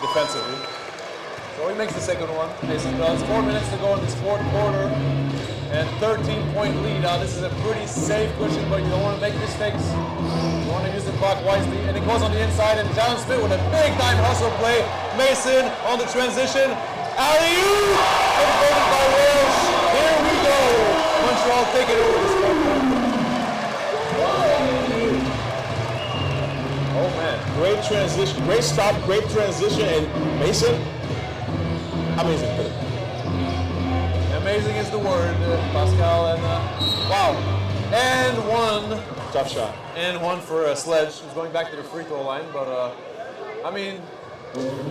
defensively. So he makes the second one. Mason does. 4 minutes to go in this fourth quarter. And 13-point lead. Now, this is a pretty safe cushion, but you don't want to make mistakes. You want to use the clock wisely. And it goes on the inside, and John Smith with a big-time hustle play. Mason on the transition. Alley-oop! Converted by Welsh. Here we go. Montreal taking over this one. Oh, man. Great transition. Great stop. Great transition. And Mason, amazing. Amazing is the word, Pascal, and wow. And one. Tough shot. And one for Sledge, who's going back to the free throw line. But, I mean,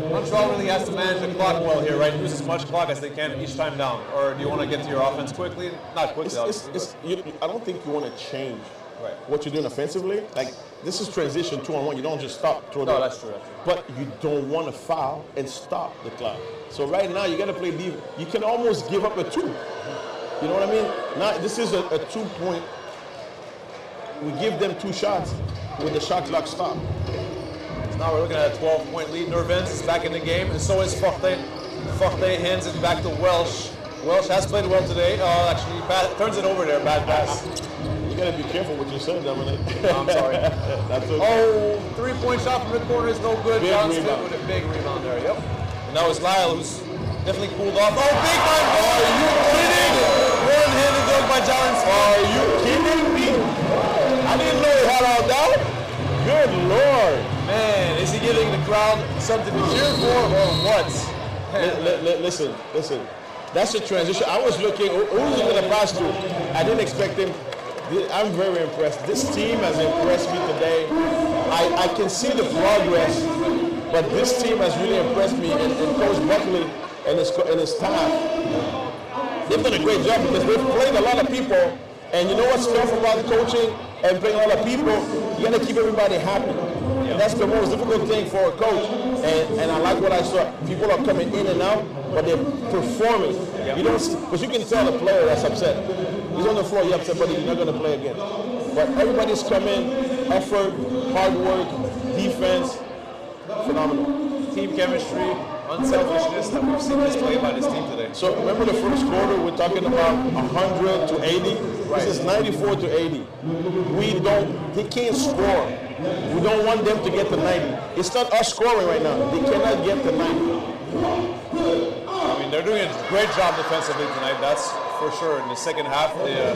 Montreal really has to manage the clock well here, right? Use as much clock as they can each time down. Or do you want to get to your offense quickly? Not quickly, obviously. I don't think you want to change right. what you're doing offensively. Like, this is transition 2-on-1. You don't just stop. No, that's true. But you don't want to foul and stop the clock. So right now, you got to play deep. You can almost give up a 2. You know what I mean? Now, this is a 2-point. We give them 2 shots with the shot clock stop. So now we're looking at a 12-point lead. Nervens is back in the game, and so is Forte. Forte hands it back to Welsh. Welsh has played well today. Actually, turns it over there. Bad pass. You got to be careful what you say, Dominic. I'm sorry. That's okay. Oh, 3-point shot from the corner is no good. John Smith with a big rebound there. Yep. And now it's Lyle, who's definitely cooled off. Oh, big time goal! Are you kidding? One-handed dunk by John Smith. Are you kidding me? I didn't know he had all that. Good Lord. Man, is he giving the crowd something to cheer for or what? Listen. That's a transition. I was looking, who's he going to pass to? I didn't expect him. I'm very impressed. This team has impressed me today. I can see the progress, but this team has really impressed me. And Coach Buckley and his staff, they've done a great job because they've played a lot of people. And you know what's tough about coaching and playing a lot of people? You got to keep everybody happy. Yeah. That's the most difficult thing for a coach. And I like what I saw. People are coming in and out, but they're performing. Yeah. You don't see, because you can tell a player that's upset. He's on the floor, he's upset, but he's not going to play again. But everybody's coming, effort, hard work, defense, phenomenal. Team chemistry, unselfishness that we've seen displayed by this team today. So remember the first quarter, we're talking about 100 to 80. Right. This is 94 to 80. They can't score. We don't want them to get to 90. It's not us scoring right now. They cannot get to 90. I mean, they're doing a great job defensively tonight, that's for sure. In the second half, they're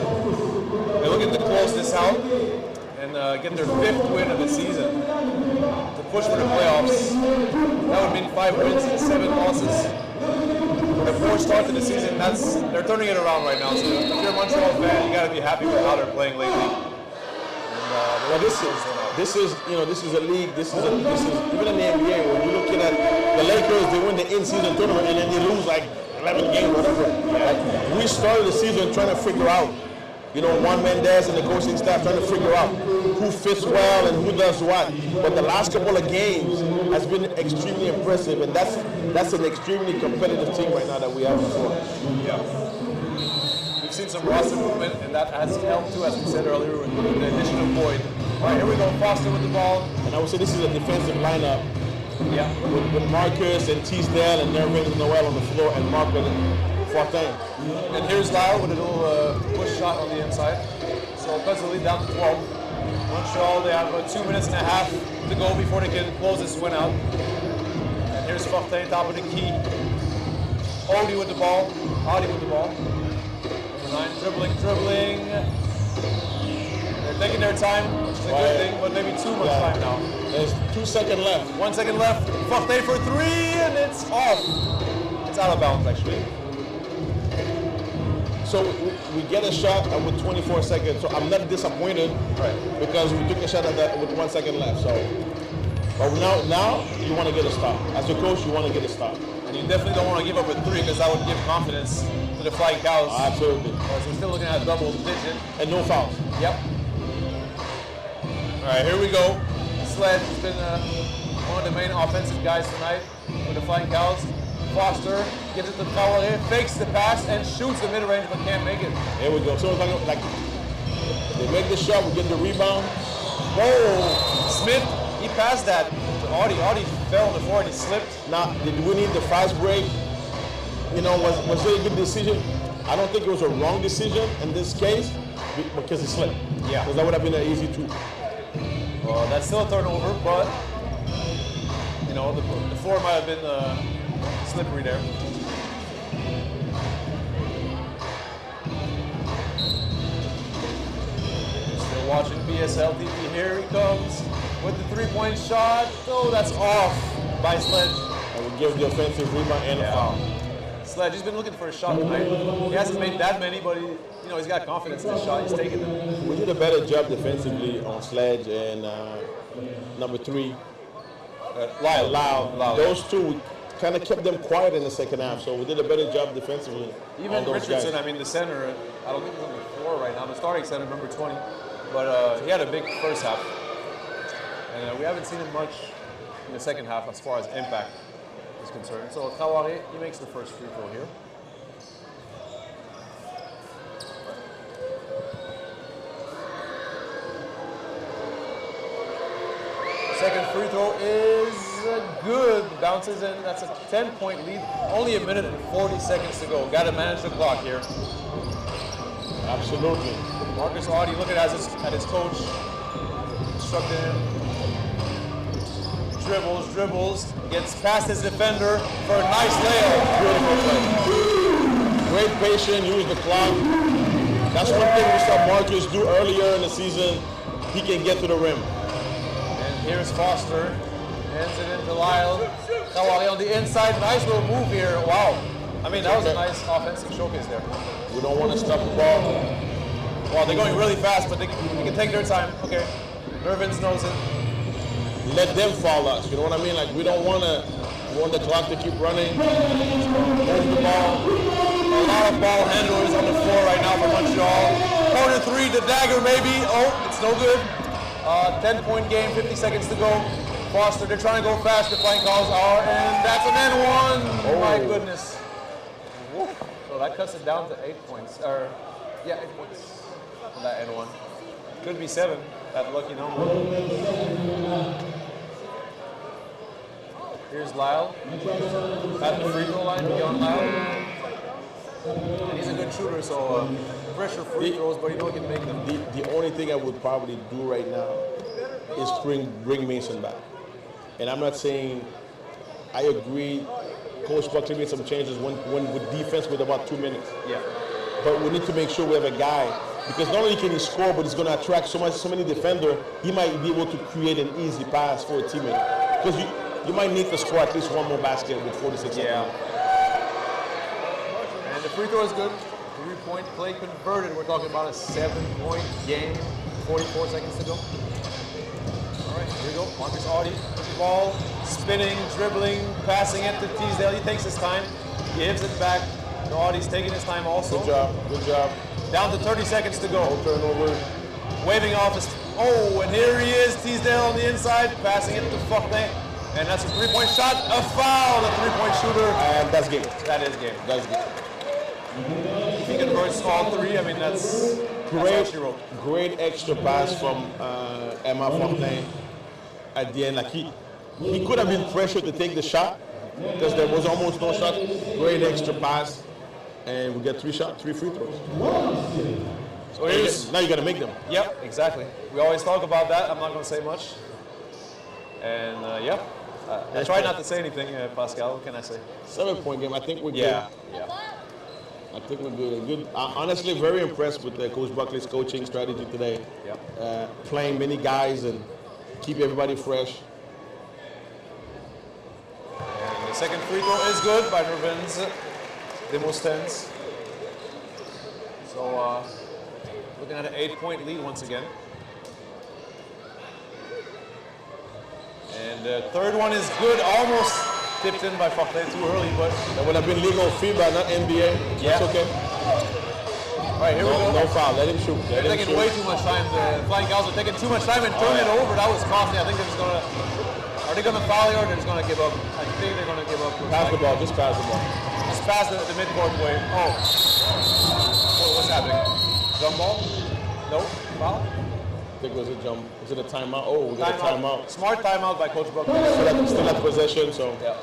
looking to close this out and get their 5th win of the season. To push for the playoffs, that would mean 5 wins and 7 losses. For the 4th start to the season, they're turning it around right now. So if you're a Montreal fan, you got to be happy with how they're playing lately. And, well, this is a league. This is even in the NBA. When you're looking at the Lakers, they win the in-season tournament and then they lose like 11 games, whatever. Like, we started the season trying to figure out, Juan Mendez and the coaching staff trying to figure out who fits well and who does what. But the last couple of games has been extremely impressive, and that's an extremely competitive team right now that we have before. Yeah. We've seen some roster movement, and that has helped too, as we said earlier, with the addition of Boyd. All right, here we go. Foster with the ball. And I would say this is a defensive lineup. Yeah. With Marcus and Teasdale and Nervin and Noel on the floor and Marque and Fortin. And here's Lyle with a little push shot on the inside. So cuts the lead down to 12. Montreal, they have about 2 minutes and a half to go before they can close this win out. And here's Fortin, top of the key. Odie with the ball. Audi with the ball. Number 9, dribbling. They're taking their time, which is a good thing, but maybe too much time now. There's 2 seconds left. 1 second left. Fortin for 3, and it's off. It's out of bounds, actually. So we get a shot with 24 seconds. So I'm not disappointed, because we took a shot with 1 second left. So, but now you want to get a stop. As a coach, you want to get a stop. And you definitely don't want to give up a 3, because that would give confidence to the Flying Cows. Absolutely. So we're still looking at a double digit. And no fouls. Yep. All right, here we go. Sledge has been one of the main offensive guys tonight for the Flying Cows. Foster gives it to Février, fakes the pass, and shoots the mid-range, but can't make it. There we go. So it's like they make the shot, we get the rebound. Whoa! Smith, he passed that to Audi. Audi fell on the floor and he slipped. Now, did we need the fast break? Was it a good decision? I don't think it was a wrong decision in this case, because he slipped. Yeah. Because that would have been an easy 2. Well, that's still a turnover, but the floor might have been slippery there. Still watching BSL TV. Here he comes with the 3-point shot. Oh, that's off by Sledge. And we give the offensive rebound and a foul. Sledge, he's been looking for a shot tonight. He hasn't made that many, but he's got confidence in his shot. He's taking them. We did a better job defensively on Sledge and number 3, Lyle. Those 2, we kind of kept them quiet in the second half, so we did a better job defensively. Even Richardson, guys. I mean, the center, I don't think he's on the floor right now, the starting center, number 20, but he had a big first half. And we haven't seen him much in the second half as far as impact is concerned. So Février, he makes the first free throw here. Second free throw is good. Bounces in. That's a 10-point lead. Only a minute and 40 seconds to go. Got to manage the clock here. Absolutely. Marcus Audi looking at his coach. Instructing him. Dribbles. Gets past his defender for a nice layup. Beautiful play. Great patience. Use the clock. That's one thing we saw Marcus do earlier in the season. He can get to the rim. Here's Foster, hands it into Lyle. Février on the inside, nice little move here. Wow. I mean, that was a nice offensive showcase there. We don't want to stop the ball. Well, they're going really fast, but they can take their time. Okay. Nervins knows it. Let them foul us. You know what I mean? Like, we don't want the clock to keep running. Move the ball. A lot of ball handlers on the floor right now for Montreal. Corner 3, the dagger maybe. Oh, it's no good. 10-point game, 50 seconds to go. Foster, they're trying to go fast. The Flying Cows are, and that's an N1. Oh my goodness. Woo. So that cuts it down to 8 points. 8 points for that N1. Could be 7, that lucky number. Here's Lyle at the free throw line, beyond Lyle. And he's a good shooter, so pressure free throws, but he can make them. The only thing I would probably do right now is bring Mason back. And I'm not saying I agree Coach Buckley made some changes when with defense with about 2 minutes. Yeah. But we need to make sure we have a guy, because not only can he score, but he's going to attract so many defenders. He might be able to create an easy pass for a teammate. Because you might need to score at least one more basket with 46 seconds. Yeah. And the free throw is good. 3-point play converted. We're talking about a 7-point game. 44 seconds to go. All right, here we go. Marcus Audie, ball, spinning, dribbling, passing it to Teasdale. He takes his time, gives it back. Audie's taking his time also. Good job. Down to 30 seconds to go. No turnover. Waving off his, and here he is, Teasdale on the inside, passing it to Fortin. And that's a 3-point shot, a foul, the 3-point shooter. And that's game. That is game. That's game. If he converts all three, I mean, that's all she wrote. Great extra pass from Emma Fortin at the end. Like he could have been pressured to take the shot because there was almost no shot. Great extra pass, and we get 3 free throws. So now you got to make them. Yep, exactly. We always talk about that. I'm not going to say much. And I try not to say anything, Pascal. What can I say? 7-point game. I think we're good. Yeah. I think we're good. Honestly, very impressed with Coach Buckley's coaching strategy today. Yep. Playing many guys and keep everybody fresh. And the second free throw is good by Nervins Demosthens. So looking at an 8-point lead once again. And the third one is good, almost tipped in by Fortin too early, but that would have been legal FIBA, not NBA. Yeah. That's okay. All right, here we go. No foul. Let him shoot. They're taking way too much time. The Flying Cows are taking too much time and turning it over. That was costly. I think they're just going to... Are they going to foul here or they're just going to give up? I think they're going to give up. Pass the ball. Just pass the ball. Just pass the midcourt way. Oh. What's happening? Jump ball? No? Foul? I think it was a jump. Was it a timeout? Oh, we got a timeout. Smart timeout by Coach Buckley. Still at possession, so. Yeah.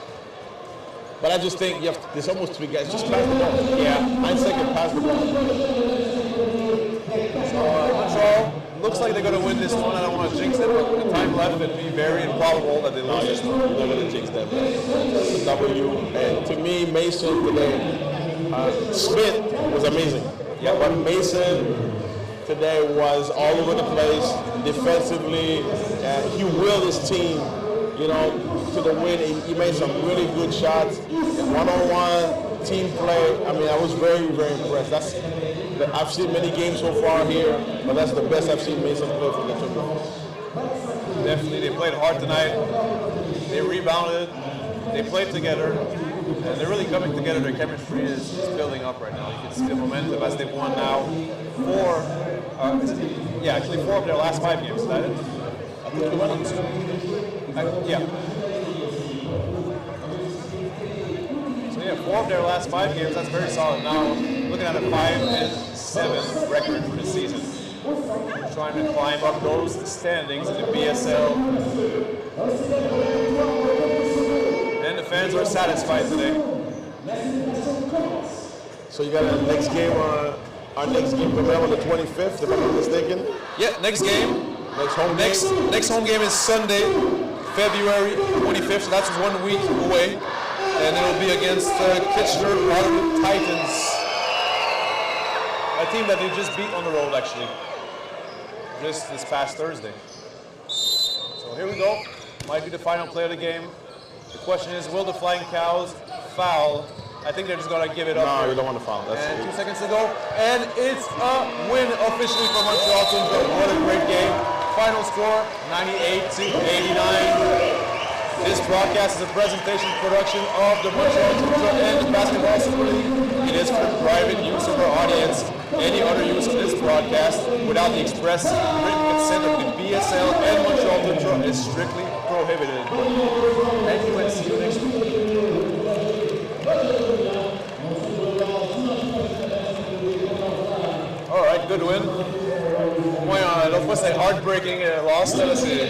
But I just think there's almost 3 guys. Just pass the ball. Yeah. 9 seconds, pass the ball. So Montreal looks like they're going to win this one. I don't want to jinx it, but with the time left, it'd be very improbable that they lose this one. You're not going to jinx them. It's a W. And to me, Mason today, Smith was amazing. Yeah. But Mason today was all over the place defensively. He willed his team, to the win. He made some really good shots. One-on-one team play. I mean, I was very, very impressed. I've seen many games so far here, but that's the best I've seen Mason play for the team. Definitely, they played hard tonight. They rebounded. They played together. And they're really coming together. Their chemistry is building up right now. You can see the momentum as they've won now 4 of their last 5 games. Is that it? I think they won on 2. Yeah. So 4 of their last 5 games. That's very solid. Now looking at a 5-7 record for the season. Trying to climb up those standings in the BSL. And the fans are satisfied today. So you got our next game coming up on the 25th, if I'm not mistaken. Yeah, next game. Next home game is Sunday, February 25th. So that's 1 week away, and it'll be against Kitchener Titans, a team that they just beat on the road actually, just this past Thursday. So here we go. Might be the final play of the game. The question is, will the Flying Cows foul? I think they're just going to give it up. No, you don't want to foul. And 2 seconds to go. And it's a win officially for Montreal Toundra. What a great game. Final score, 98-89. This broadcast is a presentation production of the Montreal Toundra and Basketball Super League. It is for private use of our audience. Any other use of this broadcast without the express written consent of the BSL and Montreal Toundra is strictly prohibited. Thank you and see you next week. All right, good win. L'autre fois, c'était heartbreaking loss. Là, c'est...